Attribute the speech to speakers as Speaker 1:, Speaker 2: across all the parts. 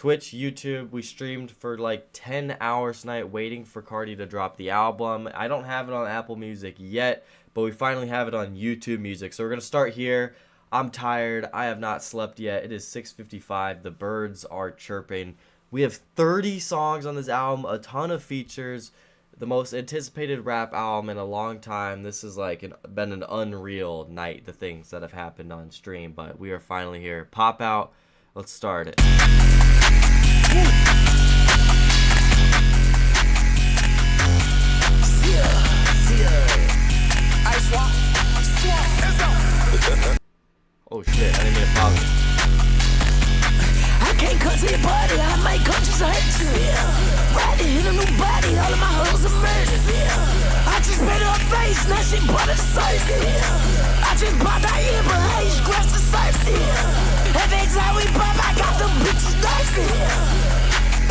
Speaker 1: Twitch, YouTube. We streamed for like 10 hours tonight waiting for Carti to drop the album. I don't have it on Apple Music yet, but we finally have it on YouTube Music. So we're going to start here. I'm tired. I have not slept yet. It is 6:55. The birds are chirping. We have 30 songs on this album, a ton of features. The most anticipated rap album in a long time. This is like been an unreal night, the things that have happened on stream, but we are finally here. Pop out. Let's start it. Oh shit, I didn't mean to pause it.
Speaker 2: I can't cut to your body, I might cut you to hurt you. Riding in a new body, all of my hoes are murdered. I just paid her face, now she bought a surface. I just bought that ear, but I ain't scratched the surface. Every time we pop, I got them bitches thirsty.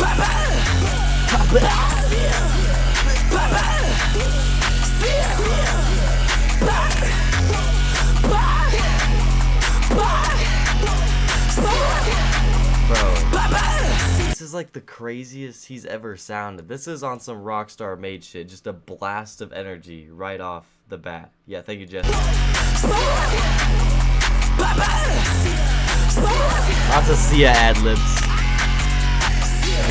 Speaker 2: Papa, papa, papa,
Speaker 1: This is like the craziest he's ever sounded. This is on some Rockstar made shit. Just a blast of energy right off the bat. Yeah, thank you, Jesse. Lots of Sia ad-libs.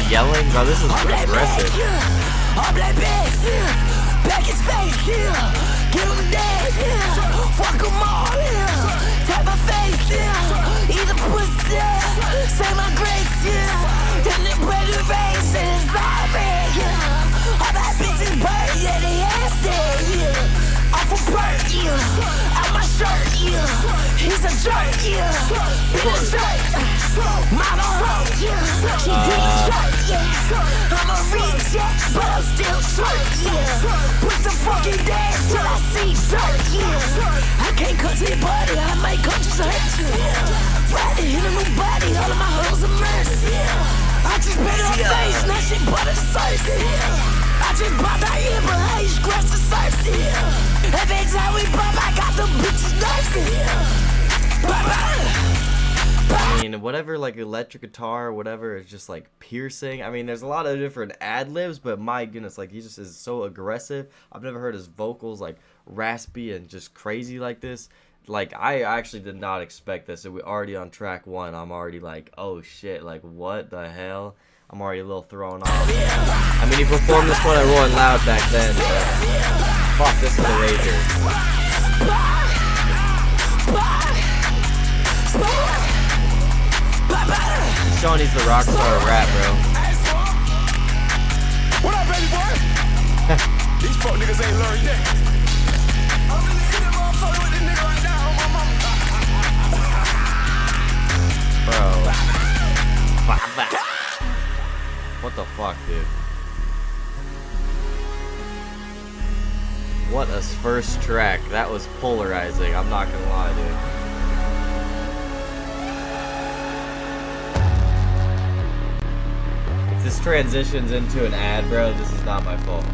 Speaker 1: Yelling? Bro, this is aggressive.
Speaker 2: Back his face here, give him dead here, fuck him all here, tap my face here, eat a pussy, say my grace here, and then break the race and it's alright here, all that bitches burn, yeah, they ass dead here, off a bird, yeah, out my shirt, yeah, he's a jerk, yeah, been a jerk, model hoe, yeah, she did a jerk, yeah, I'm a reject, but I'm still short, yeah. Put the fucking dance till I see dirt, yeah. I can't cut to your body, I might cut you to hurt you, yeah. Riding in a new body, all of my hoes are murdered, yeah. I just paid her face, now she bought a surface, yeah. I just bought that ear, but I ain't scratched the surface, yeah. Every time we pop, I got them bitches thirsty, yeah. Bye-bye.
Speaker 1: I mean, whatever, like electric guitar, whatever, is just like piercing. I mean, there's a lot of different ad-libs, but my goodness, like he just is so aggressive. I've never heard his vocals like raspy and just crazy like this. Like, I actually did not expect this. We're already on track 1. I'm already like, oh shit, like what the hell? I'm already a little thrown off. I mean, he performed this one at Rolling Loud back then, but fuck, this is a rager. He's showing he's the rock star of rap, bro.
Speaker 3: What up, baby boy? These fuck niggas ain't learned yet. I'm in the motherfucker with this nigga right now, my mama.
Speaker 1: Bro. What the fuck, dude? What a first track. That was polarizing, I'm not gonna lie, dude. This transitions into an ad, bro. This is not my fault.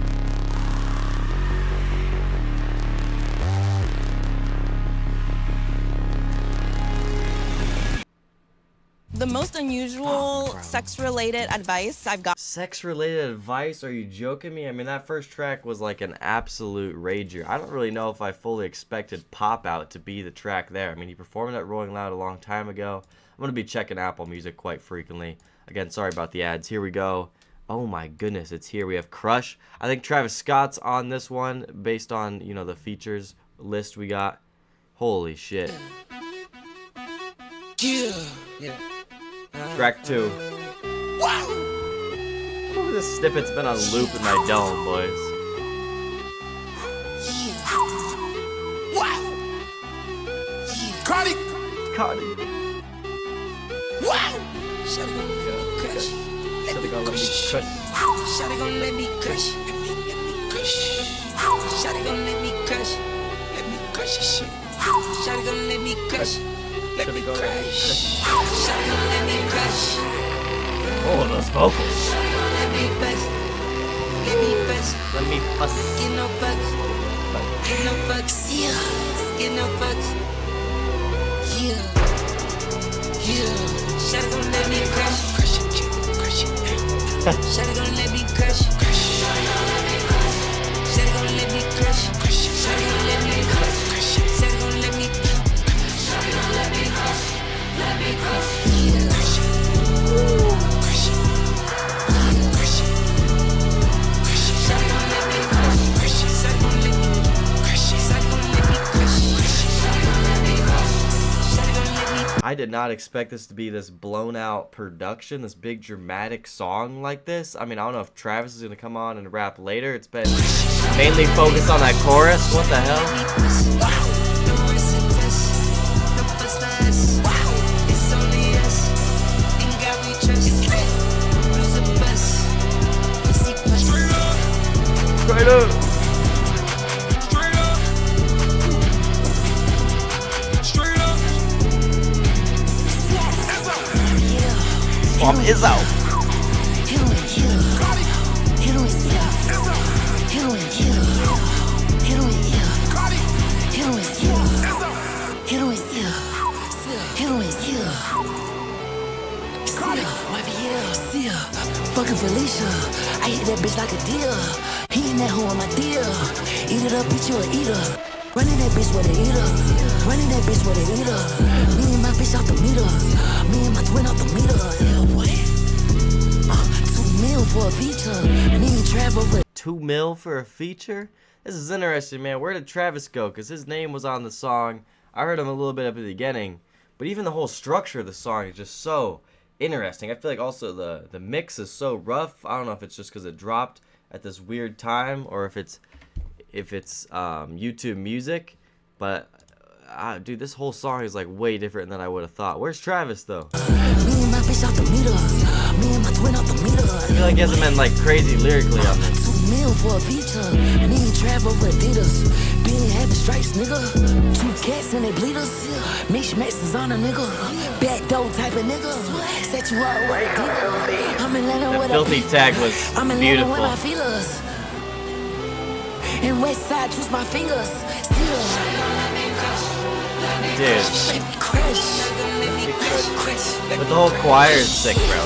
Speaker 4: The most unusual sex-related advice I've got.
Speaker 1: Sex-related advice? Are you joking me? I mean, that first track was like an absolute rager. I don't really know if I fully expected Pop Out to be the track there. I mean, he performed at Rolling Loud a long time ago. I'm going to be checking Apple Music quite frequently. Again, sorry about the ads. Here we go. Oh my goodness, it's here. We have Crush. I think Travis Scott's on this one based on, you know, the features list we got. Holy shit.
Speaker 2: Yeah.
Speaker 1: Track 2.
Speaker 2: Wow.
Speaker 1: Ooh, this snippet's been on loop in my dome, boys.
Speaker 2: Wow.
Speaker 3: Carti.
Speaker 1: Carti.
Speaker 2: Wow. Shawty gon' let me crush.
Speaker 1: Shawty gon' let me crush.
Speaker 2: Shawty gon' let me crush. Let me crush. Shawty gon' let me crush. Let me crush your shit. Shawty gon' let me crush. Let me crush. Shawty gon' let me crush.
Speaker 1: Oh, those vocals.
Speaker 2: Let me bust. Let me bust.
Speaker 1: Let me bust.
Speaker 2: Get no fucks. Get no fucks. Yeah. Get no fucks. Yeah. Yeah. Shawty gon' let me crush. Shawty gon' let me crush. Shawty gon' let me crush. Shawty gon' let me crush. Shawty gon' let me crush. Shawty gon' let me crush. Shawty gon' let me crush. Let me crush.
Speaker 1: I did not expect this to be this blown out production, this big dramatic song like this. I mean, I don't know if Travis is going to come on and rap later. It's been mainly focused on that chorus. What the hell? Straight up. From Izzo.
Speaker 2: Fucking Felicia, I hit that bitch like a deal. He in that hoe on my deal. Eat it up, bitch, you a eater. Running that bitch with a eater. Running that bitch with a eater. Me and my bitch out the meter. Me and my twin out the meter. Yeah, what? 2 mil for a feature. Me and Trav over.
Speaker 1: 2 mil for a feature? This is interesting, man. Where did Travis go? Because his name was on the song. I heard him a little bit at the beginning. But even the whole structure of the song is just so interesting. I feel like also the mix is so rough. I don't know if it's just because it dropped at this weird time or if it's YouTube music, but dude, this whole song is like way different than I would have thought. Where's Travis though?
Speaker 2: Me and my bitch out the meter. Me and my twin out the meter.
Speaker 1: I feel like he hasn't been like crazy lyrically on this.
Speaker 2: 2 mil for a feature. Me and Trav over Adidas. Being having stripes, nigga. 2 cats and they bleeders. Mix is on a nigga. Back door type of nigga. Set you up with a dealer. I'm in Atlanta with a
Speaker 1: filthy tag was
Speaker 2: I'm in
Speaker 1: beautiful.
Speaker 2: Atlanta with my feelers. And west side twist my fingers.
Speaker 1: Dude,
Speaker 2: Crash.
Speaker 1: but the whole choir is sick, bro.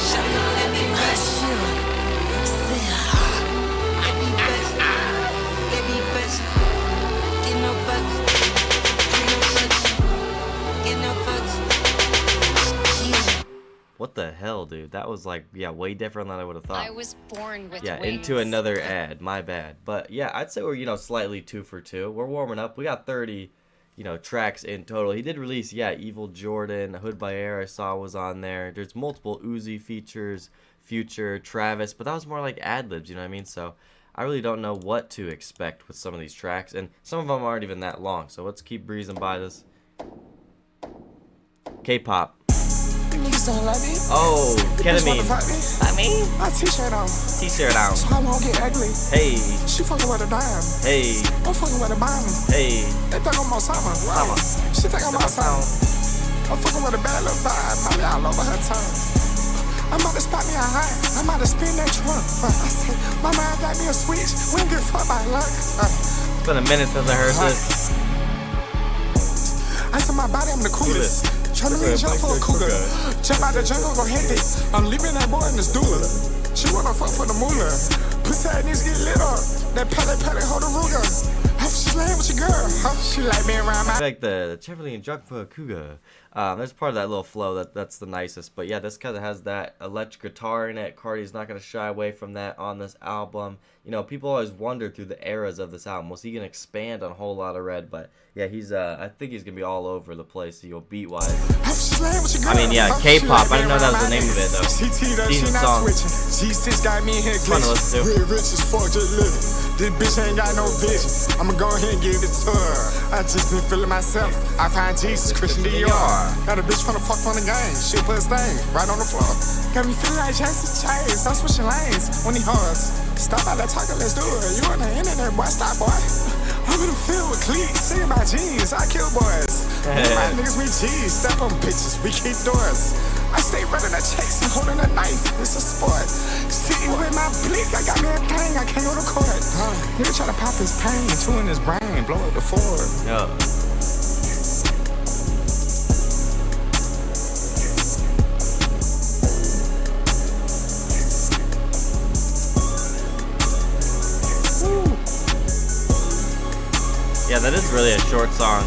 Speaker 1: What the hell, dude? That was like, yeah, way different than I would have thought.
Speaker 5: I was born with
Speaker 1: Yeah,
Speaker 5: wings.
Speaker 1: into another ad. My bad. But yeah, I'd say we're, slightly 2 for 2. We're warming up. We got 30, tracks in total. He did release, Evil Jordan, Hood by Air I saw was on there. There's multiple Uzi features, Future, Travis, but that was more like ad-libs, you know what I mean? So I really don't know what to expect with some of these tracks, and some of them aren't even that long. So let's keep breezing by this. K-pop. Oh, ketamine.
Speaker 3: My t-shirt on.
Speaker 1: T-shirt out.
Speaker 3: So I won't get ugly.
Speaker 1: Hey,
Speaker 3: She fucking with a dime.
Speaker 1: hey,
Speaker 3: I'm fucking with a bomb.
Speaker 1: hey.
Speaker 3: They think I'm Osama.
Speaker 1: Osama.
Speaker 3: She think I'm Osama. I'm fucking with a bad little vibe. Molly all over her tongue. I'm about to spot me a high. I'm about to spin that trunk. I said, my mind got me a switch. We don't get fucked by luck.
Speaker 1: It's been a minute since I heard this.
Speaker 3: I said my body, I'm the coolest. Tryna leave jump for a cougar. Jump out the jungle, go hectic. I'm leaving that boy in the stool. She wanna fuck for the moolah. Pussy ass niggas get lit up. That pally hold a Ruger. How she laying with your girl? Huh? She like being around my.
Speaker 1: Like the Chevrolet and drunk for a cougar. There's part of that little flow that's the nicest. But yeah, this kind of has that electric guitar in it. Carti's not gonna shy away from that on this album. People always wonder through the eras of this album, was he gonna expand on a whole lot of Red? But yeah, I think he's gonna be all over the place. Beat wise. I mean, yeah, K-pop. I didn't know that was the name of it though. Decent song.
Speaker 3: G6 got me in here
Speaker 1: Fun to listen to.
Speaker 3: glitching. Rich as fuck, just living. This bitch ain't got no vision. I'ma go ahead and give it to her. I just been feeling myself. I find Jesus, Christian Dior. Got a bitch from the fuck on the game. Shit put his thing right on the floor. Got me feeling like Jason Chase. I'm switching lanes when he hars. Stop out that talking, let's do it. You on the internet, boy, stop, boy. I'm in the field with cleats, singing my jeans. I kill boys. Me and my niggas, we G's. Step on bitches, we keep doors. I stay running a chase and holding a knife. It's a sport. Sitting with my blick, I got me a thing. I can't go to court. Nigga try to pop his pain, two in his brain, blow up the Ford.
Speaker 1: Yeah. Yeah, that is really a short song.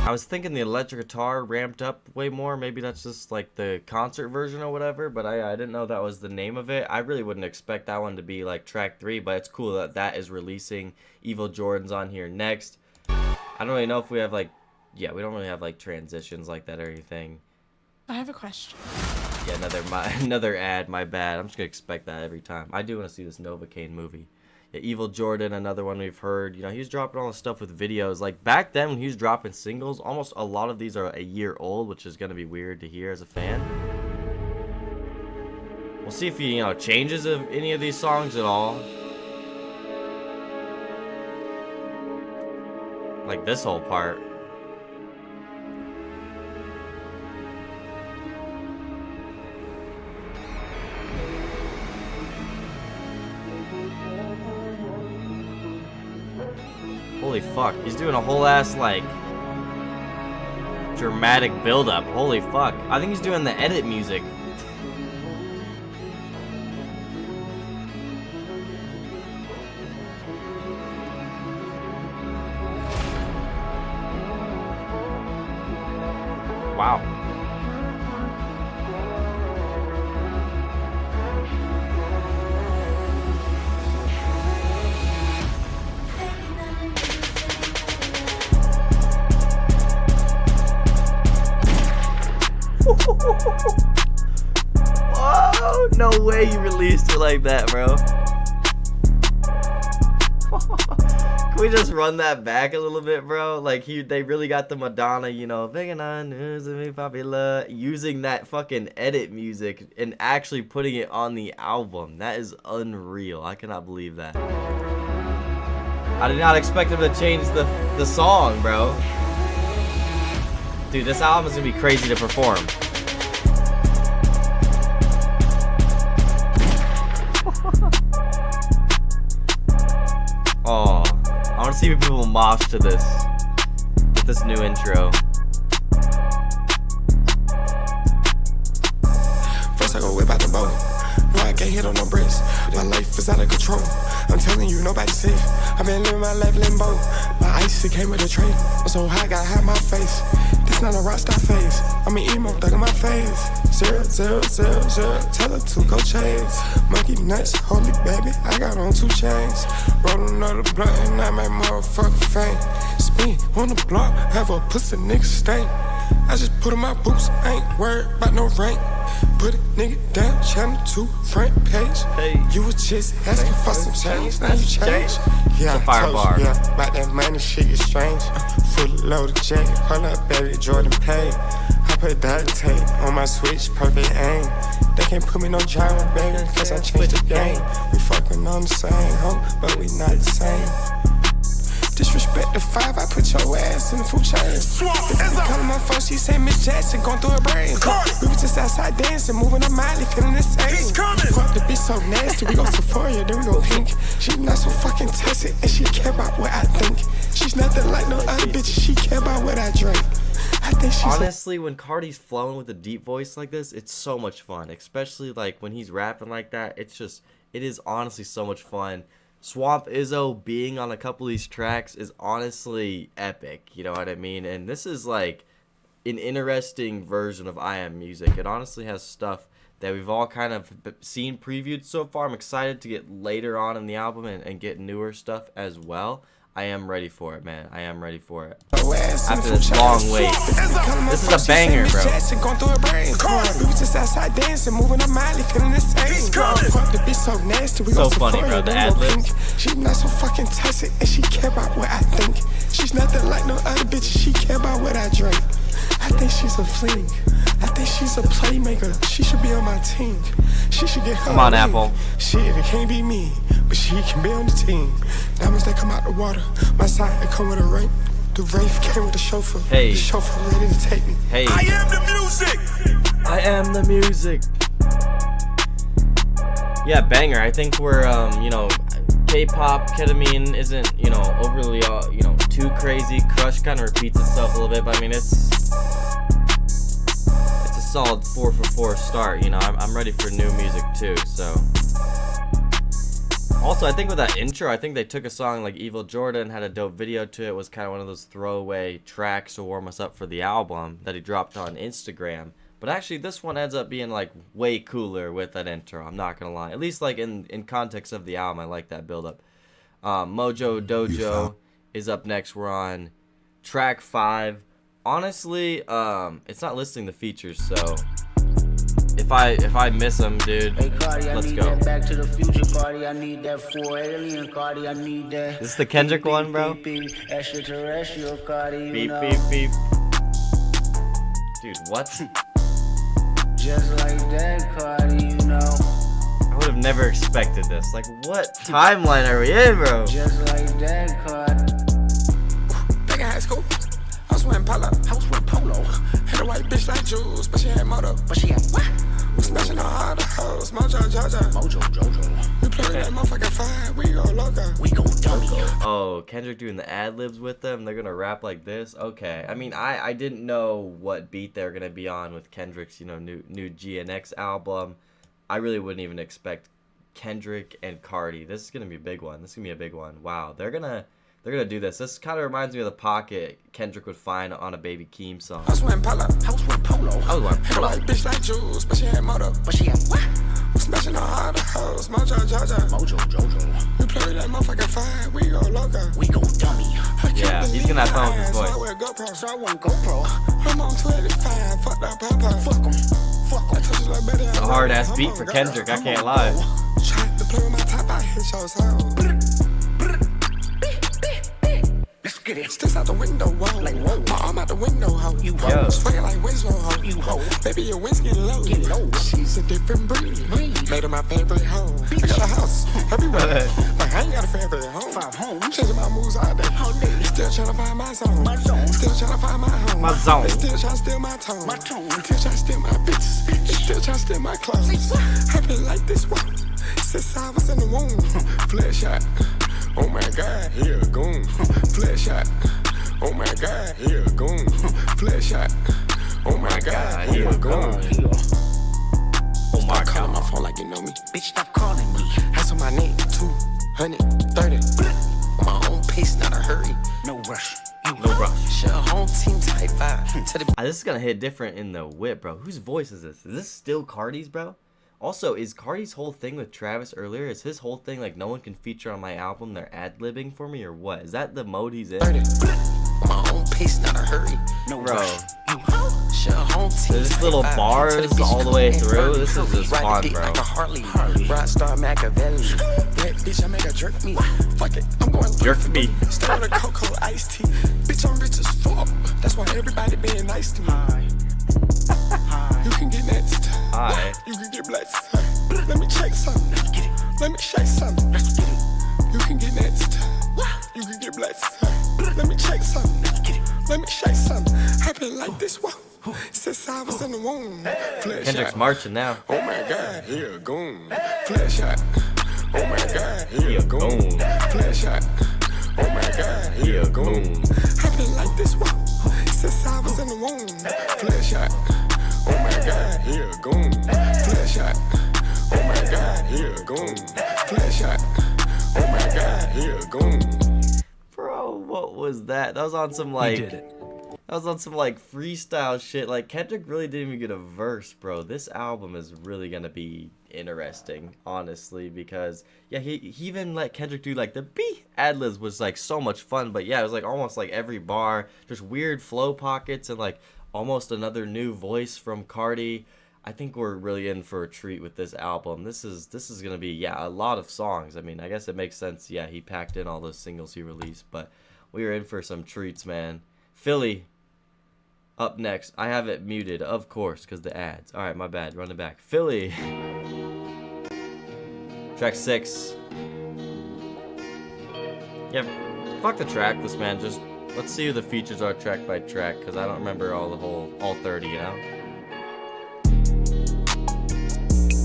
Speaker 1: I was thinking the electric guitar ramped up way more. Maybe that's just like the concert version or whatever, but I didn't know that was the name of it. I really wouldn't expect that one to be like track 3, but it's cool that that is releasing. Evil Jordan's on here next. I don't really know if we have like, yeah, we don't really have like transitions like that or anything.
Speaker 5: I have a question.
Speaker 1: Yeah, another ad, my bad. I'm just gonna expect that every time. I do want to see this Novocaine movie. Yeah, Evil Jordan, another one we've heard. You know, he's dropping all the stuff with videos. Like, back then when he was dropping singles, almost a lot of these are a year old, which is going to be weird to hear as a fan. We'll see if he, you know, changes of any of these songs at all. Like this whole part. Holy fuck, he's doing a whole ass, like, dramatic build-up. Holy fuck. I think he's doing the edit music. Wow. Whoa, no way you released it like that, bro. Can we just run that back a little bit, bro? Like, they really got the Madonna, you know, big on news of me popular, using that fucking edit music and actually putting it on the album. That is unreal. I cannot believe that. I did not expect him to change the song, bro. Dude, this album is gonna be crazy to perform. Oh, I want to see people mosh to this with this new intro.
Speaker 3: First I go whip out the boat. No, I can't hit on no bricks. My life is out of control. I'm telling you, nobody's safe. I've been living my life limbo. My ice, it came with a tray. I'm so high, gotta hide my face. This not a rockstar phase. I'm an emo thug in my face. 0, 0, 0, 0. Tell her to go chase. Monkey nuts, holy baby. I got on 2 chains. Roll another blunt and I make motherfucking fame. Spin on the block, have a pussy nigga stain. I just put on my boots, ain't worried about no rank. Put a nigga down, channel 2, front page.
Speaker 1: Hey.
Speaker 3: You was just asking for some change, now you change. Yeah,
Speaker 1: It's a fire bar.
Speaker 3: Yeah, about that money shit is strange. Full loaded J, hold up, baby, Jordan paid. I put duct tape on my switch, perfect aim. They can't put me no gyro, baby, cause I changed the game. We fucking on the same hoe, but we not the same. Disrespect the 5, I put your ass in the food chain. Calling my phone, she say Miss Jackson going through her brain. We was just outside dancing, moving her Miley, feeling the same. Fuck the bitch so nasty, we go Sephora, then we go pink. She not so fucking tested, and she care about what I think. She's nothing like no other bitch, she care about what I drink. I think she's
Speaker 1: Honestly, when Carti's flowing with a deep voice like this, it's so much fun. Especially like when he's rapping like that, it is honestly so much fun. Swamp Izzo being on a couple of these tracks is honestly epic, you know what I mean? And this is like an interesting version of I Am Music. It honestly has stuff that we've all kind of seen previewed so far. I'm excited to get later on in the album and get newer stuff as well. I am ready for it, man. I am ready for it. After this long wait. This is a banger, bro.
Speaker 3: We was just outside dancing, moving her Miley, feeling the same. Fuck the bitch so nasty, we
Speaker 1: So
Speaker 3: go
Speaker 1: funny,
Speaker 3: Sephora,
Speaker 1: bro, the
Speaker 3: then we go
Speaker 1: ad-libs.
Speaker 3: pink. She not so fucking tested, and she care about what I think. She's nothing like no other bitch, she care about what I drink. I think she's a fling. I think she's a playmaker. She should be on my team. She should get her
Speaker 1: Come on,
Speaker 3: ring.
Speaker 1: Apple.
Speaker 3: Shit, it can't be me, but she can be on the team. Diamonds that come out the water. My side, it come with a ring. The Wraith came with a chauffeur.
Speaker 1: Hey.
Speaker 3: The chauffeur ready to take me.
Speaker 1: Hey.
Speaker 3: I am the music.
Speaker 1: I am the music. Yeah, banger. I think we're, you know, K-pop, ketamine isn't, you know, overly, you know, too crazy. Crush kind of repeats itself a little bit, but I mean, it's a solid 4 for 4 start. You know, I'm ready for new music too. So. Also, I think with that intro, I think they took a song like Evil Jordan, had a dope video to it. It was kind of one of those throwaway tracks to warm us up for the album that he dropped on Instagram. But actually, this one ends up being like way cooler with that intro. I'm not gonna lie. At least like in context of the album, I like that build up. Mojo Dojo is up next. We're on track 5. Honestly, it's not listing the features, so if I miss them, dude,
Speaker 5: Hey, Carti,
Speaker 1: let's
Speaker 5: I need
Speaker 1: go.
Speaker 5: that Back to the Future, Carti. I need that 4 alien, Carti. I need that.
Speaker 1: This is the Kendrick
Speaker 5: beep,
Speaker 1: one, bro?
Speaker 5: Beep, beep, extraterrestrial, Carti.
Speaker 1: Beep,
Speaker 5: You know.
Speaker 1: beep, beep. Dude, what?
Speaker 5: Just like that, Carti, you know.
Speaker 1: I would have never expected this. Like, what timeline are we in, bro?
Speaker 5: Just like that, Carti.
Speaker 3: Back in high school, I was wearing polo. Had a white bitch like Jules, but she had moto.
Speaker 5: But she had what?
Speaker 3: Was smashing on all the hoes, Mojo Jojo. We play that motherfucking fine, we go loco.
Speaker 5: We go dummy.
Speaker 1: Oh, Kendrick doing the ad-libs with them? They're gonna rap like this? Okay. I mean, I didn't know what beat they're gonna be on with Kendrick's, you know, new GNX album. I really wouldn't even expect Kendrick and Carti. This is gonna be a big one. This is gonna be a big one. Wow, they're gonna do this. This kind of reminds me of the pocket Kendrick would find on a Baby Keem song.
Speaker 3: I was wearing polo.
Speaker 1: I was wearing
Speaker 3: Had a white bitch like Jules, but she had moto.
Speaker 5: But she had what?
Speaker 3: Was smashing on all the hoes, Mojo Jojo. We play that motherfucking fine, we go loco.
Speaker 5: We go dummy.
Speaker 1: Yeah, he's gonna have fun with his
Speaker 3: So I
Speaker 1: voice.
Speaker 3: wear GoPro.
Speaker 5: So I want GoPro.
Speaker 3: I'm on 25, fuck that papa.
Speaker 5: Fuck 'em. Fuck 'em.
Speaker 3: I touch it like better.
Speaker 1: It's a hard ass beat for Kendrick, I can't lie.
Speaker 3: Try to play with my top, I hit your soul.
Speaker 5: Let's get it.
Speaker 3: Sticks out the window, whoa.
Speaker 5: Like, whoa.
Speaker 3: My arm out the window, ho.
Speaker 5: You
Speaker 1: Yo.
Speaker 5: ho.
Speaker 3: Swinging like Winslow, ho.
Speaker 5: You ho.
Speaker 3: Baby, your wings get low.
Speaker 5: Get low.
Speaker 3: She's a different breed. Made her my favorite hoe. I got a house everywhere. But I ain't got a favorite home.
Speaker 5: 5 homes.
Speaker 3: Changing my moves all day.
Speaker 5: All day.
Speaker 3: Still trying to find my zone.
Speaker 5: My zone.
Speaker 3: Still trying to find my home.
Speaker 1: My zone.
Speaker 3: They still trying to steal my tone.
Speaker 5: My tone.
Speaker 3: Still trying to steal my bitches. They still trying to steal my clothes. I've been like this one since I was in the womb. Flesh shot. Oh my God, here a goon. Flesh shot. Oh my God, here a goon. Flesh shot. Oh my God, here a goon.
Speaker 1: Oh my
Speaker 3: Calling my
Speaker 1: god.
Speaker 3: phone like you know me.
Speaker 5: Bitch, stop calling me.
Speaker 3: That's on my name, 230. On my own pace, not a hurry.
Speaker 5: No rush.
Speaker 1: No rush.
Speaker 3: Share a home team type 5. To the
Speaker 1: This is gonna hit different in the whip, bro. Whose voice is this? Is this still Carti's, bro? Also, is Carti's whole thing with Travis earlier, is his whole thing like no one can feature on my album, they're ad-libbing for me, or what? Is that the mode he's in?
Speaker 3: 30. On my own pace, not a hurry.
Speaker 5: No
Speaker 1: Bro,
Speaker 5: rush.
Speaker 3: Share a home team
Speaker 1: There's
Speaker 3: type
Speaker 1: little
Speaker 3: 5.
Speaker 1: bars
Speaker 3: To the bitch,
Speaker 1: all the way
Speaker 3: ain't
Speaker 1: through.
Speaker 3: hurry.
Speaker 1: This is just
Speaker 3: Ride
Speaker 1: fun,
Speaker 3: the dick
Speaker 1: bro.
Speaker 3: like a Harley. Rockstar Machiavelli. That bitch, I make her jerk me. Fuck it, I'm going
Speaker 1: Jerk me.
Speaker 3: Still with a cocoa iced tea. Bitch, I'm rich as fuck. That's why everybody being nice to me. You can get next.
Speaker 1: Hi.
Speaker 3: You can get blessed. Let me check something.
Speaker 5: Let's get it.
Speaker 3: Let me shake something.
Speaker 5: Let's get it.
Speaker 3: You can get next. You can get blessed. Let me check something.
Speaker 5: Let's get it.
Speaker 3: Let me shake something. I've been like this one since I was in the womb. Flesh
Speaker 1: Kendrick's
Speaker 3: shot.
Speaker 1: marching now.
Speaker 3: Oh my God, here a goon. Flesh shot. Oh my God, here
Speaker 1: He
Speaker 3: a
Speaker 1: a
Speaker 3: goon.
Speaker 1: goon.
Speaker 3: Flesh shot. Oh my God, here a goon. I've been like this one since I was in the womb. Flesh shot. Oh my God, here a goon. Flesh shot. Oh my God, here a goon. Flesh shot. Oh my God, here a goon.
Speaker 1: Bro, what was that? That was on some like freestyle shit. Like Kendrick really didn't even get a verse, bro. This album is really gonna be interesting, honestly, because yeah, he even let Kendrick do like the B ad-libs was like so much fun, but yeah, it was like almost like every bar, just weird flow pockets and like almost another new voice from Carti. I think we're really in for a treat with this album. This is gonna be, yeah, a lot of songs. I mean, I guess it makes sense. Yeah, he packed in all those singles he released, but we are in for some treats, man. Philly up next. I have it muted, of course, because the ads. All right, my bad. Run it back. Philly. Track 6. Yeah, fuck the track list, man. Just let's see who the features are track by track, because I don't remember all 30, you know?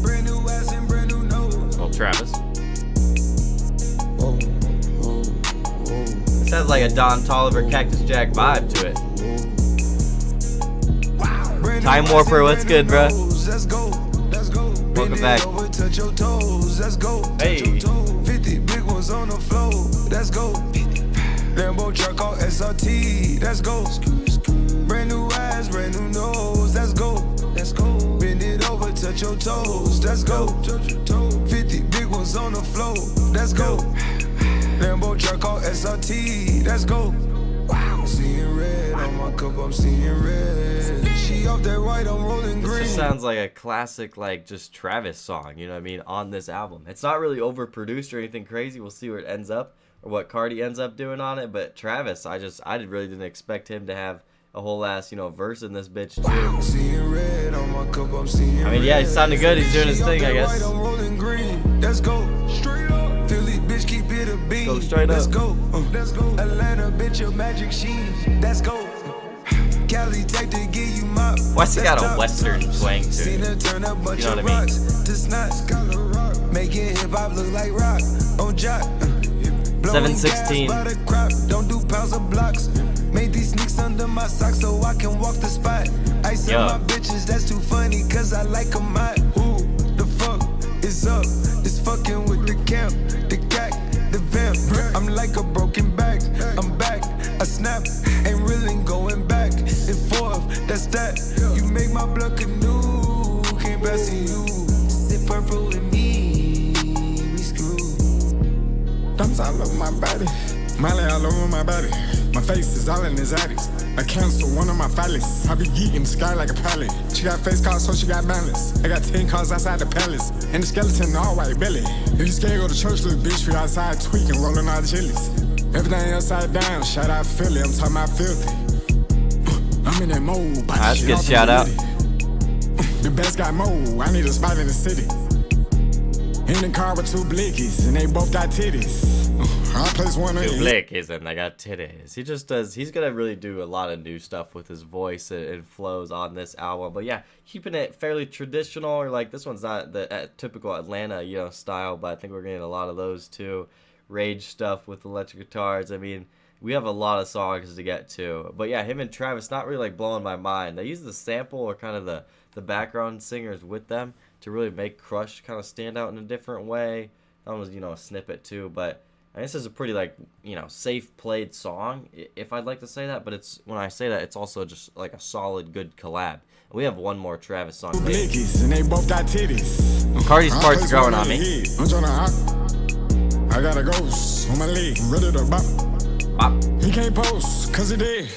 Speaker 2: Brand new ass and brand new nose.
Speaker 1: Well, Travis. This has like a Don Toliver Cactus Jack vibe to it.
Speaker 2: Brand
Speaker 1: Time Warper, what's good, bro? Welcome back. Hey.
Speaker 6: 50 big ones on the floor. Let's go. Lambo truck on SRT. Let's go. Brand new eyes, brand new nose. Let's go. Let's go. Bend it over, touch your toes. Let's go. 50 big ones on the floor. Let's go. Lambo truck on SRT. Let's go. Wow. Seeing red on my cup, I'm seeing red. She off that white, I'm rolling green.
Speaker 1: This just sounds like a classic, like, just Travis song, you know what I mean, on this album. It's not really overproduced or anything crazy. We'll see where it ends up, or what Carti ends up doing on it. But Travis, I really didn't expect him to have a whole ass, you know, verse in this bitch too.
Speaker 6: Wow. Seeing red on my cup, I'm seeing
Speaker 1: I mean, yeah, he's sounding good. He's doing his thing, I guess.
Speaker 6: I'm rolling green. Let's go. Straight up. Philly bitch, keep it a beat.
Speaker 1: Go straight up.
Speaker 6: Let's go. Let's go. Atlanta bitch, your magic sheen. Let's go. Cali take to give you my.
Speaker 1: Why's he got a western swing to it? You know what I mean?
Speaker 6: Making hip hop look like rock on jock.
Speaker 1: 716.
Speaker 6: Don't do pounds of blocks. Made these sneaks under my socks so I can walk the spot. I sell my bitches, that's too funny, cause I like them hot. Who the fuck is up? It's fucking with the camp, the cack, the vamp. I'm like a broken back, I'm back. I snap, ain't really going back and forth. That's that. You make my blood canoe, can't pass to you. Sip purple with me, we screwed.
Speaker 3: Thumbs all over my body, Molly all over my body. My face is all in his attics. I cancel one of my phallus. I be geeking the sky like a pallet. She got face cards, so she got balance. I got 10 cars outside the palace. And the skeleton all white belly. If you scared, go to church, little bitch. We outside tweaking, rolling all the chilies. Everything upside down. Shout out Philly, I'm talking about filthy. I'm in that mode.
Speaker 1: That's a good shout out.
Speaker 3: The best got mode. I need a spot in the city. In the car with two blickies, and they both got titties. I place one of
Speaker 1: Two blickies and they got titties. He just does. He's gonna really do a lot of new stuff with his voice and flows on this album. But yeah, keeping it fairly traditional. Or like this one's not the typical Atlanta, you know, style, but I think we're getting a lot of those too. Rage stuff with electric guitars. I mean, we have a lot of songs to get to. But yeah, him and Travis not really like blowing my mind. They use the sample or kind of the background singers with them to really make Crush kind of stand out in a different way. That was, you know, a snippet too, but this is a pretty, like, you know, safe played song, if I'd like to say that. But it's, when I say that, it's also just like a solid, good collab. And we have one more Travis song later.
Speaker 3: And they both got titties.
Speaker 1: Carti's part's growing on me.
Speaker 3: I got a ghost on my leg, ready to bop.
Speaker 1: Bop.
Speaker 3: He can't post, cause he dead.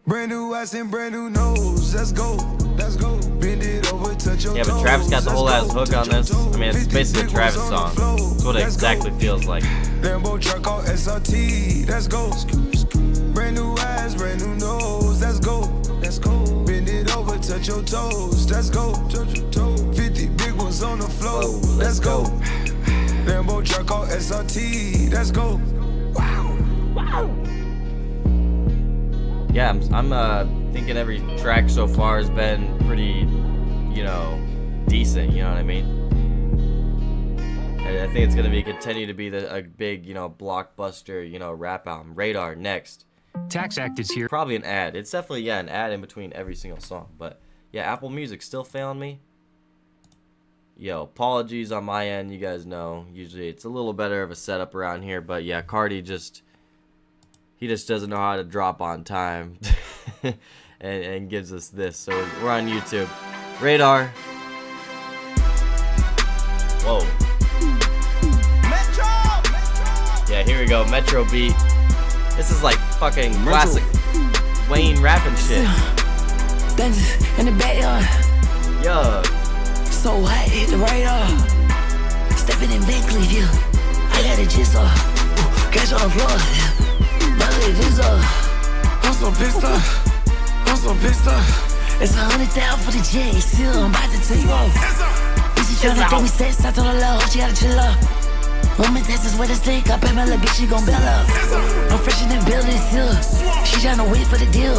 Speaker 6: Brand new ass and brand new nose. Let's go. Let's go. Bend it over, touch your
Speaker 1: Yeah, but Travis got the whole ass hook on this. I mean, it's basically a Travis song. That's what it exactly feels like.
Speaker 6: Lambo truck on SRT. Let's go. Brand new eyes, brand new nose. Let's go. Let's go. Bend it over, touch your toes. Let's go. 50 big ones on the floor. Let's go. Lambo truck on SRT. Let's go. Wow. Wow.
Speaker 1: Yeah, I'm thinking every track so far has been pretty, you know, decent, you know what I mean? And I think it's going to continue to be a big, you know, blockbuster, you know, rap album. Radar, next.
Speaker 7: Tax Act is here.
Speaker 1: Probably an ad. It's definitely, yeah, an ad in between every single song. But, yeah, Apple Music still failing me. Yo, apologies on my end. You guys know, usually it's a little better of a setup around here. But, yeah, Carti just... He just doesn't know how to drop on time and gives us this. So we're on YouTube. Radar. Whoa. Yeah, here we go. Metro beat. This is like fucking classic Wayne rapping shit.
Speaker 2: In the backyard.
Speaker 1: Yo.
Speaker 2: So hot, hit the radar. Stepping in Van Cleef, yeah. I got a jizzle. Cash on the floor, yeah. I'm so pissed off. I'm so pissed off. It's 100,000 for the jet. Still, I'm about to take off. She tryna throw me sex. I told her love. She gotta chill up. Woman Texas with a stick. I pay my little bitch. She gon' bail up. I'm fresh in the building still. She tryna wait for the deal.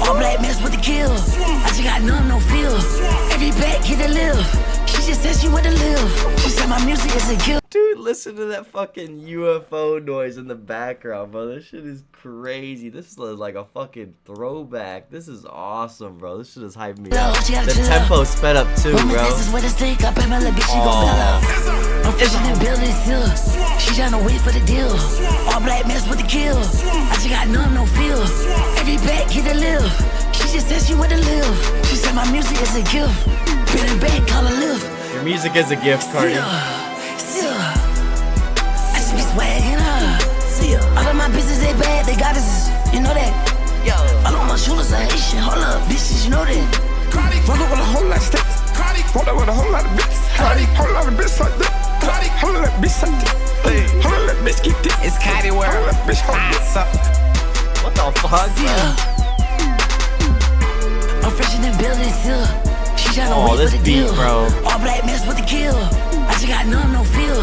Speaker 2: All black mess with the kill. I just got none, no feel. Every back hit a lift. She just said she wanted to live. She said my music is a gift.
Speaker 1: Dude, listen to that fucking UFO noise in the background, bro. This shit is crazy. This is like a fucking throwback. This is awesome, bro. This shit is hyping me up. The tempo sped up too, bro.
Speaker 2: I'm fishing and building still. She tryna wait for the deal. All black mess with the kill. I just got no feel. Every back hit a live. She just said she wanted to live. She said my music is a gift. Bring it back, call a lift.
Speaker 1: Your music is a gift, Carti.
Speaker 2: I just be swagging up. All of my business they bad, they got us. You know that? Yo, all on my shoulders are Asian. Hold up, bitches, you know that?
Speaker 3: Roll up with a whole lot of sticks. Roll up with a whole lot of bits. Whole lot of bits like that. Hold up, that bitch like that. Hold up, that bitch keep this.
Speaker 7: It's Carti world.
Speaker 3: Hold up, bitch, hold this up.
Speaker 1: What the fuck?
Speaker 2: I'm fresh in the building still. She tryna wait
Speaker 1: this
Speaker 2: for the
Speaker 1: beat,
Speaker 2: deal.
Speaker 1: bro.
Speaker 2: All black mess with the kill. I just got no feel.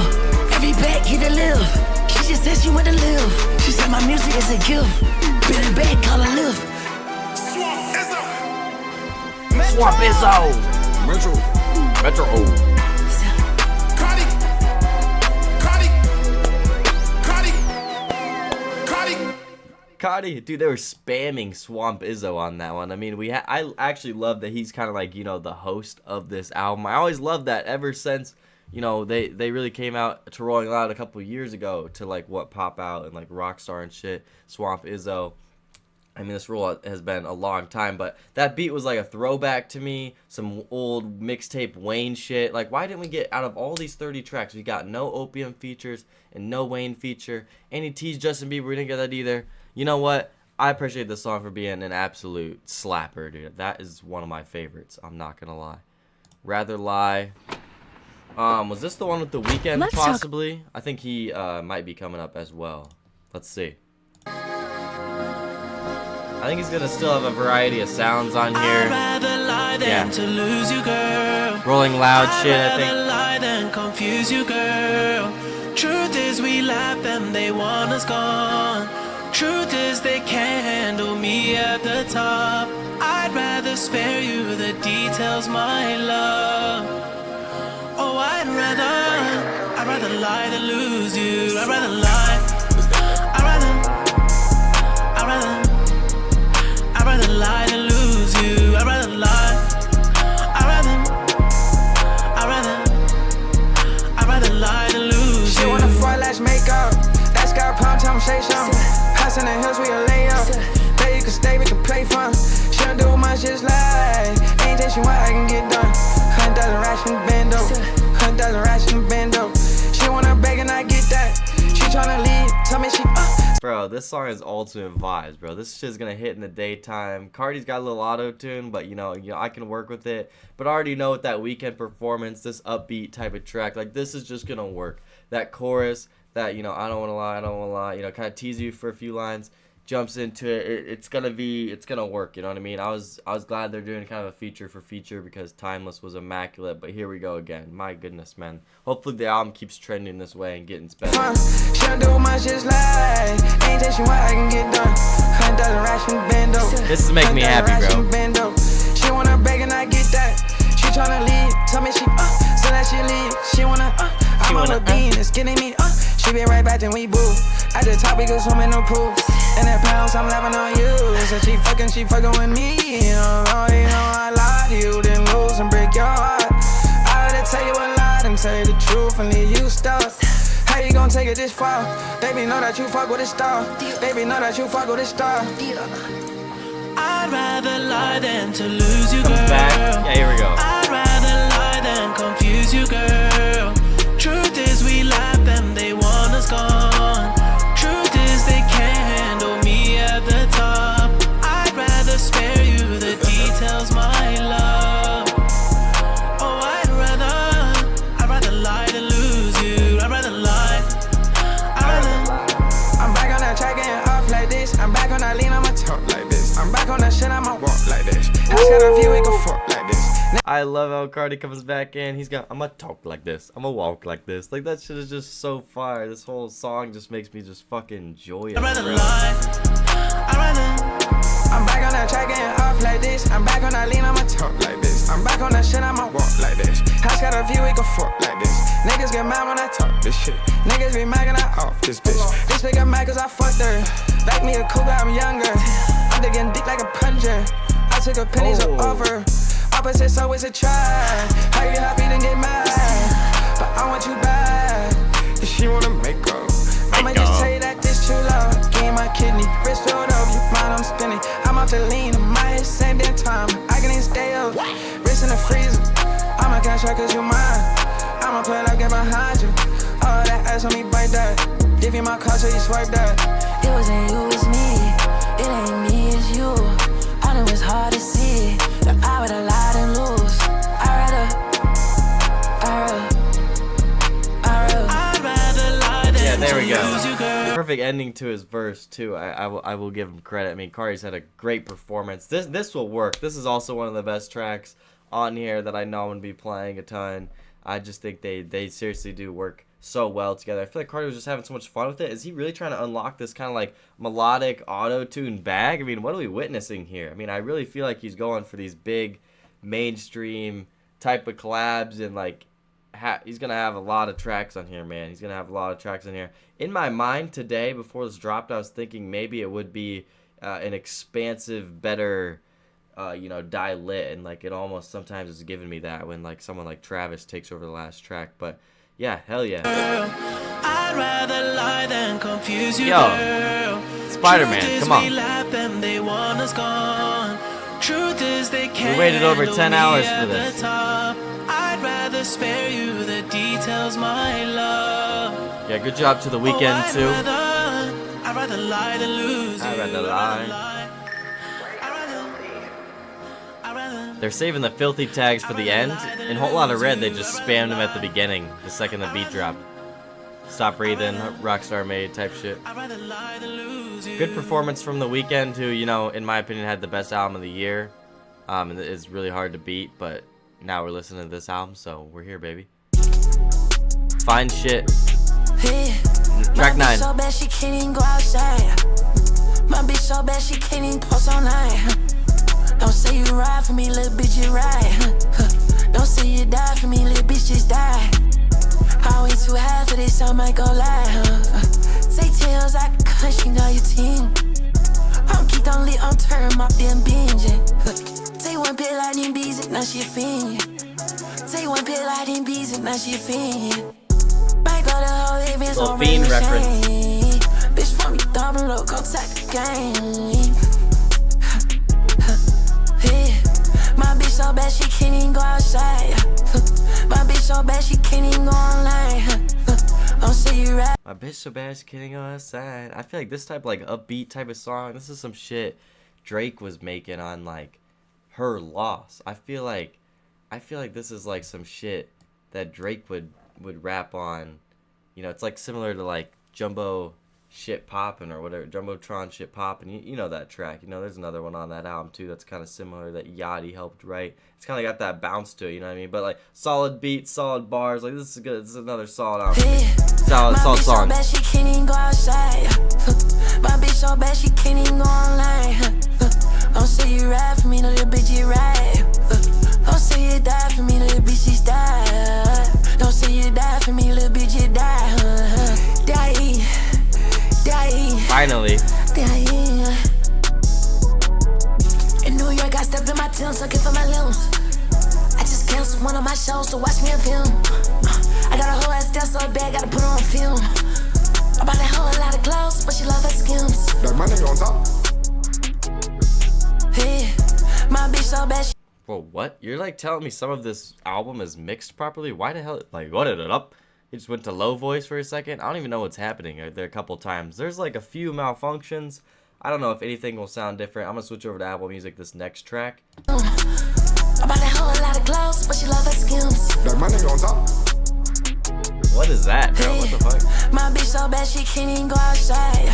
Speaker 2: Every back hit a live. She just said she wanted to live. She said my music is a gift. Bring it back, call a lift.
Speaker 1: Swamp Izzo.
Speaker 3: Metro.
Speaker 1: Carti, dude, they were spamming Swamp Izzo on that one. I mean, I actually love that he's kind of like, you know, the host of this album. I always loved that ever since, you know, they really came out to Rolling Loud a couple years ago to like what Pop Out and like Rockstar and shit. Swamp Izzo. I mean, this rule has been a long time, but that beat was like a throwback to me. Some old mixtape Wayne shit. Like, why didn't we get out of all these 30 tracks? We got no Opium features and no Wayne feature. And he teased Justin Bieber. We didn't get that either. You know what? I appreciate this song for being an absolute slapper, dude. That is one of my favorites. I'm not gonna lie. Rather Lie. Was this the one with The Weeknd, possibly? I think he might be coming up as well. Let's see. I think he's gonna still have a variety of sounds on here. Yeah. Rolling Loud shit, I think.
Speaker 8: Lie than confuse you, girl. Truth is we lap them, they want us gone. Truth is they can't handle me at the top. I'd rather spare you the details, my love. Oh, I'd rather lie than lose you. I'd rather lie. I'd rather lie than lose you. I'd rather lie. I'd rather lie than lose you.
Speaker 7: She wanna fry lash makeup. That's got pound time, say something. House in the hills, we can lay up. There you can stay, we can play fun. She don't do much, just lie. Anything she want, I can get done. 100,000 racks in the bando. 100,000 racks in the bando. She wanna beg and I get that. She tryna leave, tell me she
Speaker 1: Bro, this song is ultimate vibes, bro. This shit's gonna hit in the daytime. Carti's got a little auto-tune, but you know, I can work with it. But I already know with that Weeknd performance, this upbeat type of track, like this is just gonna work. That chorus, that, you know, I don't wanna lie, you know, kind of tease you for a few lines, jumps into it. It's gonna work, you know what I mean? I was glad they're doing kind of a feature for feature because Timeless was immaculate, but here we go again. My goodness, man. Hopefully the album keeps trending this way and getting better.
Speaker 7: she don't do much, just lie. Anything she want, I can get done. 100,000 racks in the bando.
Speaker 1: This is making me happy, bro.
Speaker 7: She wanna beg and I get that. She tryna leave, tell me she so that she leave. She wanna I'm on a bean, it's getting me She be right back, then we boo. At the top, we go swimming no pool. And that pounds, I'm laughing on you. So she fucking with me. You know I lie to you, then lose and break your heart. I had to tell you a lie, then tell you the truth and leave you stuck. How you gonna take it this far? Baby, know that you fuck with a star. Baby, know that you fuck with a star.
Speaker 8: I'd rather lie than to lose you, girl.
Speaker 1: Comes back. Yeah, here we go.
Speaker 8: I'd rather lie than confuse you, girl. Truth is we lap them, they want us gone. Truth is they can't handle me at the top. I'd rather spare you the details, my love. Oh, I'd rather lie than lose you. I'd rather lie.
Speaker 7: I'm back on that track and off like this. I'm back on that lean, I'ma talk like this. I'm back on that shit, I'ma walk like this. I just got a view, we can fuck like this.
Speaker 1: I love how Carti comes back in. He's got, I'ma talk like this. I'ma walk like this. Like, that shit is just so fire. This whole song just makes me just fucking enjoy it.
Speaker 8: I'd rather lie.
Speaker 7: I'm I'm back on that track getting off like this. I'm back on that lean, I'ma talk like this. I'm back on that shit, I'ma walk like this. House got a view, we can fuck like this. Niggas get mad when I talk this shit. Niggas be mad and I off this bitch. This bitch get mad cause I fucked her. Back me a cougar, I'm younger. I'm digging deep like a plunger. I took a penny to offer. Opposites always a try. How you happy then get mad? But I want you back. If she wanna make up, I'ma just tell you that this too loud. Game my kidney, wrist filled up, you mind I'm spinning. I'm out to lean, my head same damn time. I can even stay up, wrist in the freezer. I'ma cash out cause you mine. I'ma pull up, get behind you. All that ass on me, bite that. Give you my card so you swipe that.
Speaker 2: It wasn't you, it's me. It ain't me, it's you. I know it's hard to see that I would've lied and lose. I'd rather lie than
Speaker 1: Yeah, there we go.
Speaker 8: lose you, girl.
Speaker 1: Perfect ending to his verse too. I will give him credit. I mean, Carti's had a great performance. This will work. This is also one of the best tracks on here that I know I'm gonna be playing a ton. I just think they seriously do work so well together. I feel like Carti was just having so much fun with it. Is he really trying to unlock this kind of like melodic auto-tune bag? I mean, what are we witnessing here? I mean, I really feel like he's going for these big mainstream type of collabs, and like he's gonna have a lot of tracks on here, man. He's gonna have a lot of tracks on here. In my mind today, before this dropped, I was thinking maybe it would be an expansive, better die lit, and like it almost sometimes is giving me that when like someone like Travis takes over the last track. But yeah, hell yeah.
Speaker 8: I'd rather lie than confuse you,
Speaker 1: Yo,
Speaker 8: girl.
Speaker 1: Spider-Man,
Speaker 8: Truth is
Speaker 1: come on.
Speaker 8: we lap them, they want us gone. Truth is they can't
Speaker 1: waited over
Speaker 8: handle
Speaker 1: 10
Speaker 8: me
Speaker 1: hours
Speaker 8: at
Speaker 1: for this.
Speaker 8: the top. I'd rather spare you the details, my love.
Speaker 1: Yeah, good job to The Weeknd too.
Speaker 8: I'd rather lie than lose you.
Speaker 1: I'd rather lie. They're saving the filthy tags for the end. In Whole Lotta Red, they just spammed them at the beginning, the second the beat dropped. Stop Breathing, Rockstar Made type shit. Good performance from The Weeknd, who, in my opinion, had the best album of the year. And it's really hard to beat, but now we're listening to this album, so we're here, baby. Fine shit. Track 9.
Speaker 2: So bad she can't even go outside. My bitch so bad she can't even post online. Don't say you ride for me, little bitch, you ride. Don't say you die for me, little bitch, just die. I wait too high for this, I might go lie. Say tails, I cut, she know your team. I'm keep on lit, I'm turn my damn binge. Say one pill, I didn't bees it, now she a fiend. Say one pill, I didn't bees it, now she a fiend. Might go the whole events
Speaker 1: Little
Speaker 2: on
Speaker 1: Fiend reference.
Speaker 2: Bitch, from me, double low, go take the game. My bitch so bad she can't even go outside. My bitch so bad she can't even go online. Don't say you right.
Speaker 1: My bitch so bad she can't go outside. I feel like this type like upbeat type of song, this is some shit Drake was making on like Her Loss. I feel like this is like some shit that Drake would rap on. It's like similar to like Jumbo Shit Poppin' or whatever, Jumbotron Shit Poppin'. You know that track. There's another one on that album too that's kind of similar that Yachty helped write. It's kind of got that bounce to it, you know what I mean? But like solid beats, solid bars. Like this is good. This is another solid album. Solid song.
Speaker 2: My bitch so bad she can't even go outside. My bitch so bad she can't even go online. Don't say you ride for me, no little bitch, you ride. Don't say you die for me, no little bitch, you die. Don't say you die for me, little bitch, you die. Die.
Speaker 1: Finally.
Speaker 2: In New York, I stepped in my Tim's looking for my limbs. I just canceled one of my shows to watch me a film. I got a whole ass down so bad, gotta put her on film. I bought that whole lot of clothes, but she love her skims.
Speaker 3: That money on top.
Speaker 2: Hey, my bitch so bad.
Speaker 1: Whoa, what? You're like telling me some of this album is mixed properly? Why the hell? Like, what did it up? He just went to low voice for a second. I don't even know what's happening there a couple times. There's like a few malfunctions. I don't know if anything will sound different. I'm gonna switch over to Apple Music this next track.
Speaker 2: I bought that whole lot of clothes, but she love her skims.
Speaker 3: That money on top.
Speaker 1: What is that, bro? What the fuck?
Speaker 2: My bitch so bad she can't even go outside.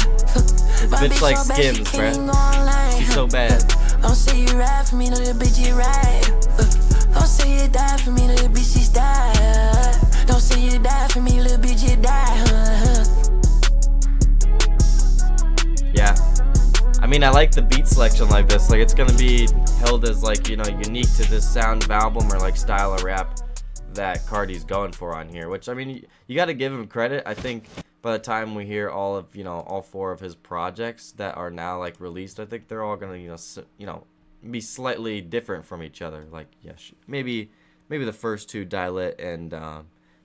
Speaker 1: This bitch like Skims, bruh. She's so bad.
Speaker 2: Don't say you ride for me, no little bitch, you ride. Don't say you die for me, no little bitch, she's die. Don't say you die for me, little bitch, you die.
Speaker 1: Yeah. I mean, I like the beat selection like this. Like, it's gonna be held as, like, you know, unique to this sound of album or like style of rap that Carti's going for on here. Which, I mean, you got to give him credit. I think by the time we hear all of, you know, all 4 of his projects that are now like released, I think they're all gonna, you know, be slightly different from each other. Like, yeah, maybe the first 2, Dial-It and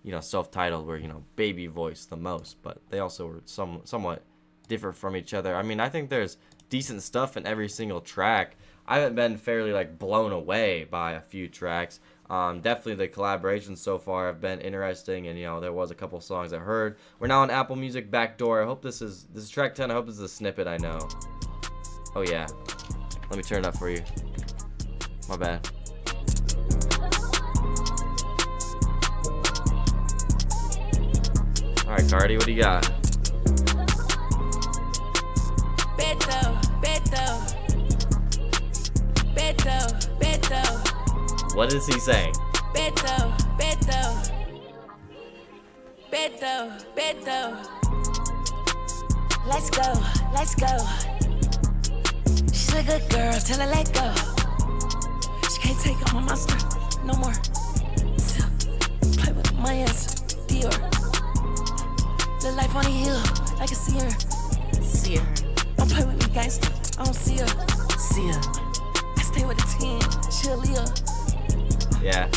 Speaker 1: you know, self-titled, were, you know, baby voice the most, but they also were somewhat different from each other. I mean, I think there's decent stuff in every single track. I haven't been fairly like blown away by a few tracks. Definitely the collaborations so far have been interesting, and you know, there was a couple songs I heard. We're now on Apple Music Backdoor. I hope this is track 10. I hope this is a snippet I know. Oh yeah, let me turn it up for you. My bad. All right, Carti, what do you got? What is he saying?
Speaker 2: Let's go, let's go. She's a good girl, tell her let go. She can't take it on my strength, no more. So, play with my ass, Dior. Live life on the hill, I can see her. See her. Don't play with me, gangster, I don't see her. See her. I stay with a 10, she'll leave.
Speaker 1: Yeah.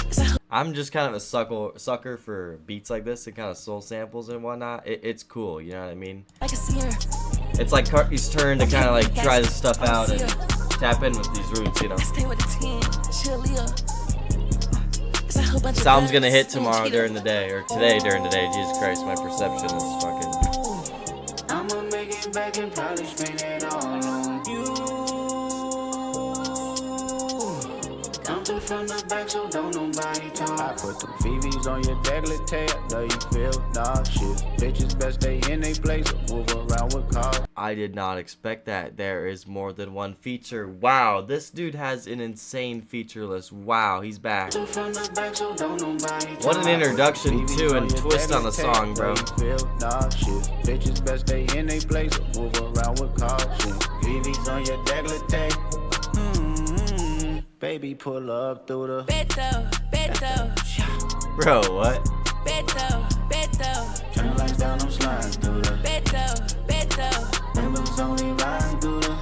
Speaker 1: I'm just kind of a sucker for beats like this and kind of soul samples and whatnot. It's cool, you know what I mean?
Speaker 2: I can see her.
Speaker 1: It's like Carti's turn to kind of like try this stuff out and tap in with these roots, you know?
Speaker 2: I stay with a 10, she'll leave.
Speaker 1: This album's gonna hit tomorrow during the day, or today during the day. Jesus Christ, my perception is fucking...
Speaker 5: I'ma make it back and probably spend it all on you. Counting from the back so don't nobody talk. I put them VVs on your decollete, I know you feel nauseous. Bitches best stay in they place or move around with cars.
Speaker 1: I did not expect that. There is more than one feature. Wow, this dude has an insane feature list. Wow, he's back. What an introduction too, and twist on the song, bro.
Speaker 5: Bitches best stay in they place or move around with caution. VVs on your decollete. Baby, pull up through the
Speaker 1: Bro, what?
Speaker 5: Turn lights down, I'm sliding through the Members only riding through the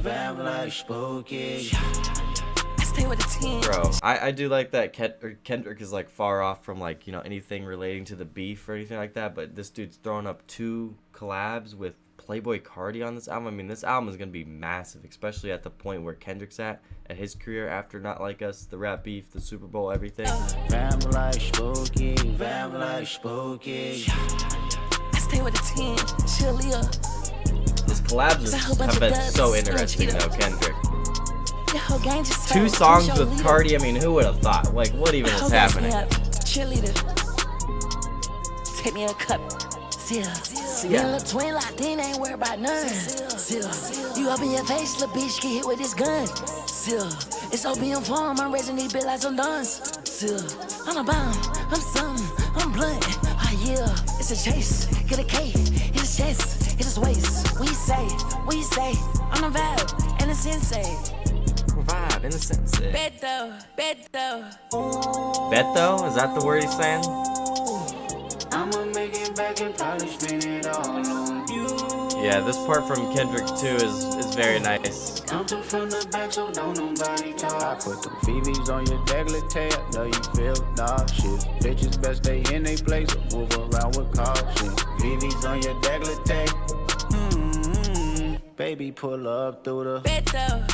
Speaker 5: Fam like spooky.
Speaker 2: I stay with a 10.
Speaker 1: Bro, I do like that Kendrick is like far off from like, you know, anything relating to the beef or anything like that, but this dude's throwing up 2 collabs with Playboi Carti on this album. I mean, this album is gonna be massive, especially at the point where Kendrick's at his career after Not Like Us, the rap beef, the Super Bowl, everything.
Speaker 5: Fam like spooky, fam like spooky.
Speaker 2: I stay with a 10, she'll leave.
Speaker 1: His collabs have been so interesting though, Kendrick.
Speaker 2: Your whole gang just
Speaker 1: 2 songs with Carti, I mean, who would have thought? Like, what even is happening?
Speaker 2: Cheerleader. Take me a cup. Yeah. Little twin locked in, ain't worried about none. You open your face, little bitch, get hit with this gun. It's opium form, I'm raising these bitch like some duns. I'm a bomb, I'm something, I'm blunt. Oh yeah, it's a chase, get a K, hit his chest, hit his waist. We say, I'm a vibe, and a sensei.
Speaker 1: Vibe, in the sensei.
Speaker 2: Beto.
Speaker 1: Beto? Is that the word he's saying?
Speaker 5: I'ma make it back and probably spend it all on you.
Speaker 1: Yeah, this part from Kendrick too is very nice.
Speaker 5: Counting from the back so don't nobody talk. I put them VVs on your decollete, I know you feel nauseous. Bitches best stay in they place or move around with caution. VVs on your decollete. Baby, pull up through the Beto.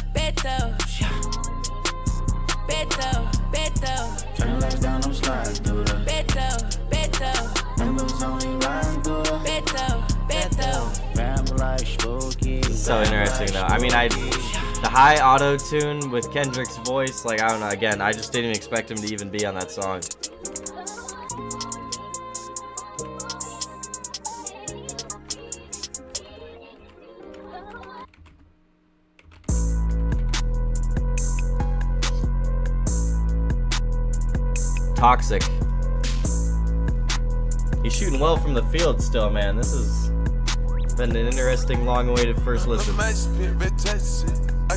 Speaker 5: Turn lights down, I'm sliding through the Beto. Members only riding through the Beto. Fam like spooky.
Speaker 1: This is so interesting though. I mean, the high auto tune with Kendrick's voice, like, I don't know, again, I just didn't expect him to even be on that song. Toxic. He's shooting well from the field still, man. This is Been an interesting, long-awaited first listen.
Speaker 6: I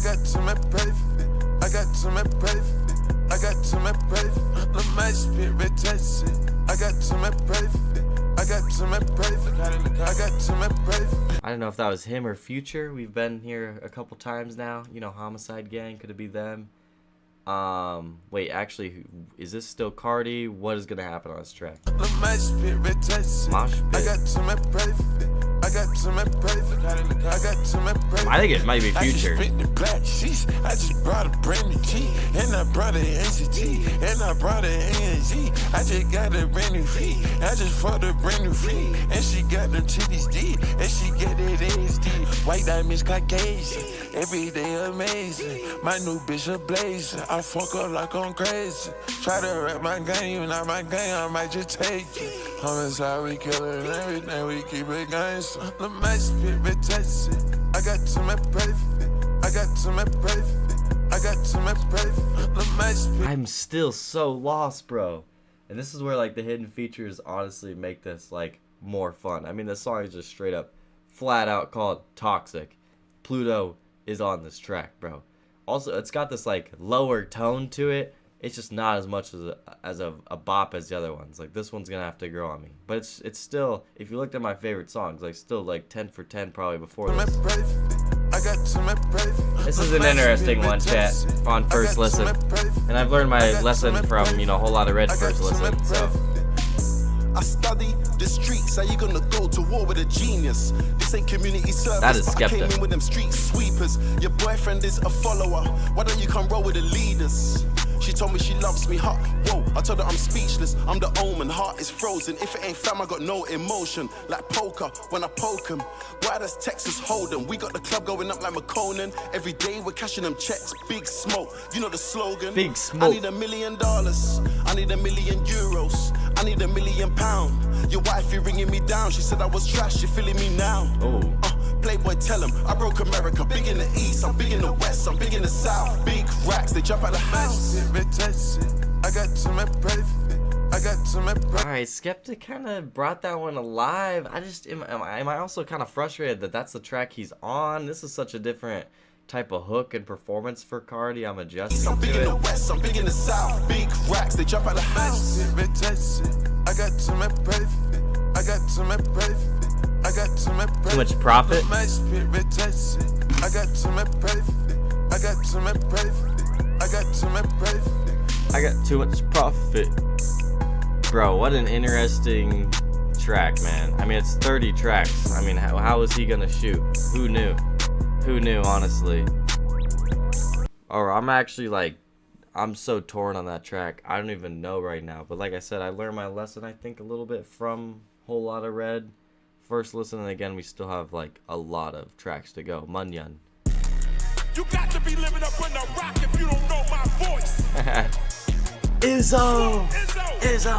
Speaker 6: got to my breath. I got to my breath. I got to my breath. My spirit tested. I got to my breath. I got to my breath. I got to my breath.
Speaker 1: I don't know if that was him or Future. We've been here a couple times now. You know, Homicide Gang. Could it be them? Wait, actually, is this still Carti? What is gonna happen on this track? Mosh pit. I got to my breath. I got to my breath. I got to my breath. I think it might be Future.
Speaker 6: I just brought a brand new G, and I brought an NCT, and I brought an ANG. I just got a brand new feet. I just fucked a brand new feet, and she got them titties deep, and she get it ASD. White diamonds Caucasian, every day amazing. My new bitch a blazer. I fuck up like I'm crazy. Try to rap my game, you not my game, I might just take it. Homicide, we kill it, and everything we keep it gangsta. The match spirit tested. I got to my breath. I got to my breath. I got to my breath. The match spirit.
Speaker 1: I'm still so lost, bro. And this is where like the hidden features honestly make this like more fun. I mean, the song is just straight up, flat out called Toxic. Pluto is on this track, bro. Also, it's got this like lower tone to it. It's just not as much as a bop as the other ones. Like this one's gonna have to grow on me. But it's still, if you looked at my favorite songs, like still like 10 for 10 probably before this. This is an interesting one, chat, on first listen. And I've learned my lesson from, you know, a whole lot of Red first listen, so.
Speaker 9: I study the streets, how you gonna go to war with a genius? This ain't community service,
Speaker 1: that is
Speaker 9: but I came in with them street sweepers. Your boyfriend is a follower, why don't you come roll with the leaders? She told me she loves me hot, whoa, I told her I'm speechless. I'm the omen, heart is frozen. If it ain't fam, I got no emotion. Like poker, when I poke him. Why does Texas hold him? We got the club going up like McConan. Every day we're cashing them checks, big smoke. You know the slogan.
Speaker 1: Big smoke.
Speaker 9: I need $1 million, I need €1 million, I need £1 million. Your wife, you ringing me down. She said I was trash, you feeling me now.
Speaker 1: Oh.
Speaker 9: Playboy, tell him I broke America. Big in the east, I'm big in the west, I'm big in the south. Big racks, they jump out the house.
Speaker 6: I got to my breath. I got to my breath.
Speaker 1: Alright, Skeptic kind of brought that one alive. I just, am I also kind of frustrated that that's the track he's on? This is such a different type of hook and performance for Carti. I'm adjusting
Speaker 9: I'm big
Speaker 1: to
Speaker 9: in the
Speaker 1: it.
Speaker 9: west, I'm big in the south. Big racks, they jump out the house.
Speaker 6: I got to my breath. I got to my breath. I got to my breath.
Speaker 1: Too much profit.
Speaker 6: I got to my breath. I got to my breath. I got to my breath.
Speaker 1: I got too much profit. Bro, what an interesting track, man. I mean, it's 30 tracks. I mean, how is he gonna shoot? Who knew? Who knew, honestly? Or I'm actually like, I'm so torn on that track. I don't even know right now. But like I said, I learned my lesson, I think, a little bit from Whole Lotta Red. First listen, and again, we still have like a lot of tracks to go. Munyan.
Speaker 6: You got to be living up in the rock if you don't know my voice.
Speaker 1: Izzo! Izzo!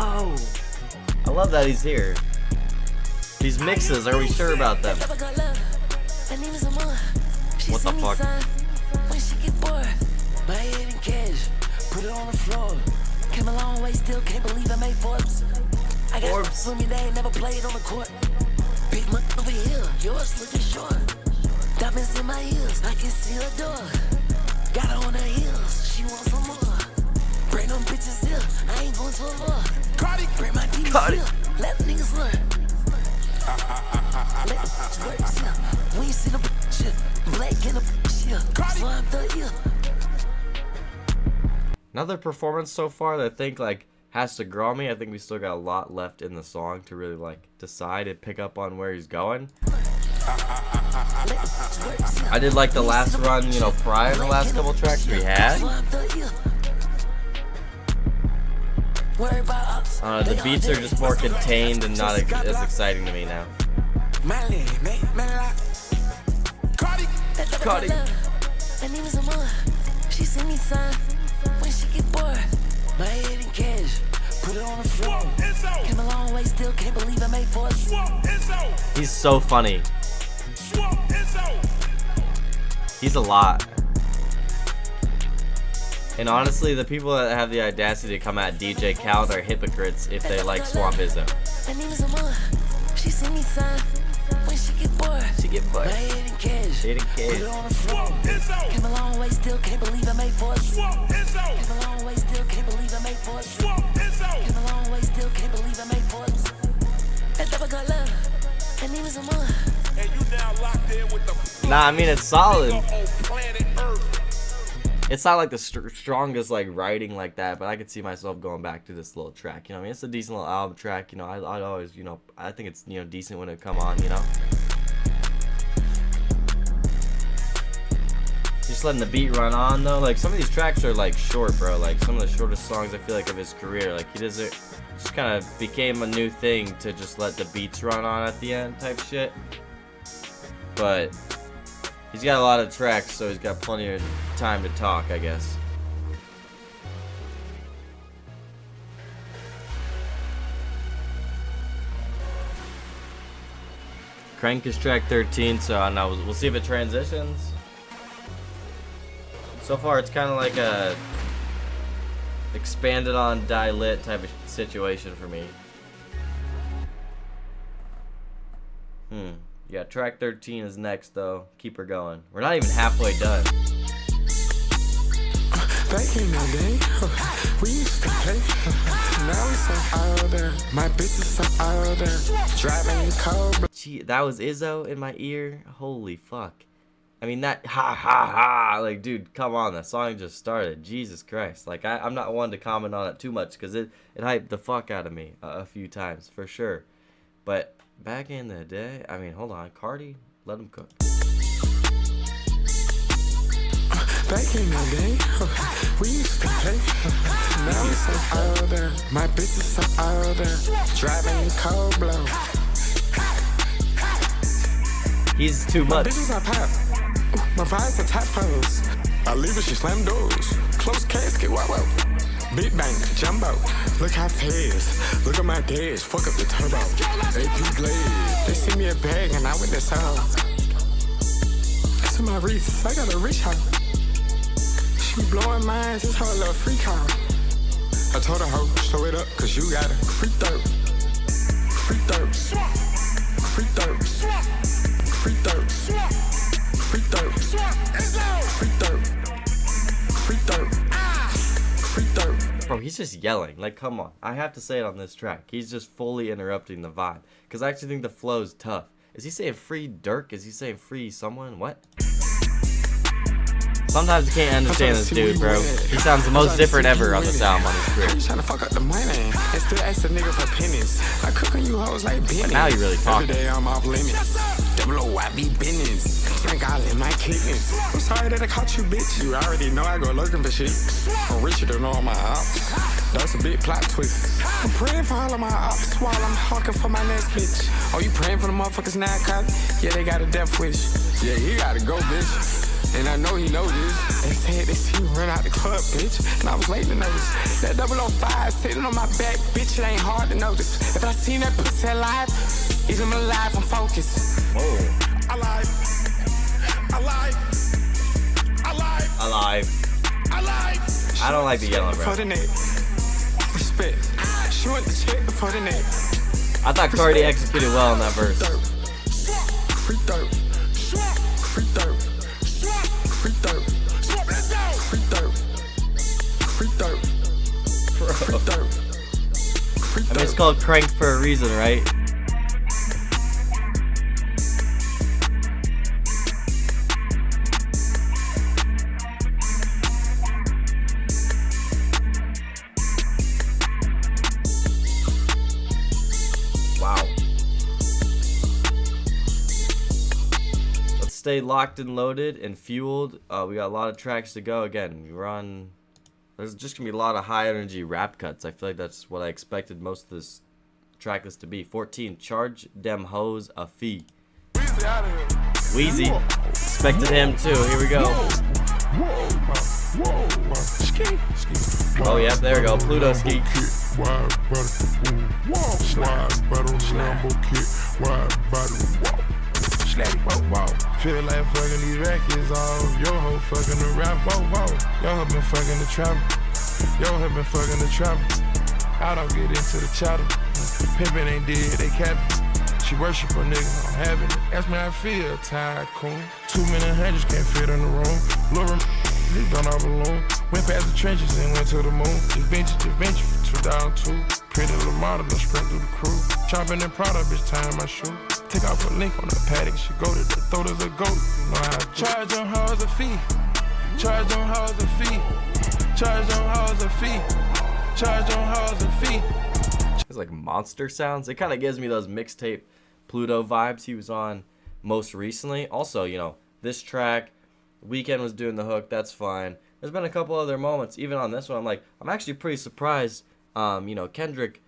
Speaker 1: I love that he's here. These mixes, are we sure about them? What the fuck?
Speaker 2: When she get bored, my head in cash, put it on the floor. Came a long way, still can't believe I made Forbes. I got
Speaker 1: Forbes.
Speaker 2: for me, they ain't never played on the court. Big money over here, yours looking short. Diamonds in my ears, I can see her door. Got her on her heels, she wants some more. Bring them bitches here, I ain't going to a law. Carti, bring my demons here, let niggas learn. Let the squirts here, we ain't see the shit. Black in the shit, slime the ear.
Speaker 1: Another performance so far that I think like has to grow on me. I think we still got a lot left in the song to really like decide and pick up on where he's going. I did like the last run, you know, prior to the last couple tracks we had. The beats are just more contained and not as exciting to me now. Carti.
Speaker 2: She send me sign when she get bored. My head in cash, put it on the floor. Came a long way, still can't believe I made Forbes.
Speaker 1: He's so funny. He's a lot. And honestly, the people that have the audacity to come at DJ Khaled are hypocrites if they like Swamp Izzo.
Speaker 2: She send me sign when she get bored.
Speaker 1: get butt.
Speaker 2: Hidden cash.
Speaker 1: Hidden
Speaker 2: Put
Speaker 1: cash.
Speaker 2: it on the floor. Came a long way, still can't believe I made for it. Came a long way, still can't believe I made for it. Came a long way, still can't believe I made for it. That double got love, and even some more.
Speaker 9: And you now locked in with the
Speaker 1: Nah, I mean it's solid.
Speaker 9: on planet Earth.
Speaker 1: It's not like the strongest like writing like that, but I could see myself going back to this little track. You know, what I mean, it's a decent little album track. You know, I'd always, you know, I think it's, you know, decent when it come on. You know, just letting the beat run on though. Like some of these tracks are like short, bro. Like some of the shortest songs I feel like of his career. Like he doesn't, just kind of became a new thing to just let the beats run on at the end type shit. But he's got a lot of tracks, so he's got plenty of time to talk, I guess. Crank is track 13, so I don't know. We'll see if it transitions. So far, it's kind of like a expanded on die lit type of situation for me. Yeah, track 13 is next though. Keep her going. We're not even halfway done.
Speaker 3: Back in the day, we used to play. Now we so older. My bitch is so older. Driving cold.
Speaker 1: Gee, that was Izzo in my ear. Holy fuck. I mean that ha ha ha. Like, dude, come on. That song just started. Jesus Christ. Like, I'm not one to comment on it too much because it hyped the fuck out of me a few times for sure. But back in the day, I mean, hold on, Carti, let him cook.
Speaker 3: Back in the day, we used to play. Now we so older. My bitch is so older. Driving cold blow.
Speaker 1: He's too
Speaker 3: My
Speaker 1: much.
Speaker 3: bitches are pop. My vibes are top foes. I leave her, she slam doors. Close casket, wow wow. Big bang, jumbo. Look how fast. Look at my dash. Fuck up the turbo. AP blade. They see me a bag and I with this house. To my wrist, I got a rich house. She blowing minds, it's her little free call. I told her, ho, show it up, cause you got a free third. Free third. Free third. Free third. Free third. Free third. Free third. Free third.
Speaker 1: Bro, he's just yelling. Like, come on. I have to say it on this track. He's just fully interrupting the vibe. Because I actually think the flow's tough. Is he saying free Dirk? Is he saying free someone? What? Sometimes you can't understand this dude, bro. He sounds the most different ever on this album on his career.
Speaker 3: You tryna fuck up the money and still ask the nigga for pennies. I cook on you hoes like Benny.
Speaker 1: But now you really talking.
Speaker 3: Every day I'm off limits. Double O, I be business. Drink all in my kidneys. I'm sorry that I caught you, bitch. You already know I go looking for shit. I'm richer than all my ops. That's a big plot twist. I'm praying for all of my ops while I'm hawking for my next bitch. Oh, you praying for the motherfuckers now, cop? Yeah, they got a death wish. Yeah, he gotta go, bitch. And I know he knows this. They said they see me run out the club, bitch. And I was late to notice. That 005 sitting on my back, bitch, it ain't hard to notice. If I seen that pussy alive, he's in my life, I'm focused.
Speaker 1: Whoa.
Speaker 9: Alive. Alive. Alive.
Speaker 1: Alive.
Speaker 9: Alive.
Speaker 1: I don't like the yelling, bro.
Speaker 3: For the neck. Respect. She went to check for the neck.
Speaker 1: I thought Carti executed well on that verse.
Speaker 3: Free third. Free third. Free third. Free third. Free third. Free third. Free
Speaker 1: I mean, it's called Crank for a reason, right? Wow. Let's stay locked and loaded and fueled. We got a lot of tracks to go. Again, we're on. There's just gonna be a lot of high energy rap cuts. I feel like that's what I expected most of this track list to be. 14, Charge Dem Hoes a Fee. Wheezy. Expected him too. Here we go. Oh, yeah, there we go. Pluto Ski.
Speaker 10: Feel like fucking these rackets off. Yo ho fucking the rap. Whoa, whoa. Yo ho been fucking the trap. Yo ho been fucking the trap. I don't get into the chatter. Pimpin' ain't dead, they capping. She worship a nigga, I'm having it. Ask me how I feel, tycoon. 2 million hundreds can't fit in the room. Laura, he done all balloon. Went past the trenches and went to the moon. Just venture for 2002. Pretty little model, no sprint through the crew. Chopping and product, bitch, tying my shoe. Take off a link on the paddock, she go to the throat as a goat. You know how I do. Charge them hoes a fee. Charge them hoes a fee. Charge them hoes a fee. Charge them hoes a fee.
Speaker 1: It's like monster sounds. It kind of gives me those mixtape Pluto vibes he was on most recently. Also, you know, this track, Weeknd was doing the hook, that's fine. There's been a couple other moments, even on this one, I'm actually pretty surprised. You know, Kendrick,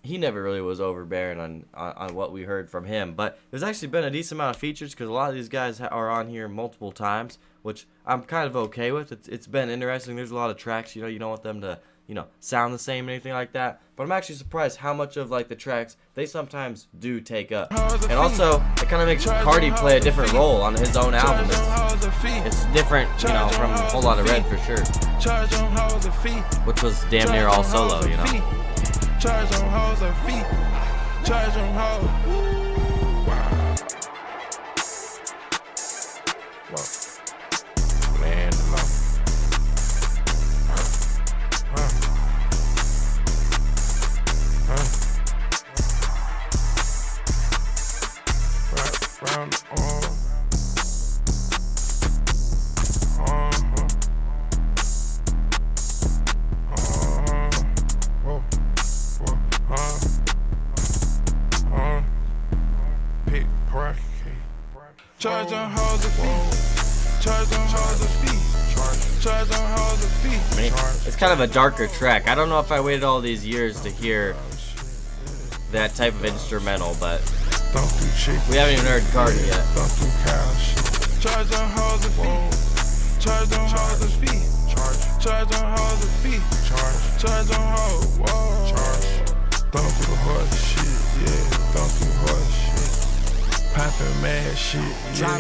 Speaker 1: he never really was overbearing on what we heard from him. But there's actually been a decent amount of features because a lot of these guys are on here multiple times, which I'm kind of okay with. It's been interesting. There's a lot of tracks, you know, you don't want them to, you know, sound the same or anything like that. But I'm actually surprised how much of like the tracks they sometimes do take up. And also, it kind of makes Carti play a different role on his own album. It's different, you know, from a whole lot of Red for sure. Which was damn near all solo, you know.
Speaker 10: Charge them hoes a fee. Charge them hoes. Whoa. Man, no. Round on. Charge them hoes a fee. Charge them hoes a fee. Charge them hoes a fee.
Speaker 1: I mean, it's kind of a darker track. I don't know if I waited all these years to hear that type of instrumental, but we haven't even heard Carti yet.
Speaker 10: Charge them hoes a fee. Charge them hoes a fee. Charge them hoes a fee. Charge them hoes. Whoa. Don't do hard shit. Yeah. Don't do hard shit. Poppin' mad shit, yeah.
Speaker 1: I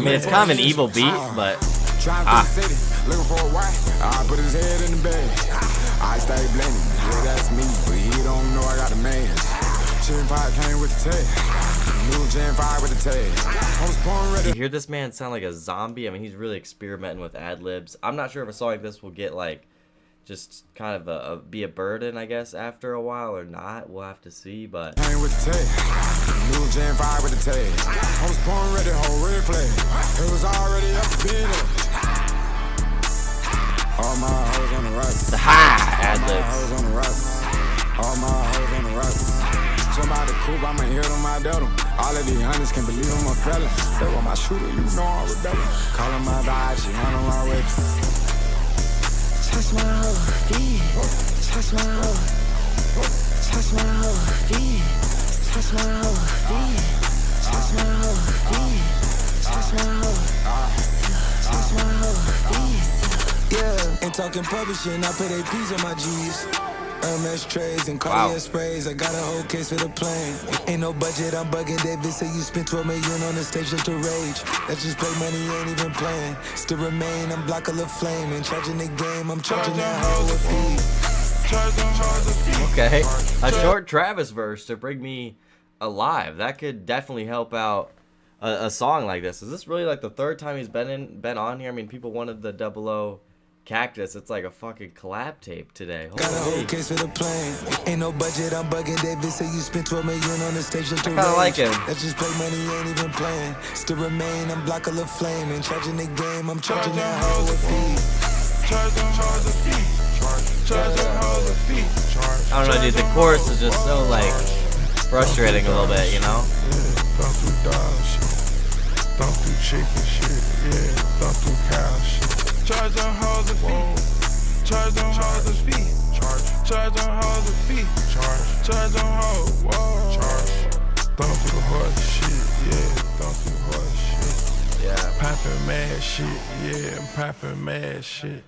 Speaker 1: mean, it's kind of an evil beat, but
Speaker 3: Drive through the city, looking for a wife. I put his head in the bag. I stay blending, yeah, that's me, but he don't know I got a man. Gen 5 came with the tag. New Gen 5 with the tag. I was born ready.
Speaker 1: You hear this man sound like a zombie? I mean, he's really experimenting with ad libs. I'm not sure if a song like this will get like just kind of be a burden, I guess, after a while or not. We'll have to see, but
Speaker 3: Came with the tag. New Gen 5 with the tag. I was born ready, whole red flag. It was already up to being up. All my hoes on the rust.
Speaker 1: Ha! Ad
Speaker 3: All my
Speaker 1: libs.
Speaker 3: hoes on the rust. All my hoes on the rust. Jump out the coupe, I'ma hit on my devil. All of these hunters can't believe I'm a fella. Step on my shooter, you know I'm rebelling. Calling my vibe, she handle my waist.
Speaker 2: Touch my whole feet. Touch my whole. Touch my whole feet. Touch my whole feet. Touch my whole feet. Touch my whole. Touch my whole feet.
Speaker 6: Yeah, ain't talking publishing, I put APs on my G's. Hermes trays and Cartier sprays, I got a whole case for the plane. Ain't no budget, I'm bugging. David say you spent 12 million on the stage just to rage. That's just play money, ain't even playing. Still remain, I'm block of the flame. And charging the game, I'm charging that whole fee.
Speaker 1: Okay, a short Travis verse to bring me alive. That could definitely help out a song like this. Is this really like the third time he's been on here? I mean, people wanted the 00 Cactus. It's like a fucking collab tape today.
Speaker 6: Got a whole case for the plane. Ain't no budget, I'm bugging. David say you spent 12 million on the stage just to rage.
Speaker 1: I kinda like him.
Speaker 6: That's just play money, ain't even playing. Still remain, I'm block of the flame. And charging the game, I'm charging that whole fee.
Speaker 10: Charge them hoes a fee. Charge them hoes a fee.
Speaker 1: I don't know, dude. The chorus is just so like frustrating a little bit, you know?
Speaker 10: Don't do dog shit. Don't do chicken shit. Yeah. Don't do cow shit. Charge them hoes a fee. Charge them hoes a fee. Charge them hoes a fee. Charge them hoes. Whoa. Don't do hard shit. Yeah. Don't do hard shit.
Speaker 1: Yeah.
Speaker 10: Poppin' mad shit. Yeah. I'm poppin' mad shit.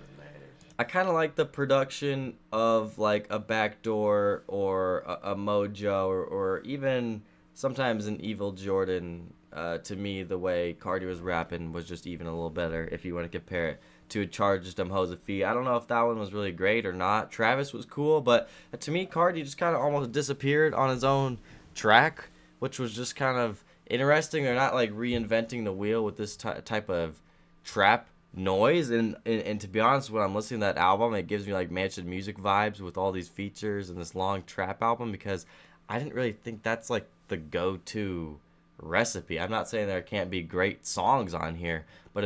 Speaker 1: I kind of like the production of like a Backdoor or a Mojo or even sometimes an Evil Jordan. To me, the way Carti was rapping was just even a little better if you want to compare it to Charge Them Hoes a Fee. I don't know if that one was really great or not. Travis was cool, but to me, Carti just kind of almost disappeared on his own track which was just kind of interesting. They're not like reinventing the wheel with this type of trap noise, and to be honest, when I'm listening to that album, it gives me like Mansion Music vibes with all these features and this long trap album, because I didn't really think that's like the go-to recipe. I'm not saying there can't be great songs on here, but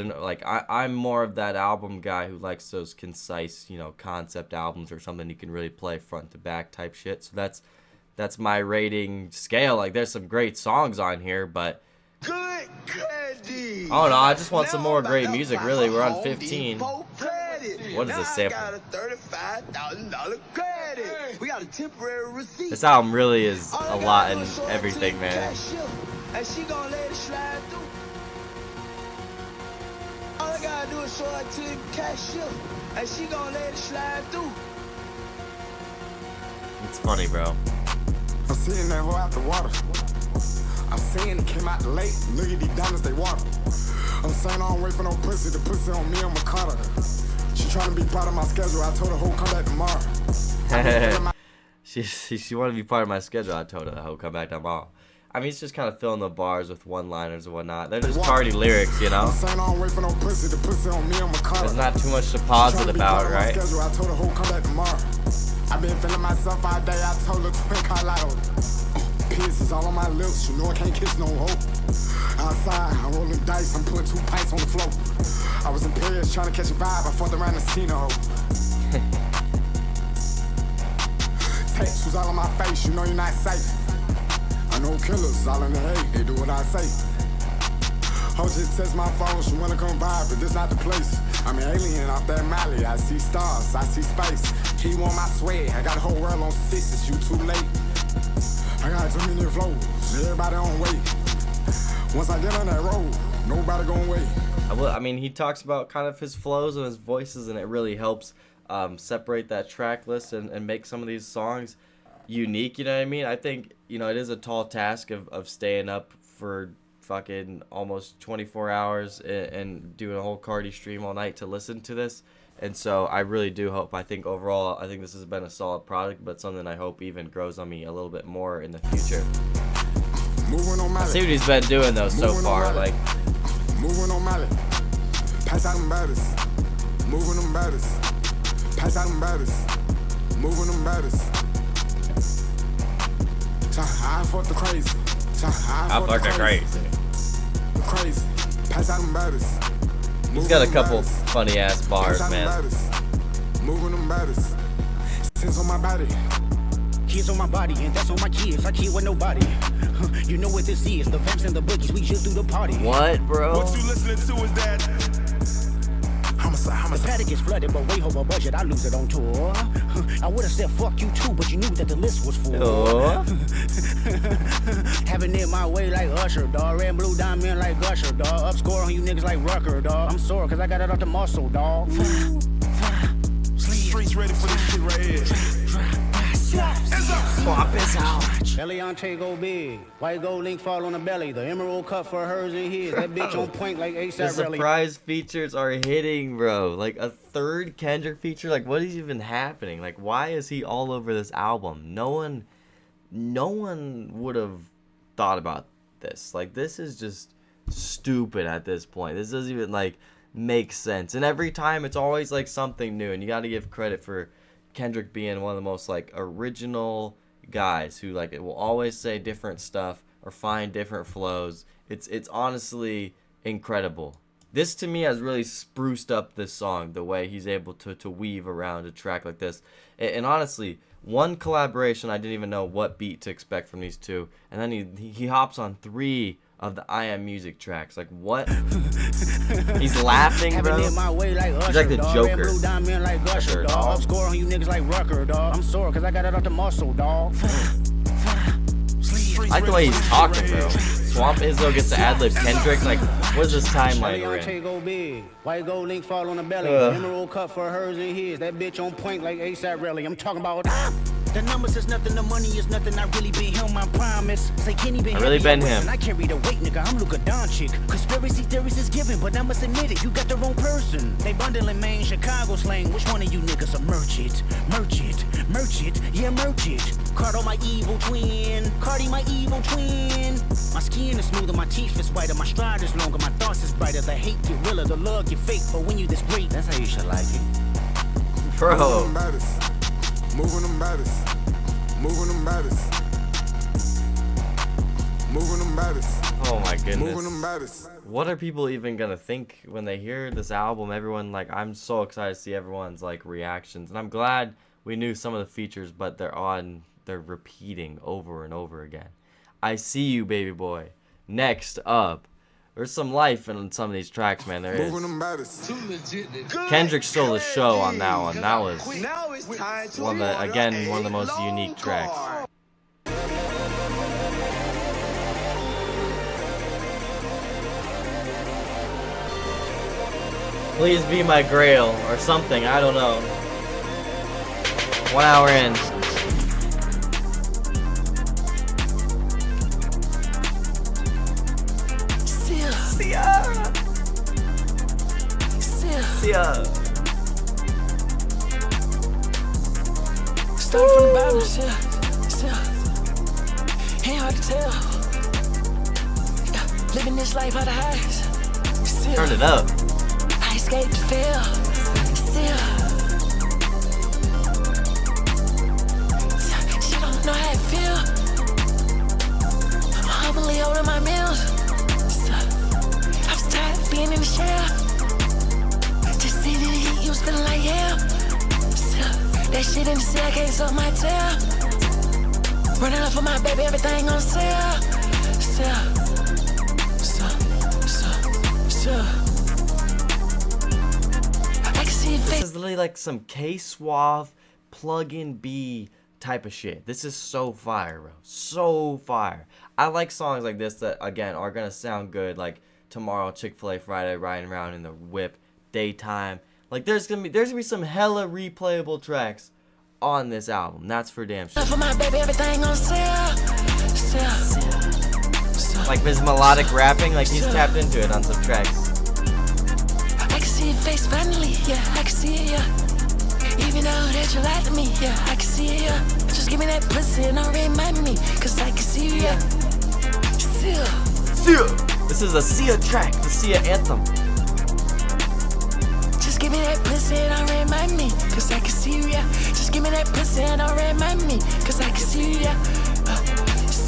Speaker 1: I'm more of that album guy who likes those concise, you know, concept albums or something you can really play front to back type shit. So that's my rating scale. Like, there's some great songs on here, but
Speaker 2: Good candy.
Speaker 1: oh no, I just want some more great music. Really, we're on 15. What is this sample?
Speaker 2: Got a $35,000 credit. We got a temporary receipt.
Speaker 1: This album really is a lot in everything, man.
Speaker 2: And she gon' let it slide through. All I gotta do is show her to the cashier, and she gon' let it slide through.
Speaker 1: It's funny, bro.
Speaker 3: I'm seeing that hoe out the water. I'm saying it came out late. Look at these diamonds, they water. I'm saying I don't wait for no pussy. The pussy on me, I'm a cutter. She trying to be part of my schedule. I told her, hoe, come back tomorrow.
Speaker 1: She wanted to be part of my schedule. I told her, hoe, come back tomorrow. I mean, it's just kind of filling the bars with one-liners and whatnot. They're just Carti lyrics, you know? There's not too much to pause it about, right?
Speaker 3: I told her, hoe, come back tomorrow. I've been feeling myself all day. I told her, twin Carlotto. Pisses all on my lips. You know I can't kiss no hoe. Outside, I'm rolling dice. I'm putting 2 pints on the floor. I was in Paris trying to catch a vibe. I fucked around the casino. Tattoos all on my face. You know you're not safe. I know killers all in the hate, they do what I say. Ho just text my phone, she wanna come by, but this not the place. I'm an alien off that Mali, I see stars, I see space. He want my swag, I got the whole world on 6, you too late. I got too many flows, everybody on wait. Once I get on that road, nobody gon' wait.
Speaker 1: I mean, he talks about kind of his flows and his voices, and it really helps separate that track list and make some of these songs unique, you know what I mean? I think, you know, it is a tall task of staying up for fucking almost 24 hours and doing a whole Carti stream all night to listen to this. And so I really do hope, I think overall, I think this has been a solid product, but something I hope even grows on me a little bit more in the future. I see what he's been doing though so far, like.
Speaker 3: Moving on Mali, pass out them baddest. Moving them baddest, pass out them baddest. Moving them baddest. I fuck the crazy.
Speaker 1: I fuck the crazy.
Speaker 3: Crazy. Pass out them baddest.
Speaker 1: He's got a couple funny ass bars, man.
Speaker 3: Moving them baddest. Sins on my body.
Speaker 11: Kids on my body, and that's on my kids. I kid with nobody. You know what this is? The vamps and the boogies. We just do the party.
Speaker 1: What, bro?
Speaker 3: What you listening to is that?
Speaker 11: The paddock is flooded, but way over budget, I lose it on tour. I would've said fuck you too, but you knew that the list was full. Having it my way like Usher, dawg. Red and blue diamond like Gusher, dawg. Up score on you niggas like Rucker, dawg. I'm sore cause I got it off the muscle, dawg.
Speaker 3: Streets ready for this shit right here.
Speaker 11: Swap is out. Eliante go big. White gold link fall on the belly. The emerald cut for hers and his. That bitch on point like ASAP
Speaker 1: The surprise features are hitting, bro. Like a third Kendrick feature. Like, what is even happening? Like, why is he all over this album? No one would have thought about this. Like, this is just stupid at this point. This doesn't even like make sense. And every time it's always like something new. And you got to give credit for Kendrick being one of the most like original guys who like it will always say different stuff or find different flows. It's honestly incredible. This to me has really spruced up this song, the way he's able to weave around a track like this. And honestly, one collaboration I didn't even know what beat to expect from these two, and then he hops on 3 of the I Am Music tracks. Like, what? He's laughing, bro. He's like the Joker. Usher, dog.
Speaker 11: Up score on you niggas like Rucker, dawg. I'm sore cause I got it off the muscle, dawg.
Speaker 1: I like the way he's talking, bro. Swamp Izzo gets to ad-lib Kendrick. Like, what is this timeline we're in?
Speaker 11: Go big. White gold link fall on the belly. The emerald cut for hers and his. That bitch on point like ASAP Rally. I'm talking about The numbers is nothing, the money is nothing. I really been him, I promise. Say Kenny been
Speaker 1: I really been him.
Speaker 11: I carry the weight, nigga. I'm Luka Doncic. Conspiracy theories is given, but I must admit it. You got the wrong person. They bundling Maine, Chicago slang. Which one of you niggas are merch it? Merch it, merch it, yeah, merch it. Cardo, my evil twin. Cardi, my evil twin. My skin is smoother, my teeth is whiter, my stride is longer, my thoughts is brighter. The hate get realer, the love get fake, but when you this great, that's how you should like it.
Speaker 1: Bro.
Speaker 3: Moving them baddest. Moving them baddest. Moving them baddest.
Speaker 1: Oh my
Speaker 3: Moving them
Speaker 1: goodness.
Speaker 3: baddest.
Speaker 1: What are people even gonna think when they hear this album? Everyone, like, I'm so excited to see everyone's like reactions, and I'm glad we knew some of the features, but they're repeating over and over again. I see you, baby boy. Next up, there's some life in some of these tracks, man. There is. Kendrick stole the show on that one. That was one of the most unique tracks. Please be my grail or something. I don't know. 1 hour in. Yeah.
Speaker 7: Start from the bottom, ain't hard to tell. Living this life out of highs.
Speaker 1: Turn it up.
Speaker 7: I escaped to fail. She don't know how I feel. I'm humbly holding my meals. I was tired of being in the shell. He was feeling like hell. That shit in the cell, I can't suck my tail. Running up for my baby, everything on sale. I can see it.
Speaker 1: This is literally like some K-Suave plug-in B type of shit. This is so fire, bro. So fire. I like songs like this that, again, are gonna sound good. Like Tomorrow, Chick-fil-A Friday, riding around in the whip, daytime. Like there's gonna be some hella replayable tracks on this album. That's for damn sure.
Speaker 7: For my baby, everything on sale.
Speaker 1: Like his melodic rapping, like he's tapped into it on some tracks.
Speaker 7: I can see your face finally, yeah, I can see it, yeah. Even though that you lied to me, yeah, I can see it, yeah. Just give me that pussy and don't remind me, cause I can see you, yeah.
Speaker 1: Sia. This is a Sia track, the Sia anthem.
Speaker 7: Give me that pussy and don't remind me, cause I can see you, yeah. Just give me that pussy and don't remind me, cause I can see you, yeah.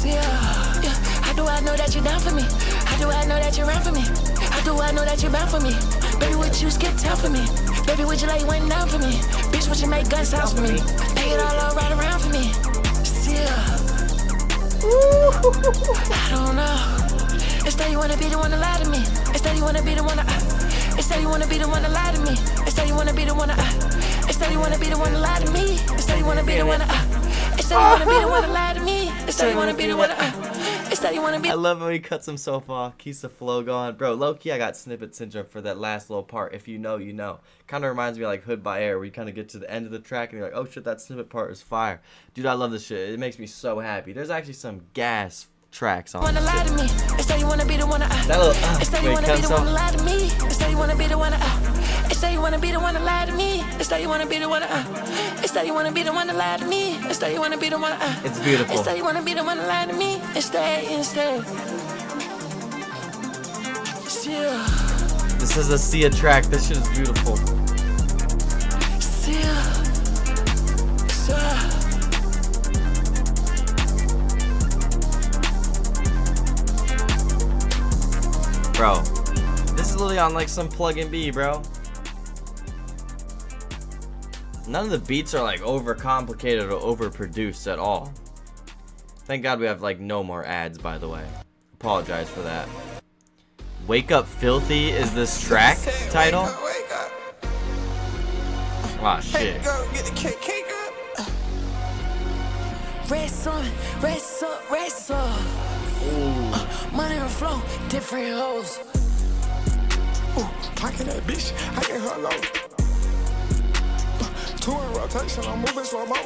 Speaker 7: Yeah. How do I know that you're down for me? How do I know that you're around for me? How do I know that you're bound for me? Baby, would you skip town for me? Baby, would you lay one down for me? Bitch, would you make gun sounds for me? Pay it all right around for me. I don't know. Instead you wanna be the one to lie to me. Instead you wanna be the one to Instead you wanna be the one to lie to me. Instead you wanna be the one to Instead you wanna be the one to lie to me. Instead you wanna be the one to Instead you wanna be the one to lie to me. Instead you wanna be the one to Instead you wanna be.
Speaker 1: I love how he cuts himself off, keeps the flow going. Bro, low-key I got snippet syndrome for that last little part. If you know, you know. Kinda reminds me of like Hood by Air, where you kinda get to the end of the track and you're like, oh shit, that snippet part is fire. Dude, I love this shit. It makes me so happy. There's actually some gas tracks on
Speaker 7: wanna
Speaker 1: this
Speaker 7: lie
Speaker 1: shit.
Speaker 7: to me. Instead you wanna be the one to
Speaker 1: that little
Speaker 7: Instead you wanna be the one to lie to me. Instead you wanna be the one to Instead you wanna be the one to lie to me. Instead you wanna be the one to Instead you wanna be the one to lie to me. Instead you wanna be the one to
Speaker 1: It's beautiful.
Speaker 7: Instead you wanna be the one to lie to me. Instead. Yeah.
Speaker 1: This is a Sia track. This shit is beautiful. Bro, this is literally on like some plug-in B, bro. None of the beats are like overcomplicated or overproduced at all. Thank God we have like no more ads, by the way. Apologize for that. Wake Up Filthy is this track title? Wow, shit.
Speaker 7: Rest on, rest up, rest up. Money on flow, different hoes.
Speaker 3: Ooh, clocking that bitch, I get her low. 2 in rotation, I'm moving slow mo.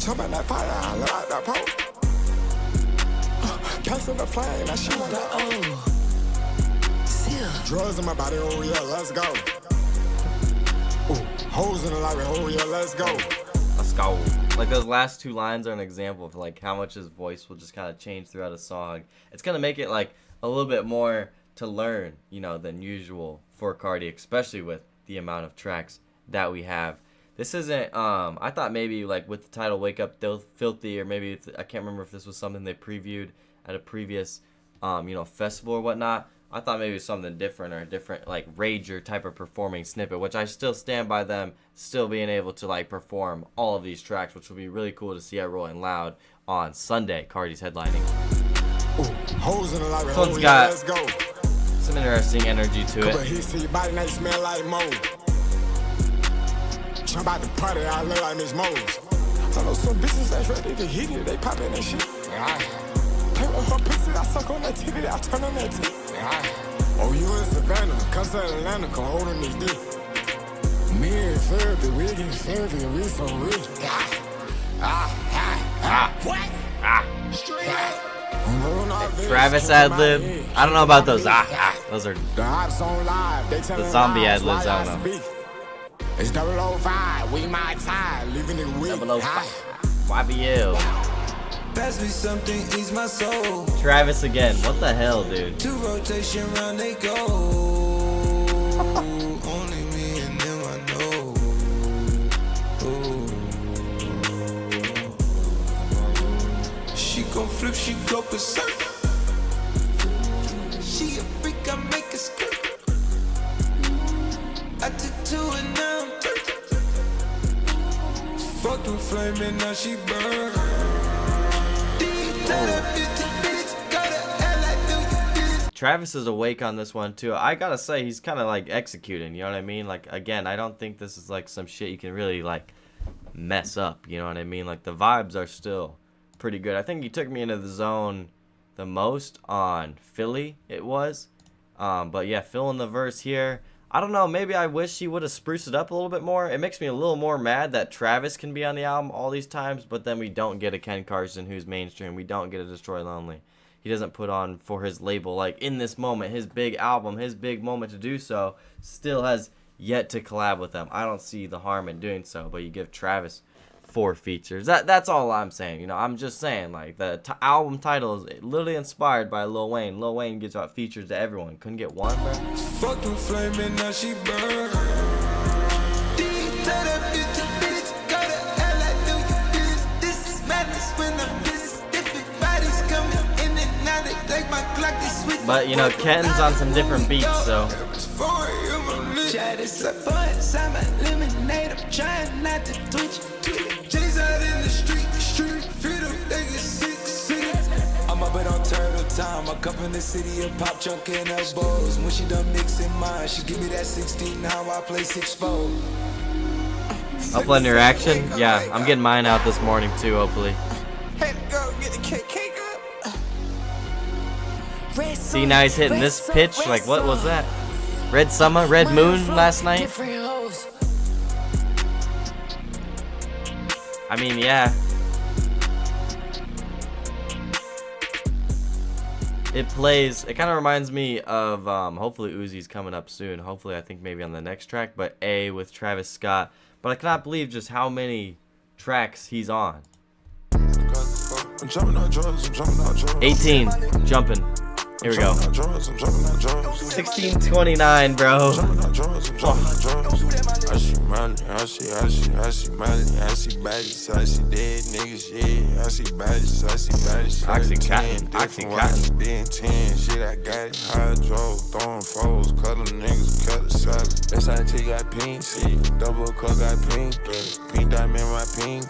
Speaker 3: Jump out that fire, I look like that pole. Passing the flame, now she want that drugs in my body, oh yeah, let's go. Ooh, hoes in the lobby, oh yeah, let's go.
Speaker 1: Let's go. Like those last two lines are an example of like how much his voice will just kind of change throughout a song. It's gonna make it like a little bit more to learn, you know, than usual for Carti, especially with the amount of tracks that we have. This isn't, I thought maybe like with the title Wake Up Filthy, or maybe I can't remember if this was something they previewed at a previous, you know, festival or whatnot. I thought maybe it was something different, or a different like Rager type of performing snippet, which I still stand by them still being able to like perform all of these tracks, which will be really cool to see at Rolling Loud on Sunday. Carti's headlining.
Speaker 3: Ooh, hoes in the lobby,
Speaker 1: This one's
Speaker 3: oh
Speaker 1: got
Speaker 3: yeah, let's go.
Speaker 1: some interesting energy to
Speaker 3: Couple
Speaker 1: it.
Speaker 3: hits to your body, now you smell like mold. Jump out the party, I look like Miss Moles. I know some bitches that's ready to hit it, they poppin' that shit. Play with her pussy, I suck on that titty, I turn on that titty. Oh, you in Savannah, come to Atlanta, come hold on this dick. Me and therapy, we getting therapy, and we so rich.
Speaker 1: Travis ad-lib. I don't know about those. Those are
Speaker 3: the ops on live, they
Speaker 1: the zombie ad-libs. I don't know.
Speaker 3: It's 005, we my time, leaving it weak.
Speaker 1: 005. YBL.
Speaker 6: Pass me something, ease my soul.
Speaker 1: Travis again. What the hell, dude?
Speaker 6: Two rotation round they go. Only me and them I know. She gon' flip, she go berserk. She a freak, I make a skirt. I took two and now I'm three. Fucking flaming, now she burn.
Speaker 1: Travis is awake on this one too. I gotta say, he's kind of like executing, you know what I mean? Like, again, I don't think this is like some shit you can really like mess up, you know what I mean? Like, the vibes are still pretty good. I think he took me into the zone the most on Philly, it was. But yeah, Phil in the verse here. I don't know, maybe I wish he would have spruced it up a little bit more. It makes me a little more mad that Travis can be on the album all these times, but then we don't get a Ken Carson who's mainstream. We don't get a Destroy Lonely. He doesn't put on for his label, like, in this moment, his big album, his big moment to do so, still has yet to collab with them. I don't see the harm in doing so, but you give Travis 4 features. That's all I'm saying, you know. I'm just saying, like, the album title is literally inspired by Lil Wayne. Lil Wayne gives out features to everyone. Couldn't get one, bro?
Speaker 6: Fucking flaming, now she burn.
Speaker 1: But, you know, Ken's on some different beats, so.
Speaker 6: I'm up and on turtle time. I come in the city and pop chunk in elbows. When she done mixing mine, she give me that 16. Now I play 6-4.
Speaker 1: Upload your action? Yeah, I'm getting mine out this morning too, hopefully. See, now he's hitting this pitch. Like, what was that? Red Summer, Red Moon last night? I mean, yeah. It plays, it kind of reminds me of, hopefully Uzi's coming up soon. Hopefully, I think maybe on the next track, but A with Travis Scott. But I cannot believe just how many tracks he's on. 18, jumping. Here we go. 1629, bro.
Speaker 10: I see money, I see money, I see bodies, I see dead niggas, yeah. I see bodies, I see bodies.
Speaker 1: Oxycontin.
Speaker 10: Being 10, shit, I got it. Hydro, throwing foes, cut them niggas, cut the salad. SIT got pink, shit. Double cup got pink, pink diamond, my pink,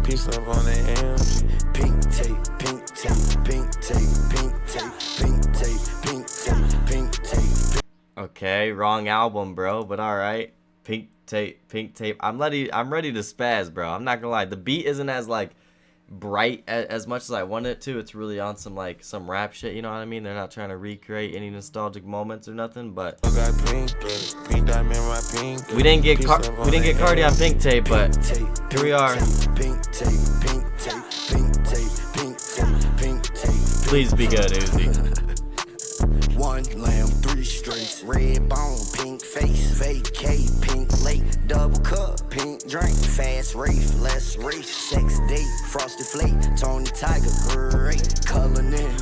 Speaker 10: piece up on the AMG.
Speaker 6: Pink tape, pink tape, pink tape, pink tape, pink tape, pink tape, pink tape.
Speaker 1: Okay, wrong album, bro, but alright. Pink tape, pink tape. I'm ready to spaz, bro. I'm not gonna lie. The beat isn't as like bright as much as I wanted it to. It's really on some like some rap shit, you know what I mean? They're not trying to recreate any nostalgic moments or nothing, but we didn't get Carti on Pink Tape, but here we are. Please be good, Uzi.
Speaker 2: One lamb, 3 straights, red bone, pink face, vacate, pink lake, double cup, pink drink, fast race, less race, sex date, frosted flake, Tony Tiger, great, color in.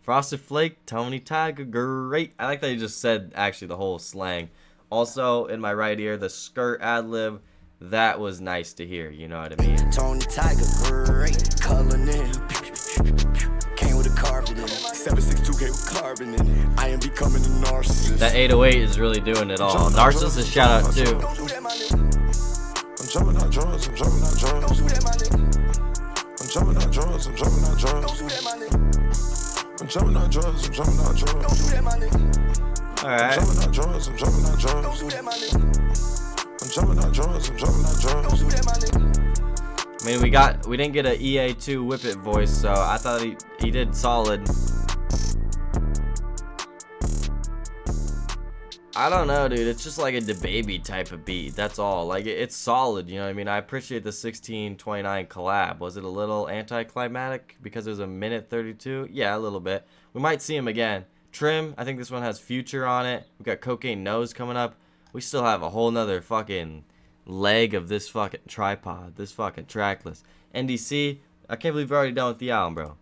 Speaker 1: Frosted Flake, Tony Tiger, great. I like that you just said actually the whole slang. Also, in my right ear, the skirt ad-lib, that was nice to hear, you know what I mean?
Speaker 2: Tony Tiger, great, color in. Came with a carbon in it. 762K with carbon in it. I am becoming a narcissist.
Speaker 1: That 808 is really doing it all. Narcissist shout out too.
Speaker 10: I'm jumping out drugs, I'm jumping out drugs. I'm jumping out drugs, I'm jumping out drugs. I'm jumping out drugs, I'm jumping out drugs.
Speaker 1: Alright.
Speaker 10: I'm jumping out drugs, I'm jumping out drugs. I'm jumping out drugs, I'm jumping out drugs.
Speaker 1: I mean, we didn't get an EA2 Whip It voice, so I thought he did solid. I don't know, dude. It's just like a DaBaby type of beat. That's all. Like, it's solid, you know what I mean? I appreciate the 1629 collab. Was it a little anticlimactic because it was a minute 32? Yeah, a little bit. We might see him again. Trim, I think this one has Future on it. We got Cocaine Nose coming up. We still have a whole nother fucking leg of this fucking tripod, this fucking track list. NDC, I can't believe we're already done with the album, bro.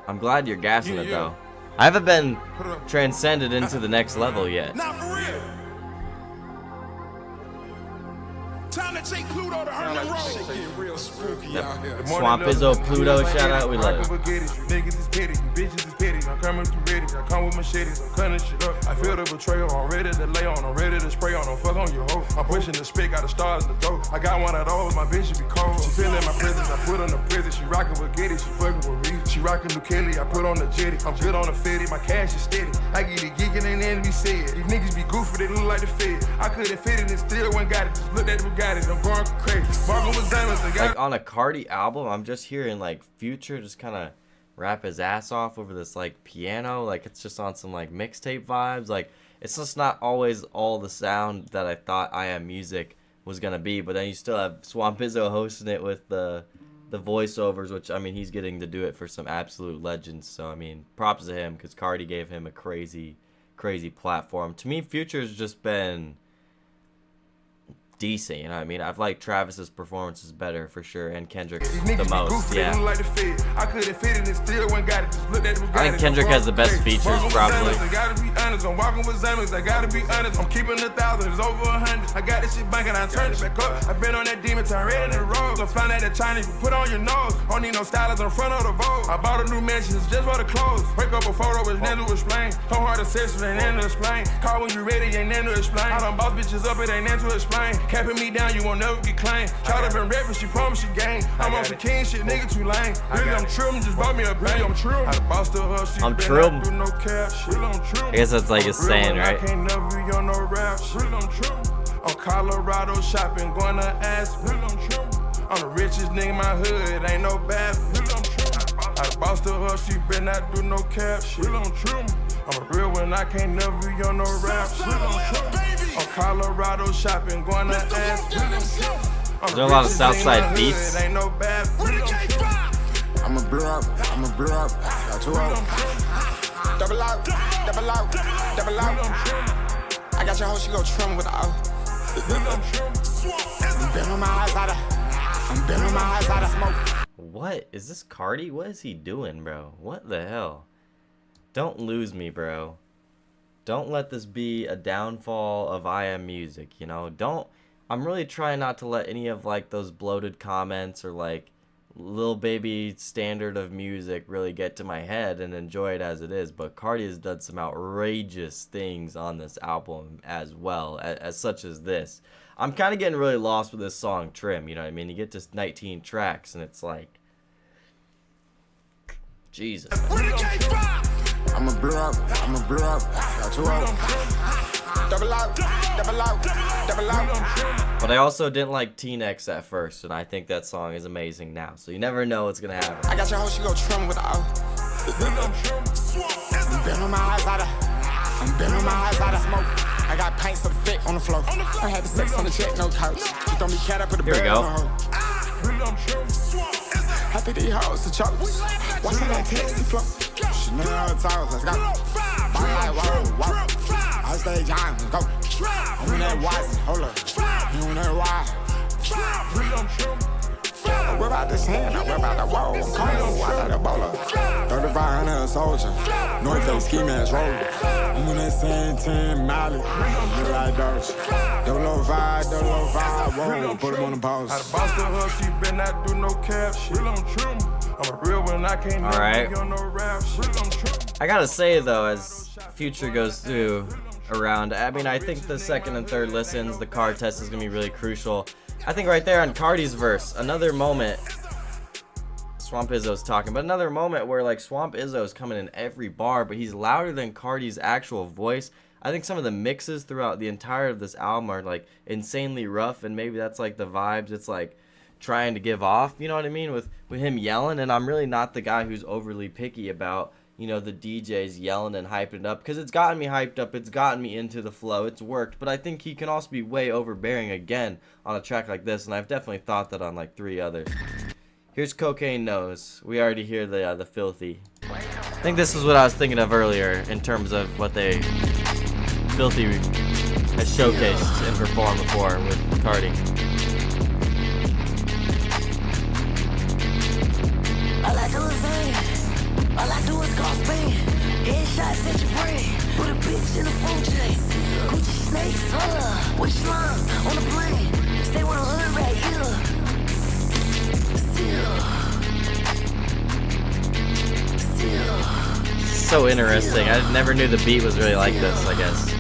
Speaker 1: I'm glad you're gassing it though. I haven't been transcended into the next level yet.
Speaker 3: Not for real. Time to take Pluto to earn the road. Real spooky out here.
Speaker 1: Swampizzo, Pluto, shout out, we love it.
Speaker 10: Niggas is petty, you bitches is petty. I'm coming through ready, I come with machetes, I'm cutting shit up. I feel the betrayal, I'm ready to lay on, I'm ready to spray on, don't fuck on your hoe. I'm pushing the spit, got the stars in the dough. I got one of those, my bitch should be cold. She feeling my presence, I put on the prison. She rocking with Getty, she fucking with me. She rocking New Kelly, I put on the jetty. I'm good on the fitty, my cash is steady. I get it geeking and then be said. These niggas be goofy, they look like the Fed. I couldn't fit it and still went got it. Just look at the Bugatti, I'm going crazy.
Speaker 1: Like on a Carti album, I'm just hearing like Future just kind of rap his ass off over this like piano. Like it's just on some like mixtape vibes. Like it's just not always all the sound that I thought I Am Music was gonna be. But then you still have Swampizzo hosting it with the voiceovers, which I mean he's getting to do it for some absolute legends. So I mean props to him because Carti gave him a crazy platform. To me, Future's just been decent, you know what I mean? I've liked Travis's performances better for sure, and Kendrick's the most. Yeah. I think Kendrick has the best features, probably.
Speaker 10: I gotta be honest, I'm walking with Xanax, I gotta be honest, I'm keeping 1,000, it's over 100. I got this shit banking, I turned it back up. I've been on that demon time, ready to roll. So find out that China, you put on your nose. Don't need no stylist in front of the Vogue. I bought a new mansion, it's just for the clothes. Wake up a photo, it's nothing to explain. Don't hard to session, ain't nothing to explain. Call when you ready, ain't nothing to explain. I done boss bitches up, it ain't nothing to explain. Capping me down, you won't never get claimed. Try to been rapping, she promised she gang. I'm on some king shit, nigga too lame. Really, I'm true, just bought me a bang. I'm true. I bossed her, she
Speaker 1: I'm true.
Speaker 10: do no cap. I'm true.
Speaker 1: I guess that's like his saying, right?
Speaker 10: I can't never be on no rap. I'm true. I'm Colorado shopping, going to Aspen. I'm true. I'm the richest nigga in my hood, ain't no bad. I'm true. I bossed her, she better not do no cap. I'm true. I'm a real one, I can't never be on no rap. I'm Colorado shopping, going to Aspen.
Speaker 1: There's a lot of Southside beats.
Speaker 10: Ain't no bad.
Speaker 3: I'ma blow up, I'ma blow up. Got 2 up. Double out, double out, double out. I got your hoe, she go trim with the out. I'm bending my eyes out of, I'm bending my eyes out of smoke.
Speaker 1: What? Is this Carti? What is he doing, bro? What the hell? Don't lose me, bro. Don't let this be a downfall of I Am Music, you know? I'm really trying not to let any of like those bloated comments or like Lil Baby standard of music really get to my head and enjoy it as it is. But Carti has done some outrageous things on this album as well, as such as this. I'm kind of getting really lost with this song Trim, you know what I mean? You get to 19 tracks and it's like, Jesus, man.
Speaker 3: I'ma blow up, I'ma blow up. Got 2 up. Double out, double out, double out.
Speaker 1: But I also didn't like Teen X at first, and I think that song is amazing now. So you never know what's gonna happen.
Speaker 3: I got your hoe, she go trim with the O. I'm been on my eyes out of. I'm been on my eyes out of smoke. I got pints of thick on the floor. I had the sex on the jet, no couch. You throw me cat up with the
Speaker 1: Here we
Speaker 3: bed
Speaker 1: go.
Speaker 3: on the hoe. Happy these hoes to choke. Watch how that taxi flow. She know how to talk, let's go. Body like whoa, whoa. I stay young, go. I'm in that wise, hold up. You in that wise. We're about this hand, we're about the wall. I'm cold, I got a bowler. 3500 a soldier. North Face ski mask roller. I'm in that same 10 Miley. You like those. Dolo vibe, whoa. Put him on the pause.
Speaker 10: I bossed her, she better not do no cap shit. I'm a real one, I can't
Speaker 1: Alright.
Speaker 10: on no rap shit.
Speaker 1: I gotta say though, as Future goes through around, I mean, I think the second and third listens, the card test is gonna be really crucial. I think right there on Carti's verse, another moment, Swamp Izzo's talking, but another moment where like Swamp Izzo's coming in every bar, but he's louder than Carti's actual voice. I think some of the mixes throughout the entire of this album are like insanely rough, and maybe that's like the vibes it's like trying to give off, you know what I mean, with him yelling. And I'm really not the guy who's overly picky about, you know, the DJs yelling and hyping it up, because it's gotten me hyped up, it's gotten me into the flow, it's worked. But I think he can also be way overbearing again on a track like this, and I've definitely thought that on like 3 others. Here's Cocaine Nose. We already hear the Filthy. I think this is what I was thinking of earlier in terms of what they Filthy has showcased and performed before with Carti.
Speaker 2: All I do is aim. All I do is cost pain. Headshots at your brain. Put a bitch in a phone chase. Gucci snakes, with slime on the plane. Stay with a hood right here.
Speaker 1: So interesting. I never knew the beat was really like this, I guess.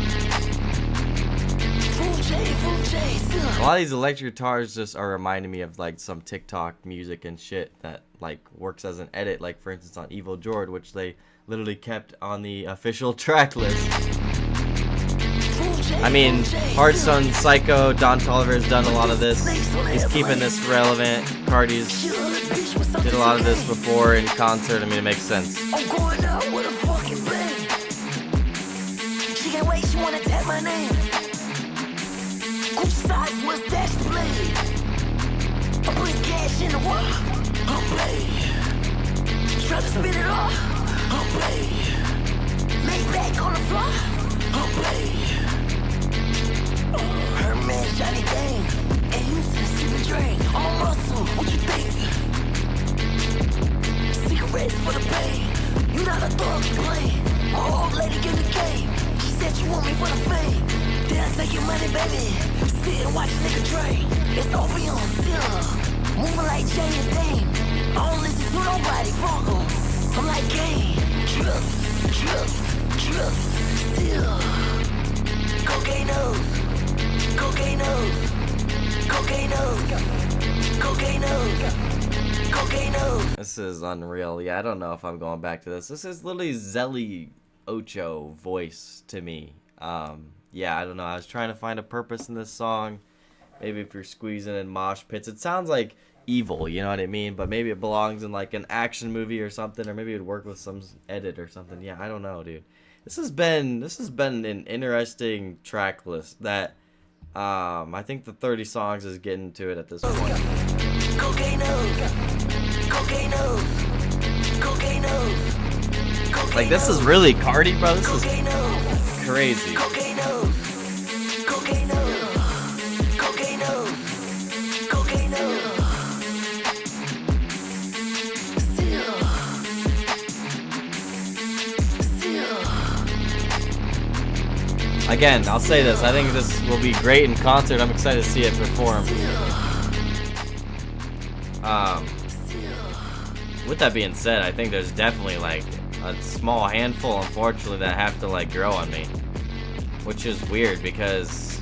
Speaker 1: A lot of these electric guitars just are reminding me of like some TikTok music and shit that like works as an edit, like for instance on Evil Jord, which they literally kept on the official track list. I mean, Hearthstone, Psycho, Don Toliver has done a lot of this. He's keeping this relevant. Carti's did a lot of this before in concert. I mean, it makes sense.
Speaker 2: I'm going out with a fucking bang. She can't wait, she wanna tap my name. Gucci size was dash the blade. I'm putting cash in the water. I'm paid. Try to spit it off. I'm paid. Lay back on the floor. I'm paid. Her man Johnny Dane. And you to sip and drink. I'm a muscle, what you think? Cigarettes for the pain. You not a thug, you play. My old lady in the game. She said you want me for the fame. Then I take your money, baby. Sit and watch nigga drain. It's opium, still. Moving like Jay and Dane. I don't listen to nobody, fuck 'em. I'm like game. Drip, drip, drip, still. Cocaine nose. Cocaine nose. Cocaine nose. Cocaine nose. Cocaine nose.
Speaker 1: This is unreal. Yeah, I don't know if I'm going back to this. This is literally Zelly Ocho voice to me. Yeah, I don't know. I was trying to find a purpose in this song. Maybe if you're squeezing in mosh pits, it sounds like evil, you know what I mean? But maybe it belongs in like an action movie or something, or maybe it'd work with some edit or something. Yeah, I don't know, dude. This has been an interesting track list that I think the 30 songs is getting to it at this point.
Speaker 2: Cocaine nose. Cocaine nose. Cocaine nose.
Speaker 1: Like, this is really Carti, bro. This is crazy.
Speaker 2: Cocaine nose. Cocaine nose. Cocaine nose. Cocaine nose.
Speaker 1: Again, I'll say this. I think this will be great in concert. I'm excited to see it perform. With that being said, I think there's definitely like a small handful, unfortunately, that have to like grow on me, which is weird because,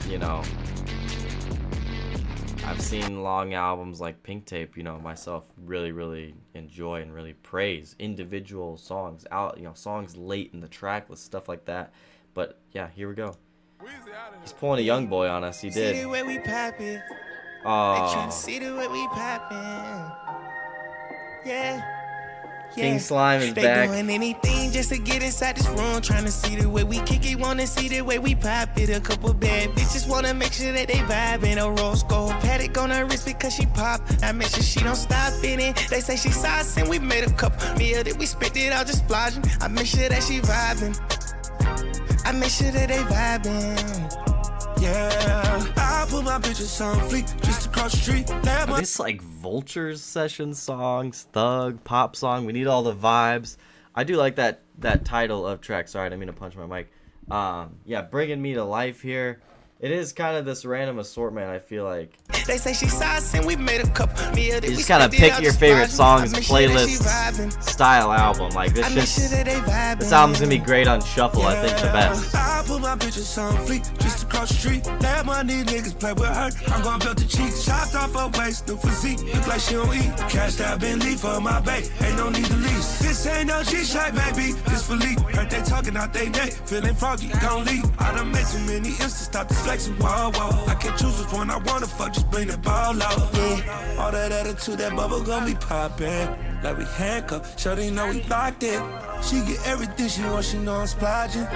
Speaker 1: you know, I've seen long albums like Pink Tape, you know, myself really enjoy and really praise individual songs out, you know, songs late in the track list, stuff like that. But yeah, here we go. He's pulling a young boy on us. He did.
Speaker 2: See the way we poppin'.
Speaker 1: Oh.
Speaker 2: See the way we poppin'. Yeah.
Speaker 1: King Slime is
Speaker 2: they
Speaker 1: back.
Speaker 2: Doing anything just to get inside this room. Trying to see the way we kick it, wanna see the way we pop it. A couple bad bitches wanna make sure that they vibing. A rose gold paddock on her wrist because she pop. I make sure she don't stop in it. They say she sauce and we made a couple meal that we spit it out just flogging. I make sure that she vibing. I make sure that they vibing. Yeah, I put my bitches on fleek just across the street.
Speaker 1: This like Vultures session songs, Thug, pop song. We need all the vibes. I do like that title of track. Sorry, I didn't mean to punch my mic. Yeah, bringing me to life here. It is kind of this random assortment, I feel like.
Speaker 2: They say she sauce and we made a couple meal.
Speaker 1: You just gotta pick your favorite songs, playlist, style album. Like this this album's gonna be great on shuffle, I think the best.
Speaker 6: I put my bitches on fleek just across the street. Let my these niggas play with her. I'm gonna build the cheeks, chopped off her waist, new physique. Look like she don't eat. Cashed out Bentley for my bae. Ain't no need to lease. This ain't no G-shot, baby. This for leak. Heard they talking out they neck, feeling froggy. Don't leave. I done made too many insta stop this flexing. Whoa, whoa. I can't choose which one I wanna fuck. Just bring the ball out. Yeah. All that attitude, that bubble gonna be poppin'. Like we handcuffed. Shorty know we locked in. She get everything she wants, she know I'm splodging.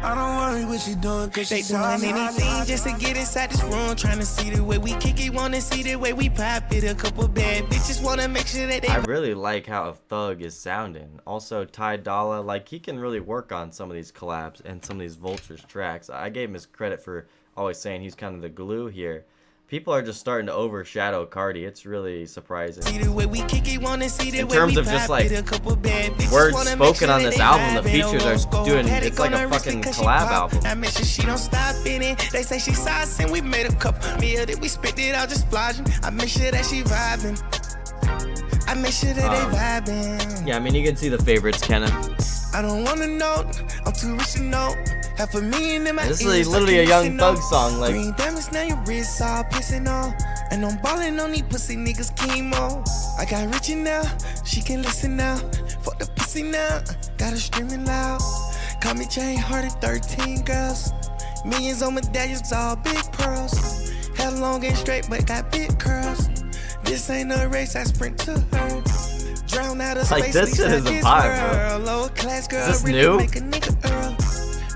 Speaker 6: I don't worry what she doing, cause
Speaker 2: they
Speaker 6: she
Speaker 2: doing anything just to get inside this room. Trying to see the way we kick it, wanna see the way we pop it. A couple bad bitches wanna make sure that they.
Speaker 1: I really like how Thug is sounding. Also, Ty Dolla, like he can really work on some of these collabs and some of these Vultures tracks. I gave him his credit for always saying he's kind of the glue here. People are just starting to overshadow Carti. It's really surprising. In terms of just like words spoken on this album, the features are doing, it's like a fucking collab album.
Speaker 2: I make sure she don't stop in it. They say she sauce and we made a couple meal that we spit it out just flogging. I make sure that she vibing. I make sure that they vibing.
Speaker 1: Yeah, I mean you can see the favorites, Kenneth.
Speaker 2: I don't wanna know, I'm too rich to know. Half a million in my
Speaker 1: this is literally a Young Thug song, like.
Speaker 2: Green diamonds, now your wrists all pissing on. And I'm ballin' on these pussy niggas chemo. I got Richie now, she can listen now. Fuck the pussy now, got her screaming loud. Call me chain hearted 13 girls. Millions on medallions, all big pearls. Hell long and straight, but got big curls. This ain't a race, I sprint to her. Drown out of
Speaker 1: like
Speaker 2: space,
Speaker 1: this shit is a vibe, bro.
Speaker 2: Low class girl,
Speaker 1: is this
Speaker 2: really
Speaker 1: new?
Speaker 2: make a nigga earl.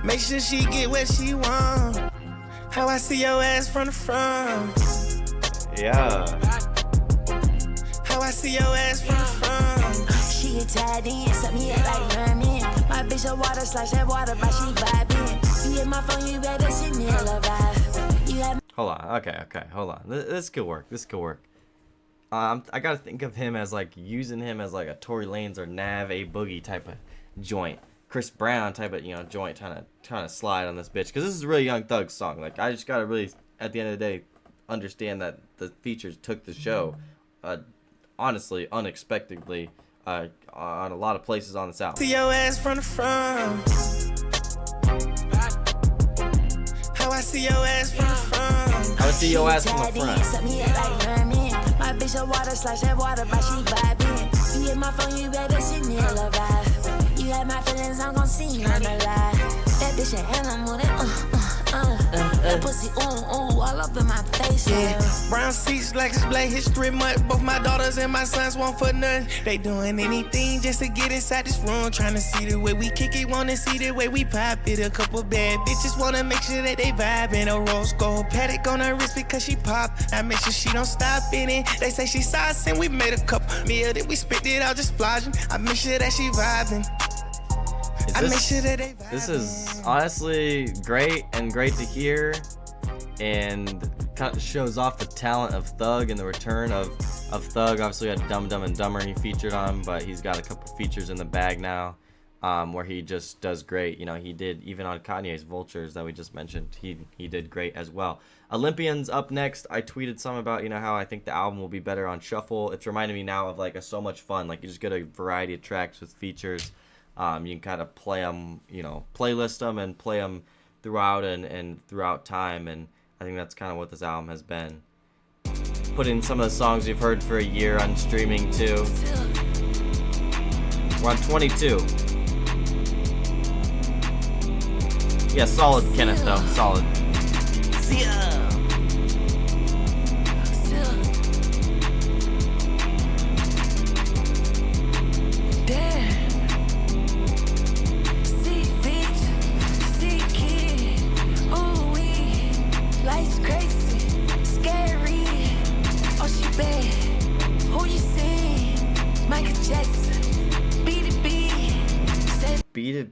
Speaker 2: Make sure she get what she want. How I see your ass from the front.
Speaker 1: Yeah.
Speaker 2: How I see your ass from the front.
Speaker 12: She get tied in, suck me up like ramen. My bitch a water slash that water, but she vibing. You hit my phone, you better send me a vibe. You have.
Speaker 1: Hold on. Okay. Hold on. This could work. I gotta think of him as like using him as like a Tory Lanez or Nav A Boogie type of joint. Chris Brown type of, you know, joint trying to slide on this bitch, because this is a really Young Thug song. Like I just gotta really, at the end of the day, understand that the features took the show, honestly, unexpectedly, on a lot of places on this album.
Speaker 2: See your ass from the front. How I see your ass from the front.
Speaker 1: How I see your ass from the front.
Speaker 12: Suck me up like ramen. My bitch a water slash that water, but she vibing. You hit my phone, you better send me a vibe. You had my feelings, I'm gon' see you on the lie. That bitch an animal, that pussy, all up in my face.
Speaker 2: Yeah, brown seats like it's Black History Month. Both my daughters and my sons want for nothing. They doing anything just to get inside this room. Trying to see the way we kick it, wanna see the way we pop it. A couple bad bitches wanna make sure that they vibing. A rose gold paddock on her wrist because she pop. I make sure she don't stop in it. They say she sauce and we made a couple meal that we spit it out just flogging. I make sure that she vibing.
Speaker 1: This is honestly great to hear, and kind of shows off the talent of Thug and the return of Thug. Obviously, had Dumb and Dumber he featured on, but he's got a couple features in the bag now, where he just does great. You know, he did even on Kanye's Vultures that we just mentioned. He did great as well. Olympians up next. I tweeted some about, you know, how I think the album will be better on shuffle. It's reminding me now of like a So Much Fun. Like you just get a variety of tracks with features. You can kind of play them, you know, playlist them and play them throughout and throughout time. And I think that's kind of what this album has been. put in some of the songs we've heard for a year on streaming too. We're on 22. Yeah, solid Kenneth though, solid. See ya.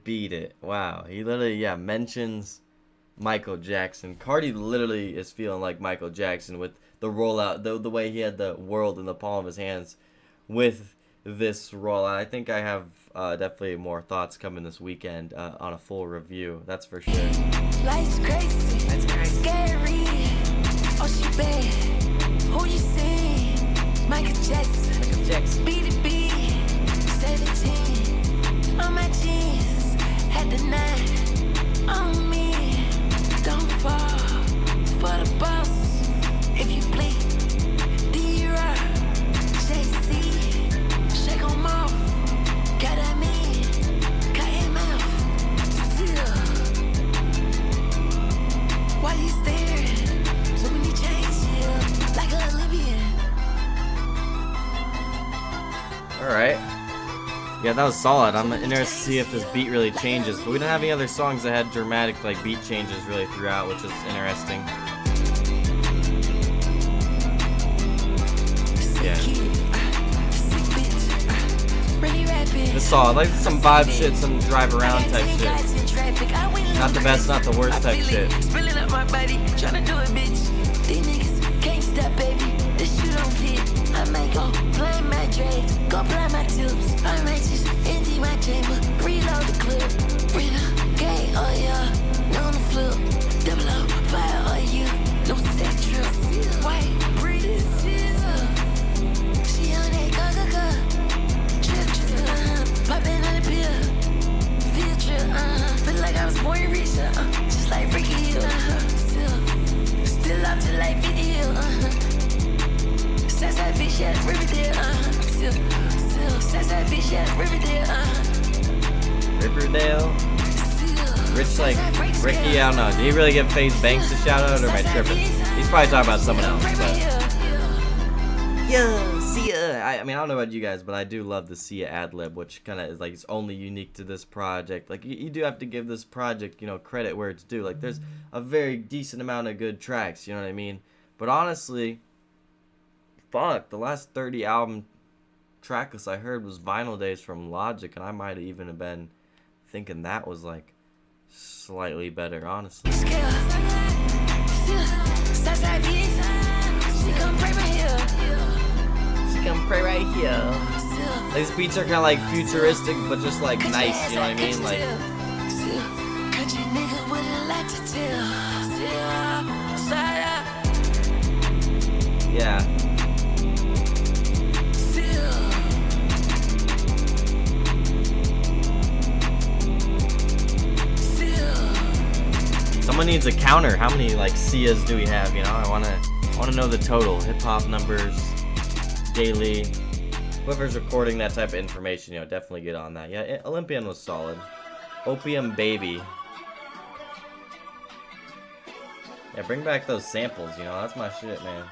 Speaker 1: Beat it. Wow. He literally, mentions Michael Jackson. Carti literally is feeling like Michael Jackson with the rollout, the way he had the world in the palm of his hands with this rollout. I think I have definitely more thoughts coming this weekend on a full review. That's for sure.
Speaker 2: Life's crazy. That's crazy. Scary. Oh, she bad. Who you see? Michael Jackson.
Speaker 1: Michael Jackson.
Speaker 2: Beat it, 17. On my jeans. Had the 9 on me. Don't fall for the boss. If you bleed, D-Rock, JC, shake 'em off. Got at me, cut him off. Still, why you staring? Too many chains, yeah, like an Olympian.
Speaker 1: All right. Yeah, that was solid. I'm interested to see if this beat really changes. But we don't have any other songs that had dramatic like beat changes really throughout, which is interesting. Yeah. This song, like some vibe shit, some drive around type shit. Not the best, not the worst type shit.
Speaker 2: Spilling up my body, tryna do it, bitch. These niggas can't stop, baby. This shit don't fit. I might go play my dreads, go play my tubes. I might just empty my chamber, reload the clip. Read a gay, oh yeah, no on the flip. Double up, fire, oh you, no sex trip. White, breathe, she on that go. Trip, poppin' on the pill. Field trip, feel like I was born rich, just like Ricky Hill. Still up to like video, Sass that bitch, yeah, Riverdale, Sass that bitch, yeah, Riverdale,
Speaker 1: Riverdale? Rich like Ricky, I don't know. Did he really give FaZe Banks a shout out or am I tripping? He's probably talking about someone else, but yeah, Sia. I mean, I don't know about you guys, but I do love the Sia ad-lib, which kind of is like it's only unique to this project. Like you do have to give this project, credit where it's due. Like there's a very decent amount of good tracks, you know what I mean? But honestly, fuck, the last 30 album tracklist I heard was Vinyl Days from Logic, and I might even have been thinking that was like slightly better, honestly.
Speaker 2: She
Speaker 1: come pray right here. These beats are kind of like futuristic, but just like nice, you know what I mean? Like,
Speaker 2: country nigga with a lot to tell.
Speaker 1: yeah. Someone needs a counter. How many like Sias do we have? I wanna know the total. Hip hop numbers, daily. Whoever's recording that type of information, definitely get on that. Yeah, Olympian was solid. Opium Baby. Yeah, bring back those samples. That's my shit, man.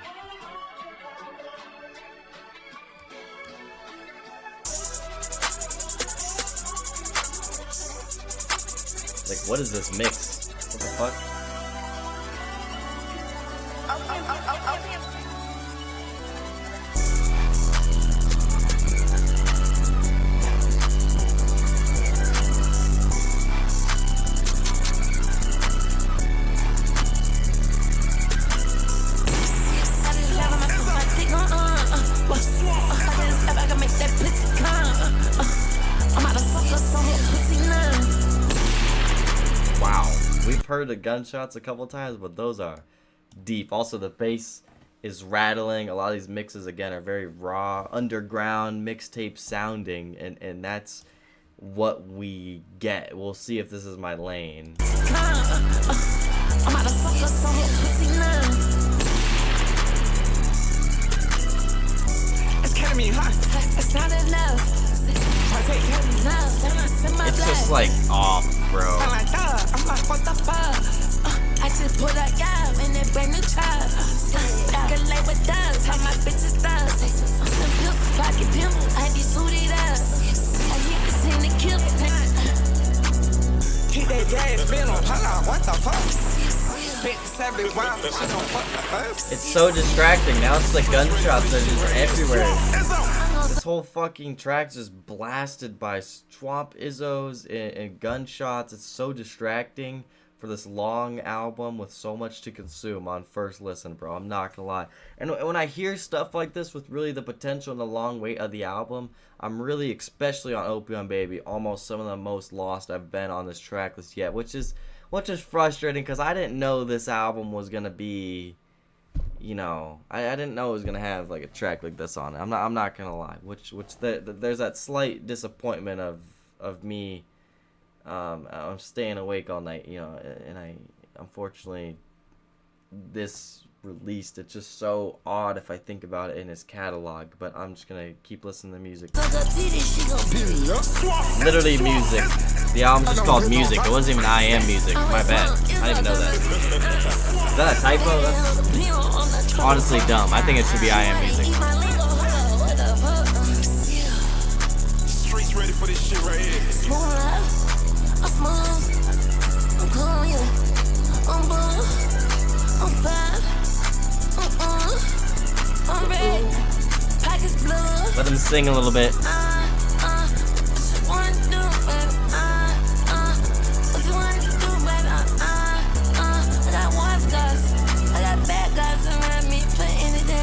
Speaker 1: Like, what is this mix? What the fuck? Heard the gunshots a couple times, but those are deep. Also, the bass is rattling. A lot of these mixes again are very raw, underground, mixtape sounding, and that's what we get. We'll see if this is my lane. It's just like off, bro.
Speaker 2: I'm like, what the fuck? I just put a job in that brand new truck. Escalate with thugs, how my bitches thugs. The pills pocket pimple, I be suited up. I hit the scene to kill it.
Speaker 7: Keep that gas bill on, hold on, what the fuck?
Speaker 1: It's so distracting. Now it's like gunshots are just everywhere. This whole fucking track's just blasted by swamp izzos and gunshots. It's so distracting for this long album with so much to consume on first listen, bro. I'm not gonna lie. And when I hear stuff like this with really the potential and the long wait of the album, I'm really, especially on Opium Baby, almost some of the most lost I've been on this track list yet, which is frustrating because I didn't know this album was gonna be, you know, I didn't know it was gonna have like a track like this on it. I'm not gonna lie. There's that slight disappointment of me. I'm staying awake all night, you know, and I unfortunately this released. It's just so odd if I think about it in his catalog, but I'm just gonna keep listening to music. Literally music. The album's just called Music. It wasn't even I Am Music. My bad. I didn't even know that. Is that a typo? That's honestly dumb. I think it should be I Am Music.
Speaker 9: Streets ready for this shit right here.
Speaker 2: I'm smooth, I'm cool, yeah. I'm blue, I'm fine, I'm red, pockets blue.
Speaker 1: Let him sing a little bit.
Speaker 2: I got bad guys around me for anything.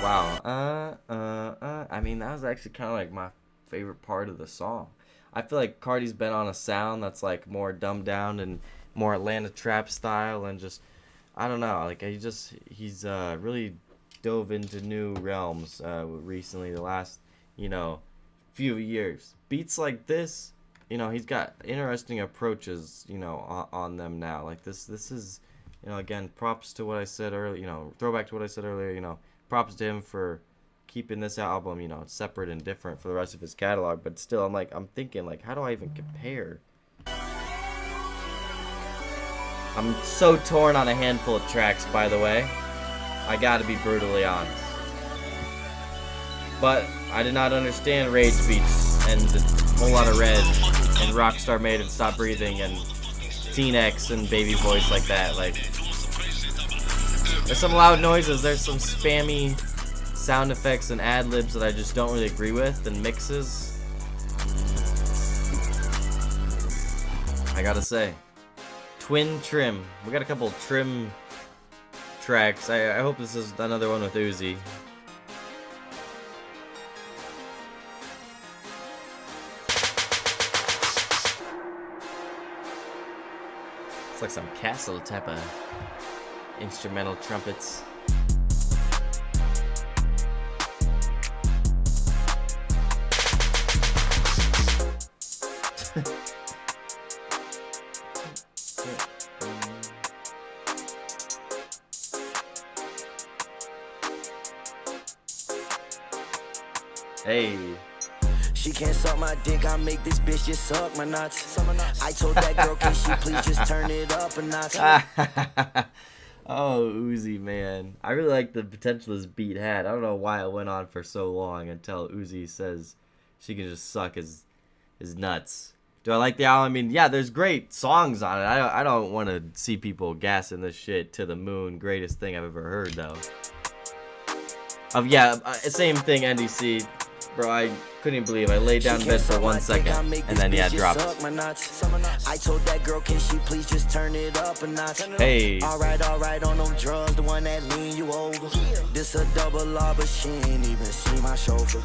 Speaker 1: Wow. I mean, that was actually kind of like my favorite part of the song. I feel like Carti's been on a sound that's like more dumbed down and more Atlanta trap style, and just, I don't know, like he's really dove into new realms recently, the last, you know, few years. Beats like this, you know, he's got interesting approaches, you know, on them now. Like this is, you know, again, props to what I said earlier, you know, throwback to what I said earlier, you know, props to him for keeping this album, you know, separate and different for the rest of his catalog. But still, I'm thinking, like, how do I even compare? I'm so torn on a handful of tracks, by the way. I gotta be brutally honest. But I did not understand Rage Beats and a whole lot of Red and Rockstar Made and Stop Breathing and Teen X and Baby Voice like that. Like, there's some loud noises, there's some spammy sound effects and ad-libs that I just don't really agree with, and mixes. I gotta say, Twin Trim. We got a couple Trim tracks. I hope this is another one with Uzi. It's like some Castle type of instrumental trumpets. Hey.
Speaker 11: She can't suck my dick, I make this bitch just suck my nuts. I told that girl, can she please just turn it up a notch?
Speaker 1: Oh, Uzi, man. I really like the potential this beat had. I don't know why it went on for so long until Uzi says she can just suck his nuts. Do I like the album? I mean, yeah, there's great songs on it. I don't want to see people gassing this shit to the moon. Greatest thing I've ever heard, though. Same thing, NDC. Bro, I couldn't believe I laid down in bed for 1 second, and then yeah, it dropped.
Speaker 11: I told that girl, can she please just turn it up a notch?
Speaker 1: Hey.
Speaker 11: Alright, on them drugs, the one that lean you over. This a double R, but she ain't even see my chauffeur.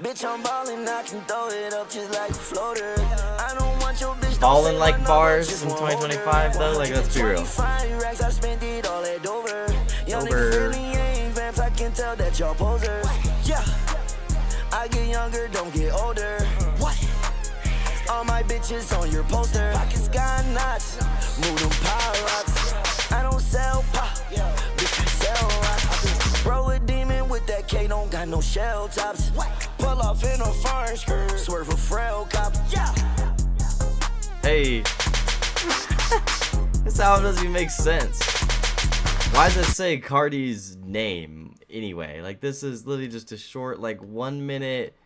Speaker 11: Bitch, I'm ballin', I can throw it up just like a floater. I don't want your bitch
Speaker 1: ballin' like bars in 2025 though, like let's be real. Over.
Speaker 11: I can tell that y'all posers. Yeah. I get younger, don't get older. What?
Speaker 2: All my bitches on your poster. Pockets got knots. Move them power rocks. I don't sell pop. Bitch, I sell rock. Bro, a demon with that K, don't got no shell tops. Pull off in a foreign skirt. Swerve a frail cop.
Speaker 1: Hey. This album doesn't even make sense. Why does it say Carti's name anyway? Like, this is literally just a short, like, 1 minute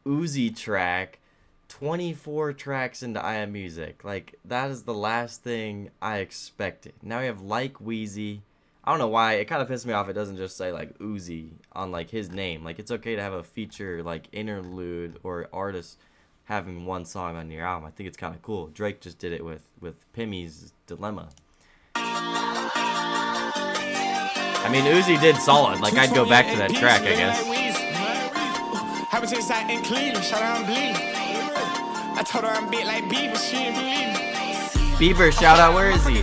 Speaker 1: Uzi track, 24 tracks into I Am Music. Like, that is the last thing I expected. Now we have Like Weezy. I don't know why. It kind of pissed me off. It doesn't just say, like, Uzi on, like, his name. Like, it's okay to have a feature, like, interlude or artist having one song on your album. I think it's kind of cool. Drake just did it with Pimmy's Dilemma. I mean, Uzi did solid. Like, I'd go back to that track, I guess.
Speaker 3: I was just out in Cleveland, shout out, I'm bleeding. I told her I'm big like Bieber, she ain't believe me.
Speaker 1: Bieber, shout out, where is he?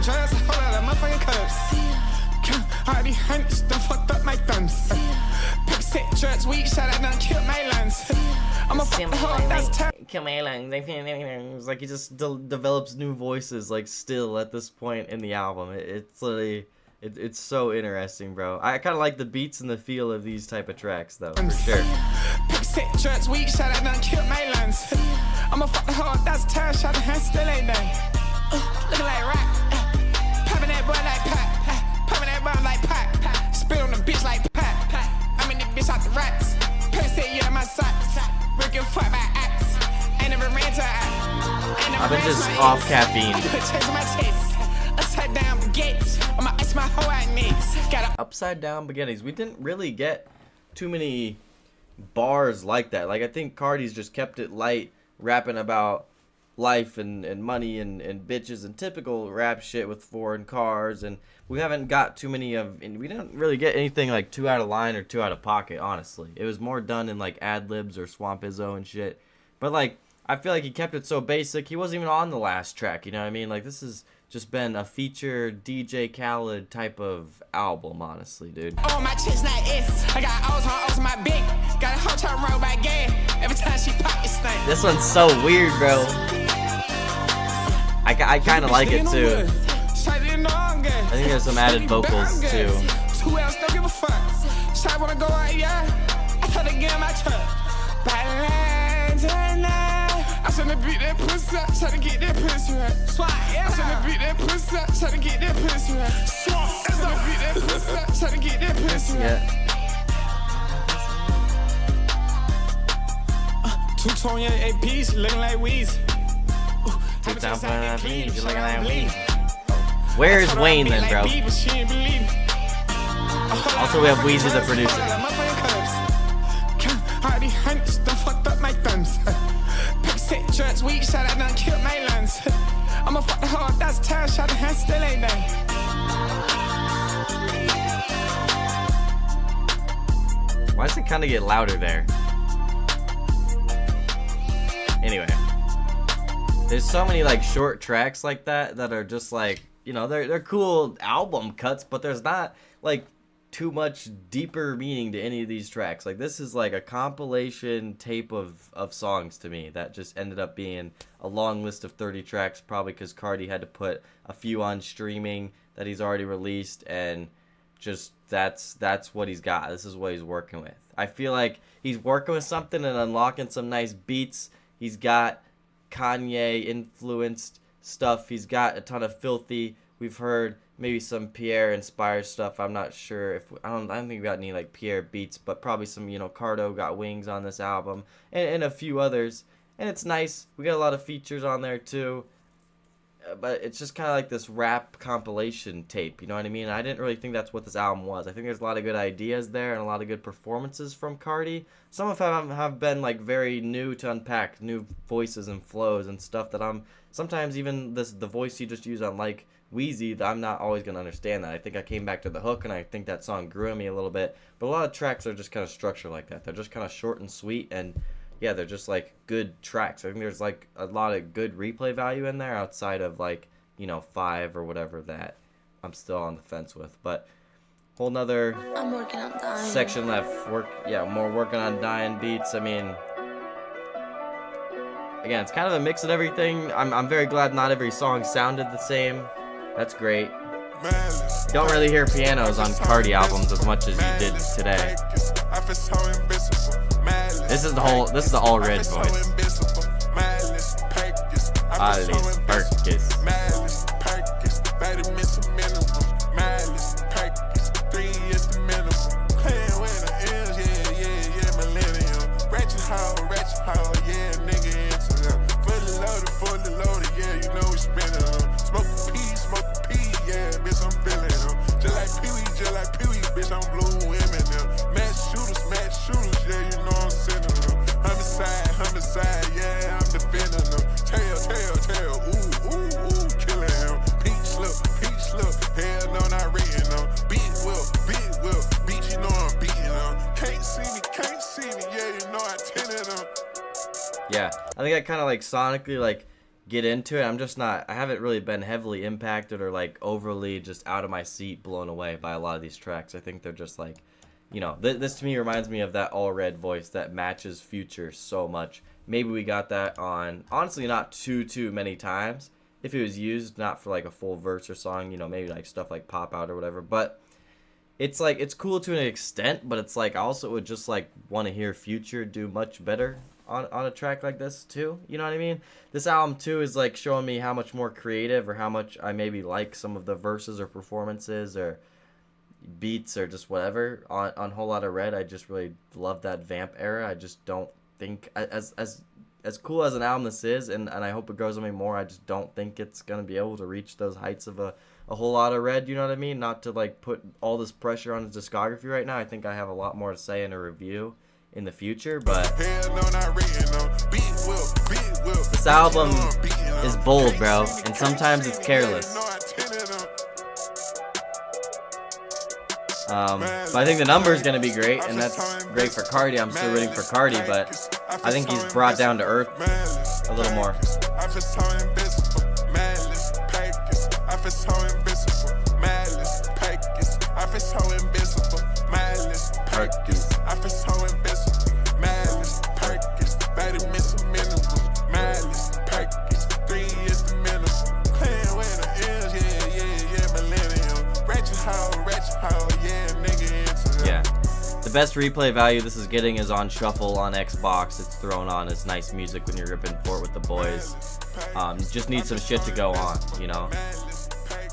Speaker 3: All these hunts done fucked up my thumbs. Pick set drugs, weed, shout out, done killed my lungs. I'm a fuck the hoe, that's terrible.
Speaker 1: Kill my lungs. It's like he just develops new voices, like, still at this point in the album. It's literally... It's so interesting, bro. I kind of like the beats and the feel of these type of tracks, though, for sure.
Speaker 3: Pick set drugs, weed, shout out, done killed my lungs. I'm a fuck the hoe, that's terrible, shout out, hand still ain't done. Looking like rock. Popping that boy like pop. Popping that bomb like pop. Spit on the bitch like pop. I'm in the bitch out the racks. Pick set, yeah, my socks. Breaking fuck by axe. Ain't never ran to
Speaker 1: I've been just off caffeine.
Speaker 3: Upside down baguettes. I'ma ice my whole out knees.
Speaker 1: Upside down baguettes. We didn't really get too many bars like that. Like, I think Carti's just kept it light, rapping about life and money and bitches and typical rap shit with foreign cars. And we haven't got too many of, and we didn't really get anything like too out of line or too out of pocket, honestly. It was more done in like ad-libs or Swamp-Izzo and shit. But like, I feel like he kept it so basic. He wasn't even on the last track, you know what I mean? Like, this has just been a feature DJ Khaled type of album, honestly, dude.
Speaker 3: Oh, my chest not S. I got O's on my big. Got a whole time roll by game. Every time she pop, it stink.
Speaker 1: This one's so weird, bro. I kind of like it, too. I think there's some added vocals, too.
Speaker 3: 2 L's, don't give a fuck. Shot wanna go out, yeah. I told her get in my truck. Balance tonight. I shouldn't beat that pussy up, try to get that pussy right. Swat, yeah. I shouldn't beat that pussy up, try to get that pussy right. Swat, I shouldn't beat that pussy up, try to get that pussy right. Two-tone, yeah, APs, looking like Weezy.
Speaker 1: Two-tone, APs, you looking like Weezy. Where is Wayne then, bro? Also, we have Weezy the producer.
Speaker 3: All these hunts done fucked up my thumbs. Set drugs, weed, shout out, done killed my lungs. I'ma fuck the hoe, that's terrible, shout out, hand still ain't done.
Speaker 1: Why does it kind of get louder there? Anyway. There's so many, like, short tracks like that are just, like, you know, they're cool album cuts, but there's not, like, too much deeper meaning to any of these tracks. Like, this is like a compilation tape of songs to me that just ended up being a long list of 30 tracks, probably because Carti had to put a few on streaming that he's already released, and just that's what he's got. This is what he's working with. I feel like he's working with something and unlocking some nice beats. He's got Kanye influenced stuff. He's got a ton of Filthy. We've heard maybe some Pierre inspired stuff. I'm not sure if I don't think we got any like Pierre beats, but probably some, you know, Cardo got Wings on this album and a few others. And it's nice. We got a lot of features on there too. But it's just kind of like this rap compilation tape, you know what I mean? I didn't really think that's what this album was. I think there's a lot of good ideas there and a lot of good performances from Carti. Some of them have been like very new to unpack, new voices and flows and stuff that I'm sometimes even the voice you just use on like Weezy, I'm not always going to understand that. I think I came back to the hook, and I think that song grew on me a little bit. But a lot of tracks are just kind of structured like that. They're just kind of short and sweet, and yeah, they're just like good tracks. I think there's like a lot of good replay value in there outside of like, you know, 5 or whatever that I'm still on the fence with. But whole nother section left. More working on dying beats. I mean, again, it's kind of a mix of everything. I'm very glad not every song sounded the same. That's great. You don't really hear pianos on Carti albums as much as you did today. This is the all red voice. Alice Perkis.
Speaker 10: Fully loaded, yeah, you know we spinning them. Smoke the pee, yeah, bitch, I'm feeling them. Just like Pee-wee, bitch, I'm blue women them. Mass shooters, yeah, you know I'm sending them. Homicide, yeah, I'm defending them. Tail, ooh, killing him. Peach slip, hell no, not reading them. Big whip, beat, you know I'm beating them. Can't see me, yeah, you know I tended them.
Speaker 1: Yeah, I think I kind of like sonically like get into it. I haven't really been heavily impacted or like overly just out of my seat blown away by a lot of these tracks. I think they're just like, you know, this to me reminds me of that all red voice that matches Future so much. Maybe we got that on, honestly, not too many times. If it was used, not for like a full verse or song, you know, maybe like stuff like Pop Out or whatever. But it's like, it's cool to an extent, but it's like I also would just like want to hear Future do much better on a track like this too. You know what I mean? This album too is like showing me how much more creative or how much I maybe like some of the verses or performances or beats or just whatever on Whole Lotta Red. I just really love that vamp era. I just don't think as cool as an album this is, and I hope it grows on me more, I just don't think it's gonna be able to reach those heights of a Whole Lotta Red, you know what I mean? Not to like put all this pressure on his discography right now. I think I have a lot more to say in a review in the future, but this album is bold, bro, and sometimes it's careless. But I think the number is going to be great, and that's great for Carti. I'm still rooting for Carti, but I think he's brought down to earth a little more. The best replay value this is getting is on shuffle on Xbox. It's thrown on as nice music when you're ripping for it with the boys. Just need some shit to go on, you know.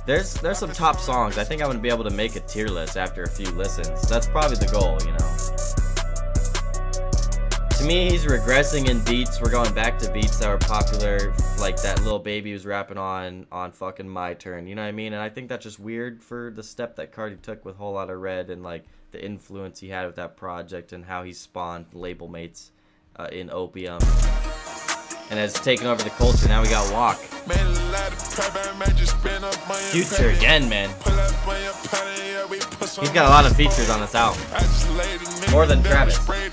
Speaker 1: There's some top songs. I think I'm gonna be able to make a tier list after a few listens. That's probably the goal, you know. To me, he's regressing in beats. We're going back to beats that were popular, like that Lil Baby was rapping on fucking My Turn. You know what I mean? And I think that's just weird for the step that Carti took with Whole Lotta Red and like the influence he had with that project and how he spawned label mates in Opium and has taken over the culture. Now we got Walk. Future again, man. He's got a lot of features on this album. More than Travis. Red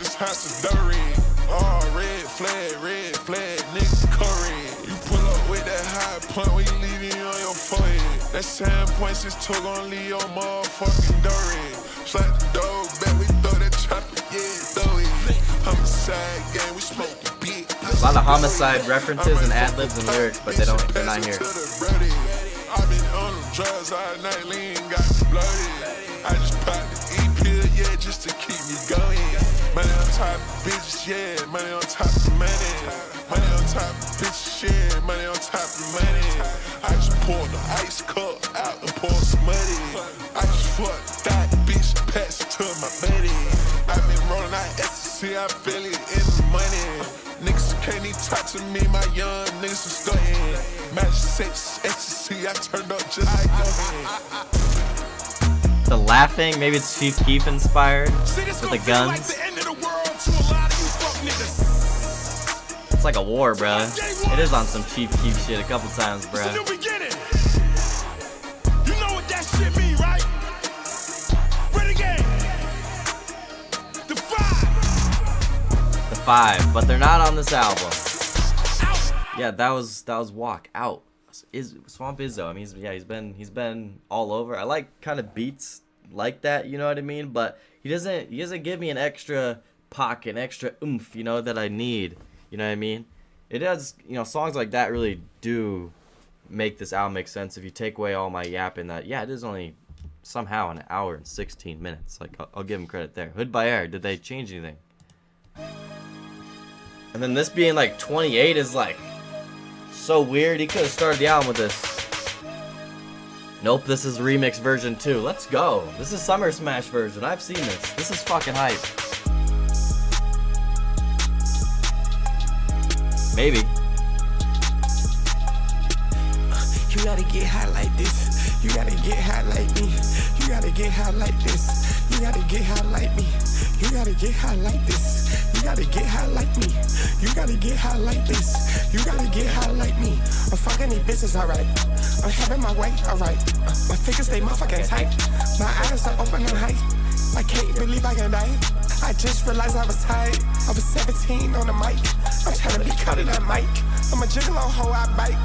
Speaker 1: flag, nigga curry. You pull up with that high point, we leaving on your forehead. That 7 points is took on Leo your motherfucking dirty. Slap the dog back, we throw that chopper, yeah, throw it. Homicide gang, we smoke the beat. A lot of homicide references and ad-libs and lyrics, but they're not here. I've been on them drugs all night, lean got me bloated. I just popped the E-pill, yeah, just to keep me going. Money on top of bitches, yeah, money on top of money. Money on top of bitches, yeah, money on top of money. I just poured the ice cup out and poured some money. I just fucked that bitch, pass it to my buddy. I've been rolling out ecstasy, I feel it in the money. Niggas can't even talk to me, my young niggas are starting. Match 6, ecstasy, I turned up just like go. The laughing, maybe it's Chief Keef inspired with the guns. It's like a war, bruh. It is on some Chief Keef shit a couple times, bruh. You know what that shit mean, right? Renegade. The five, but they're not on this album. Yeah, that was Walk Out. Swamp Izzo. I mean, he's been all over. I like kind of beats like that, you know what I mean? But he doesn't give me an extra pocket, an extra oomph, you know, that I need. You know what I mean? it does, you know, songs like that really do make this album make sense if you take away all my yapping. That, yeah, it is only somehow an hour and 16 minutes. Like, I'll give him credit there. Hood by Air, did they change anything? And then this being like 28 is like so weird. He could have started the album with this. Nope, this is remix version 2. Let's go. This is Summer Smash version. I've seen this. This is fucking hype. Maybe.
Speaker 6: You gotta get high like this. You gotta get high like me. You gotta get high like this. You gotta get high like me. You gotta get high like this. You gotta get high like me. You gotta get high like this. You gotta get high like me. I'm fucking these bitches, alright. I'm having my way, alright. My fingers, they motherfucking tight. My eyes are open and high. I can't believe I can die. I just realized I was tired. I was 17 on the mic. I'm trying to be cutting that mic. I'm a gigolo hoe, I bite.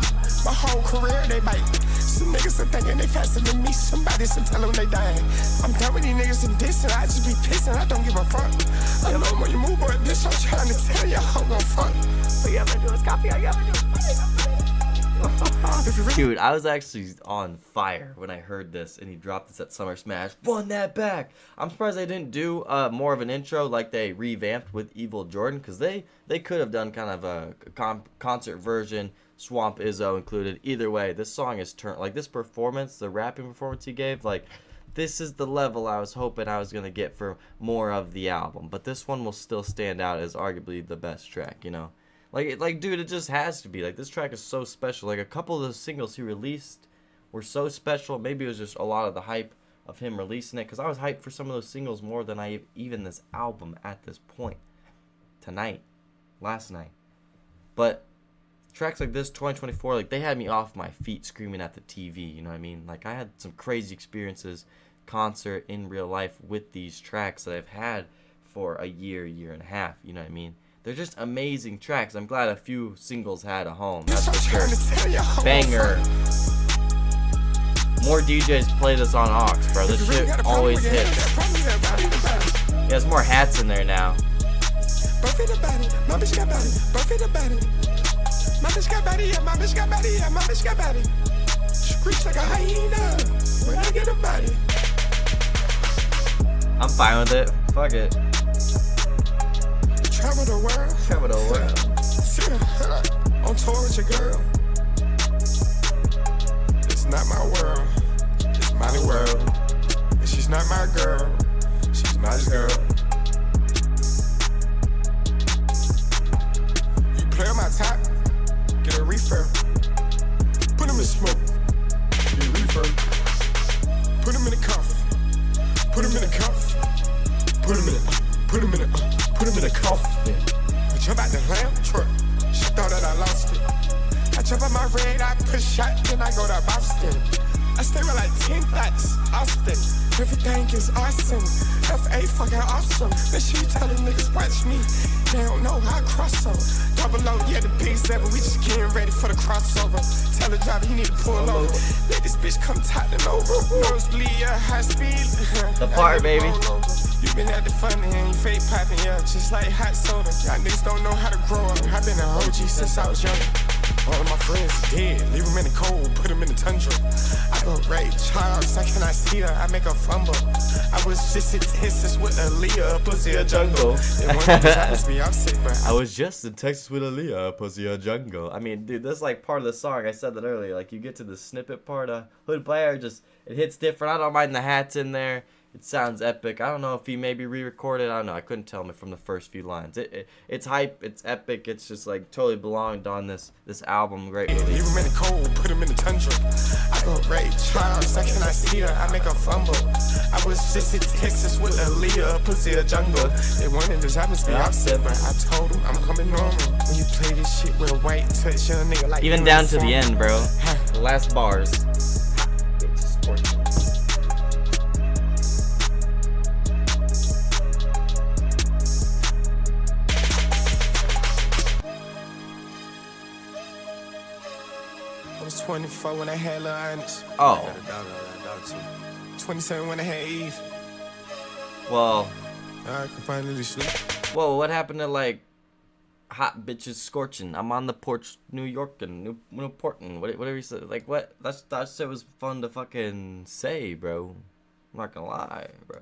Speaker 6: My whole career, they bite. Some niggas are thinking they faster than me. Somebody should tell them they dying. I'm done with these niggas and dissing. I just be pissing. I don't give a fuck. I know when you move, boy, bitch, I'm trying to tell you I'm gon' fuck. All you ever do is copy. All you ever do is
Speaker 1: Dude, I was actually on fire when I heard this and he dropped this at Summer Smash. Run that back. I'm surprised they didn't do more of an intro like they revamped with Evil Jordan, because they could have done kind of a concert version, Swamp Izzo included. Either way, this song is turned, like this performance, the rapping performance he gave, like this is the level I was hoping I was going to get for more of the album. But this one will still stand out as arguably the best track, you know? Like, dude, it just has to be. Like, this track is so special. Like, a couple of the singles he released were so special. Maybe it was just a lot of the hype of him releasing it, because I was hyped for some of those singles more than even this album at this point. Last night. But tracks like this, 2024, like, they had me off my feet screaming at the TV, you know what I mean? Like, I had some crazy experiences, concert, in real life with these tracks that I've had for a year and a half, you know what I mean? They're just amazing tracks. I'm glad a few singles had a home. That's for sure. Banger. More DJs play this on Aux, bro. This shit always hits. Yeah, there's more hats in there now.
Speaker 6: My bitch got body. My bitch got body, yeah, my bitch got body, yeah, my bitch got body. Screech like a hyena when I get a body.
Speaker 1: I'm fine with it. Fuck it.
Speaker 6: Travel the world. On tour with your girl. It's not my world. It's my world. And she's not my girl. She's my girl. You play on my top, get a refill. Put him in smoke. Get a refill. Put him in a cuff. Put him in a cuff. Put him in a coffin. I jump out the lamp truck. She thought that I lost it. I jump out my red, I push shot, then I go to Boston. I stay with like 10 thoughts, Austin. Everything is awesome. F.A. fucking awesome. Then she telling niggas watch me. They don't know how I cross them. Double O, yeah, the big 7. We just getting ready for the crossover. Tell the driver he need to pull over. Let this bitch come toppling over. Nosebleed, yeah, high speed.
Speaker 1: The part, baby.
Speaker 6: You been at the fun and you fake popping, yeah, just like hot soda. Y'all niggas don't know how to grow up. I've been an OG since I was young. All of my friends dead, leave them in the cold, put them in the tundra. I go Ray Charles, I cannot see her, I make her fumble. I was just in Texas with Aaliyah, pussy a jungle.
Speaker 1: I was just in Texas with Aaliyah, pussy a jungle. I mean, dude, that's like part of the song. I said that earlier. Like, you get to the snippet part of Hood by Air, just it hits different. I don't mind the hats in there. It sounds epic. I don't know if he maybe re-recorded. I don't know. I couldn't tell him from the first few lines. It's hype. It's epic. It's just like totally belonged on this album. Great release.
Speaker 6: Leave him in the cold, put him in the tundra. I go Ray Charles, I cannot see her, I make her fumble. I was just in Texas with Aaliyah, pussy a jungle. They wanted this happens to be upset, but I told them I'm coming normal. When you play this shit with a white touch, young nigga like
Speaker 1: even down to the end, bro. The last bars.
Speaker 6: I was 24 when I had Lil Ernest.
Speaker 1: Oh.
Speaker 6: I had a daughter too. 27 when I had Eve.
Speaker 1: Well.
Speaker 6: I could finally sleep.
Speaker 1: Whoa, what happened to like hot bitches scorching. I'm on the porch, New York and Newportin. Whatever you said. Like what? That shit was fun to fucking say, bro. I'm not gonna lie, bro.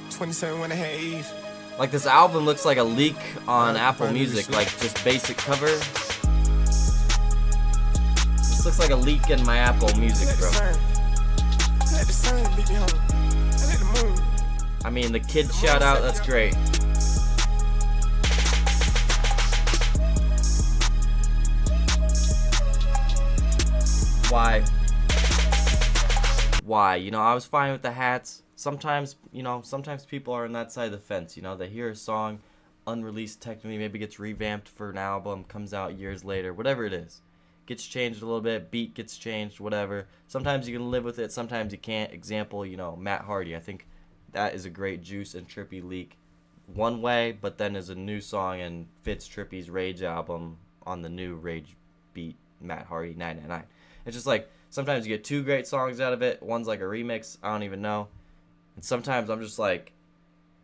Speaker 3: 27 when I had Eve.
Speaker 1: Like this album looks like a leak on Apple Music, like just basic cover. This looks like a leak in my Apple Music, bro. I mean, the kid shout out, that's great. Why? You know, I was fine with the hats. Sometimes, you know, sometimes people are on that side of the fence. You know, they hear a song, unreleased technically, maybe gets revamped for an album, comes out years later, whatever it is. Gets changed a little bit, beat gets changed, whatever. Sometimes you can live with it, sometimes you can't. Example, you know, Matt Hardy. I think that is a great Juice and Trippy leak one way, but then is a new song and fits Trippy's Rage album on the new Rage beat, Matt Hardy 999. It's just like, sometimes you get two great songs out of it. One's like a remix, I don't even know. And sometimes I'm just like,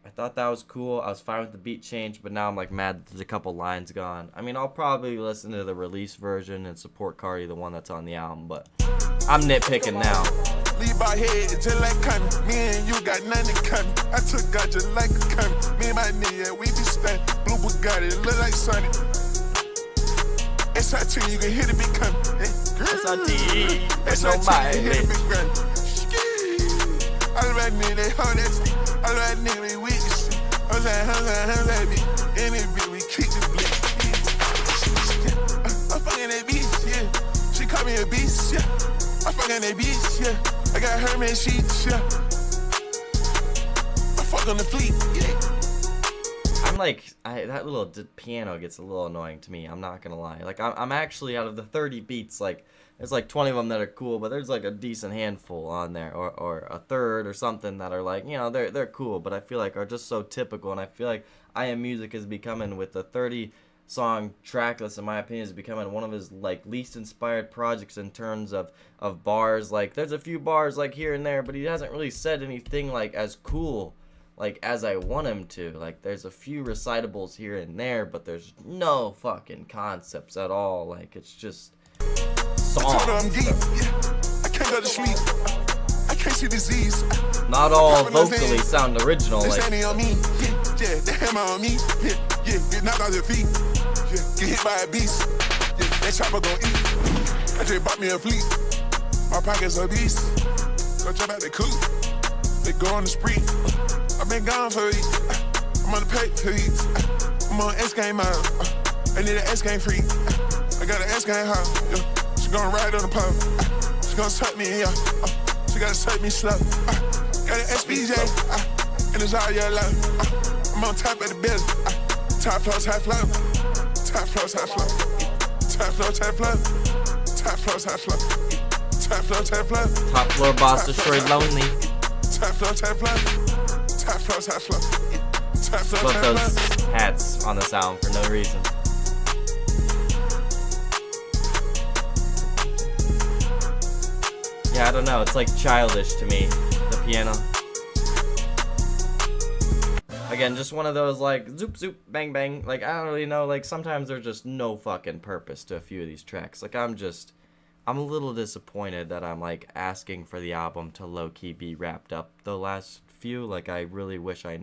Speaker 1: I thought that was cool. I was fine with the beat change, but now I'm like mad that there's a couple lines gone. I mean, I'll probably listen to the release version and support Carti, the one that's on the album, but I'm nitpicking now.
Speaker 3: Leave my head just like coming. Me and you got nothing coming. I took God just like a coming. Me and my nigga, we be stunned. Blue Bugatti, it look like Sunny. SIT, you can hear the beat coming.
Speaker 1: SIT, there's no mileage.
Speaker 3: All right, nigga, they hold that stick. All right, nigga, we with this shit. I'm like, bitch. In it, bitch, we kick the blick. I'm fucking that bitch, yeah. She call me a beast, yeah. I'm fucking that bitch, yeah. I got her man sheets, yeah. I fuck on the fleet, yeah.
Speaker 1: I'm like, that little piano gets a little annoying to me. I'm not gonna lie. Like, I'm actually, out of the 30 beats, like, there's like 20 of them that are cool, but there's like a decent handful on there, or a third or something that are like, you know, they're cool, but I feel like are just so typical. And I feel like I Am Music is becoming, with the 30 song track list, in my opinion, is becoming one of his like least inspired projects in terms of bars. Like, there's a few bars like here and there, but he hasn't really said anything like as cool like as I want him to. Like, there's a few recitables here and there, but there's no fucking concepts at all. Like, it's just songs.
Speaker 3: I'm deep, yeah. I can't go to sleep. I can't see disease.
Speaker 1: Not all vocally sound original.
Speaker 3: They
Speaker 1: like,
Speaker 3: standing on me, yeah. The hammer on me, yeah. Get knocked out your feet, yeah. Get hit by a beast, yeah. That chopper gon' eat. I just bought me a fleet. My pockets obese. Go jump out the coupe. They go on the spree. I've been gone for a week. I'm on the pay for weeks. I'm on S game mode. I need an S game free. I got an S game house. Yeah. She gon' ride on the pole. She gon' suck me, yeah. She gotta suck me slow. Got an SPJ. And it's all yellow. I'm on top of the building. Top floor, top flow. Top floor, top flow. Top floor, top flow. Top floor, top flow. Top floor, top flow.
Speaker 1: Top floor boss destroyed lonely.
Speaker 3: Top floor, top flow. Top floor, top flow. Top floor,
Speaker 1: Put those hats on this album for no reason. Yeah, I don't know. It's like childish to me, the piano. Again, just one of those like zoop zoop bang bang. Like, I don't really know. Like, sometimes there's just no fucking purpose to a few of these tracks. Like, I'm a little disappointed that I'm like asking for the album to low key be wrapped up the last few. Like, I really wish I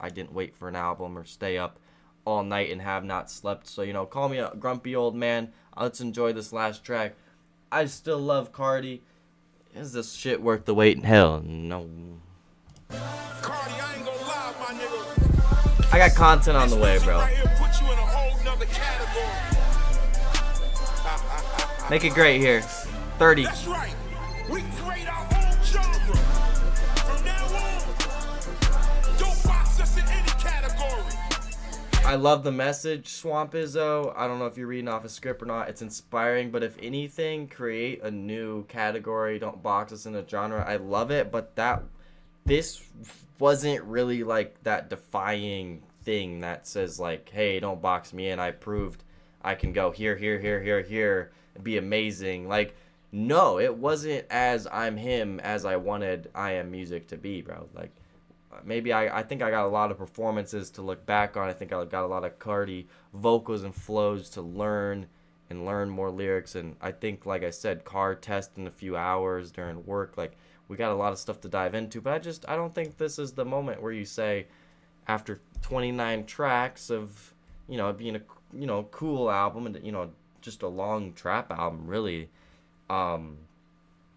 Speaker 1: didn't wait for an album or stay up all night and have not slept. So, you know, call me a grumpy old man. Let's enjoy this last track. I still love Carti. Is this shit worth the wait? Hell no.
Speaker 3: Carti, I ain't gonna lie, my nigga.
Speaker 1: I got content on the way, bro. Make it great here. 30.
Speaker 3: That's right. We create our own genre. From now on, don't box us in any category.
Speaker 1: I love the message, Swamp Izzo. I don't know if you're reading off a script or not. It's inspiring, but if anything, create a new category. Don't box us in a genre. I love it, but this wasn't really like that defying thing that says like, hey, don't box me in. I proved I can go here, here, here, here, here, and be amazing. Like, no, it wasn't as I'm him as I wanted I Am Music to be, bro. Like, maybe I think I got a lot of performances to look back on. I think I got a lot of Carti vocals and flows to learn more lyrics. And I think, like I said, car test in a few hours during work. Like, we got a lot of stuff to dive into. But I don't think this is the moment where you say, after 29 tracks of, you know, being a, you know, cool album and, you know, just a long trap album, really,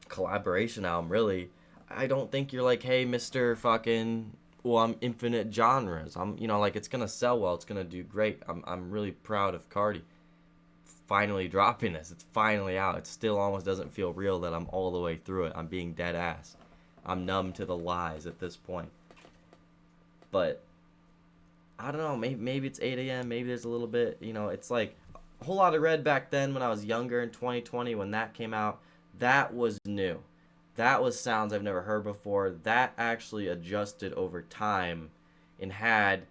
Speaker 1: collaboration album, really, I don't think you're like, hey, Mr. fucking, well, I'm infinite genres. I'm, you know, like, it's gonna sell well. It's gonna do great. I'm really proud of Carti finally dropping this. It's finally out. It still almost doesn't feel real that I'm all the way through it. I'm being dead ass. I'm numb to the lies at this point. But I don't know. Maybe it's 8 a.m. Maybe there's a little bit, you know, it's like a whole lot of Red back then when I was younger in 2020 when that came out. That was new. That was sounds I've never heard before. That actually adjusted over time and had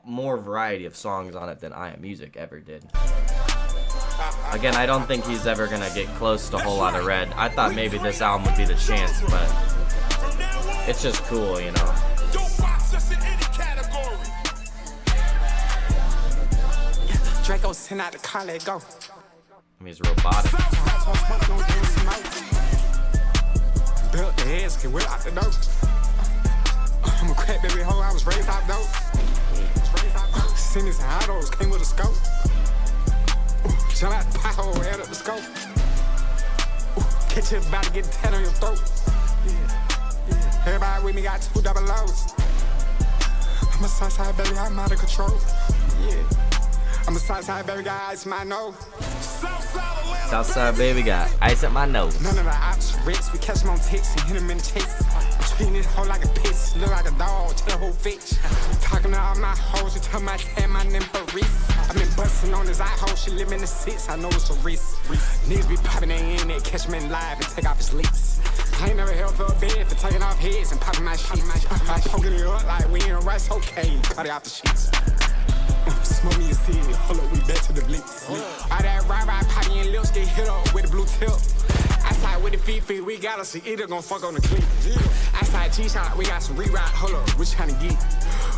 Speaker 1: more variety of songs on it than I Am Music ever did. Again, I don't think he's ever going to get close to a whole lot of Red. I thought maybe this album would be the chance, but it's just cool, you know.
Speaker 3: Draco send out the car, let go.
Speaker 1: I mean, he's robotic.
Speaker 3: Built the heads, get wet out the dope. I'm a crack baby hoe, I was raised out dope. Seen these autos, came with a scope. Jump out the pothole, add up the scope. Catch you about to get 10 on your throat. Yeah. Everybody with me got 2 double O's. I'm a Southside baby, I'm out of control. Yeah. I'm a Southside baby, got ice in my nose.
Speaker 1: Southside baby got ice at my nose.
Speaker 3: None of the ops rich, we catch them on ticks and hit them in the chase. Treating this hoe like a piss, look like a dog, tell the whole bitch. Talking to all my hoes, you tell my tan, my name Paris. I've been busting on his eye hole, she live in the 6, I know it's a risk. Niggas be popping their in there, catch me in live and take off his leaks. I ain't never held for a bed for taking off heads and popping my shit. I'm poking it up like we in rice, okay, cut it off the sheets. Smoke me a seed, hold up, we back to the blitz. All that ride, potty and lips get hit up with the blue tip. Outside with the feet, we got us, either gon' fuck on the clip. Outside G-Shot, we got some rewrite, hold up, we tryna get.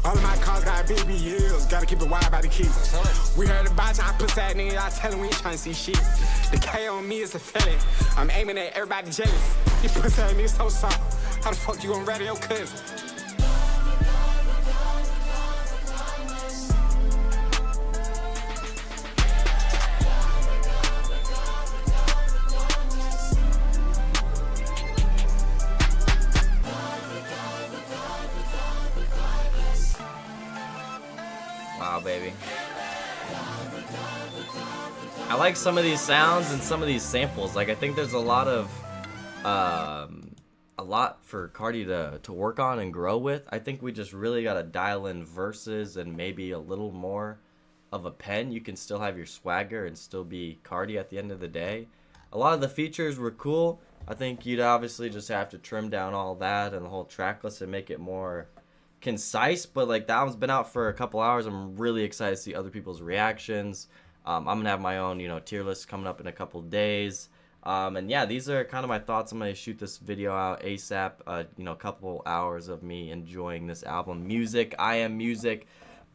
Speaker 3: All of my cars got big BLs, gotta keep it wide by the key. We heard about y'all pussy ass niggas, I tell them we ain't tryna see shit. The K on me is a felon, I'm aiming at everybody jealous. You pussy ass niggas so soft, how the fuck you gon' rattle your cousin?
Speaker 1: Wow, baby. I like some of these sounds and some of these samples. Like, I think there's a lot for Carti to work on and grow with. I think we just really gotta dial in verses and maybe a little more of a pen. You can still have your swagger and still be Carti at the end of the day. A lot of the features were cool. I think you'd obviously just have to trim down all that and the whole track list and make it more concise, but like the album's been out for a couple hours. I'm really excited to see other people's reactions. I'm gonna have my own, you know, tier list coming up in a couple days. And yeah, these are kind of my thoughts. I'm gonna shoot this video out ASAP. You know, a couple hours of me enjoying this album. Music, I Am Music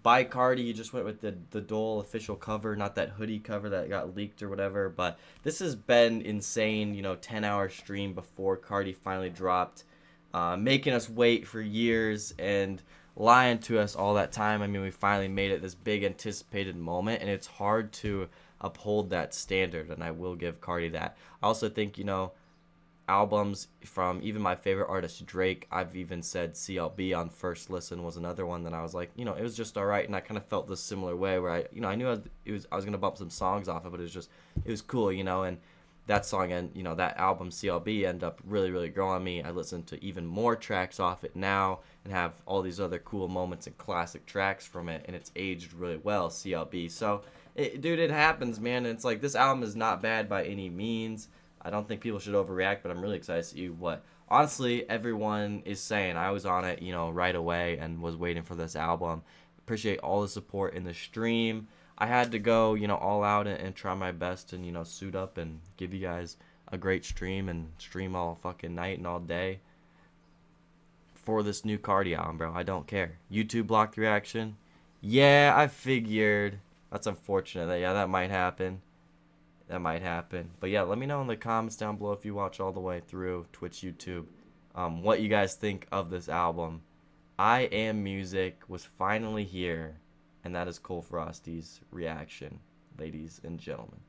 Speaker 1: by Carti. You just went with the Dole official cover, not that hoodie cover that got leaked or whatever. But this has been insane. You know, 10-hour stream before Carti finally dropped. Making us wait for years and lying to us all that time. I mean, we finally made it, this big anticipated moment, and it's hard to uphold that standard, and I will give Carti that. I also think, you know, albums from even my favorite artist, Drake, I've even said CLB on first listen was another one that I was like, you know, it was just all right, and I kind of felt this similar way where I knew I was going to bump some songs off of it, but it was cool, you know, and that song and, you know, that album CLB ended up really, really growing on me. I listen to even more tracks off it now and have all these other cool moments and classic tracks from it, and it's aged really well, CLB. So, dude, it happens, man. And it's like, this album is not bad by any means. I don't think people should overreact, but I'm really excited to see what, honestly, everyone is saying. I was on it, you know, right away and was waiting for this album. Appreciate all the support in the stream. I had to go, you know, all out and try my best and, you know, suit up and give you guys a great stream and stream all fucking night and all day. for this new Carti album, bro. I don't care. YouTube blocked reaction. Yeah, I figured. That's unfortunate. Yeah, that might happen. That might happen. But yeah, let me know in the comments down below if you watch all the way through Twitch, YouTube, what you guys think of this album. I Am Music was finally here, and that is ColeFrosty's reaction, ladies and gentlemen.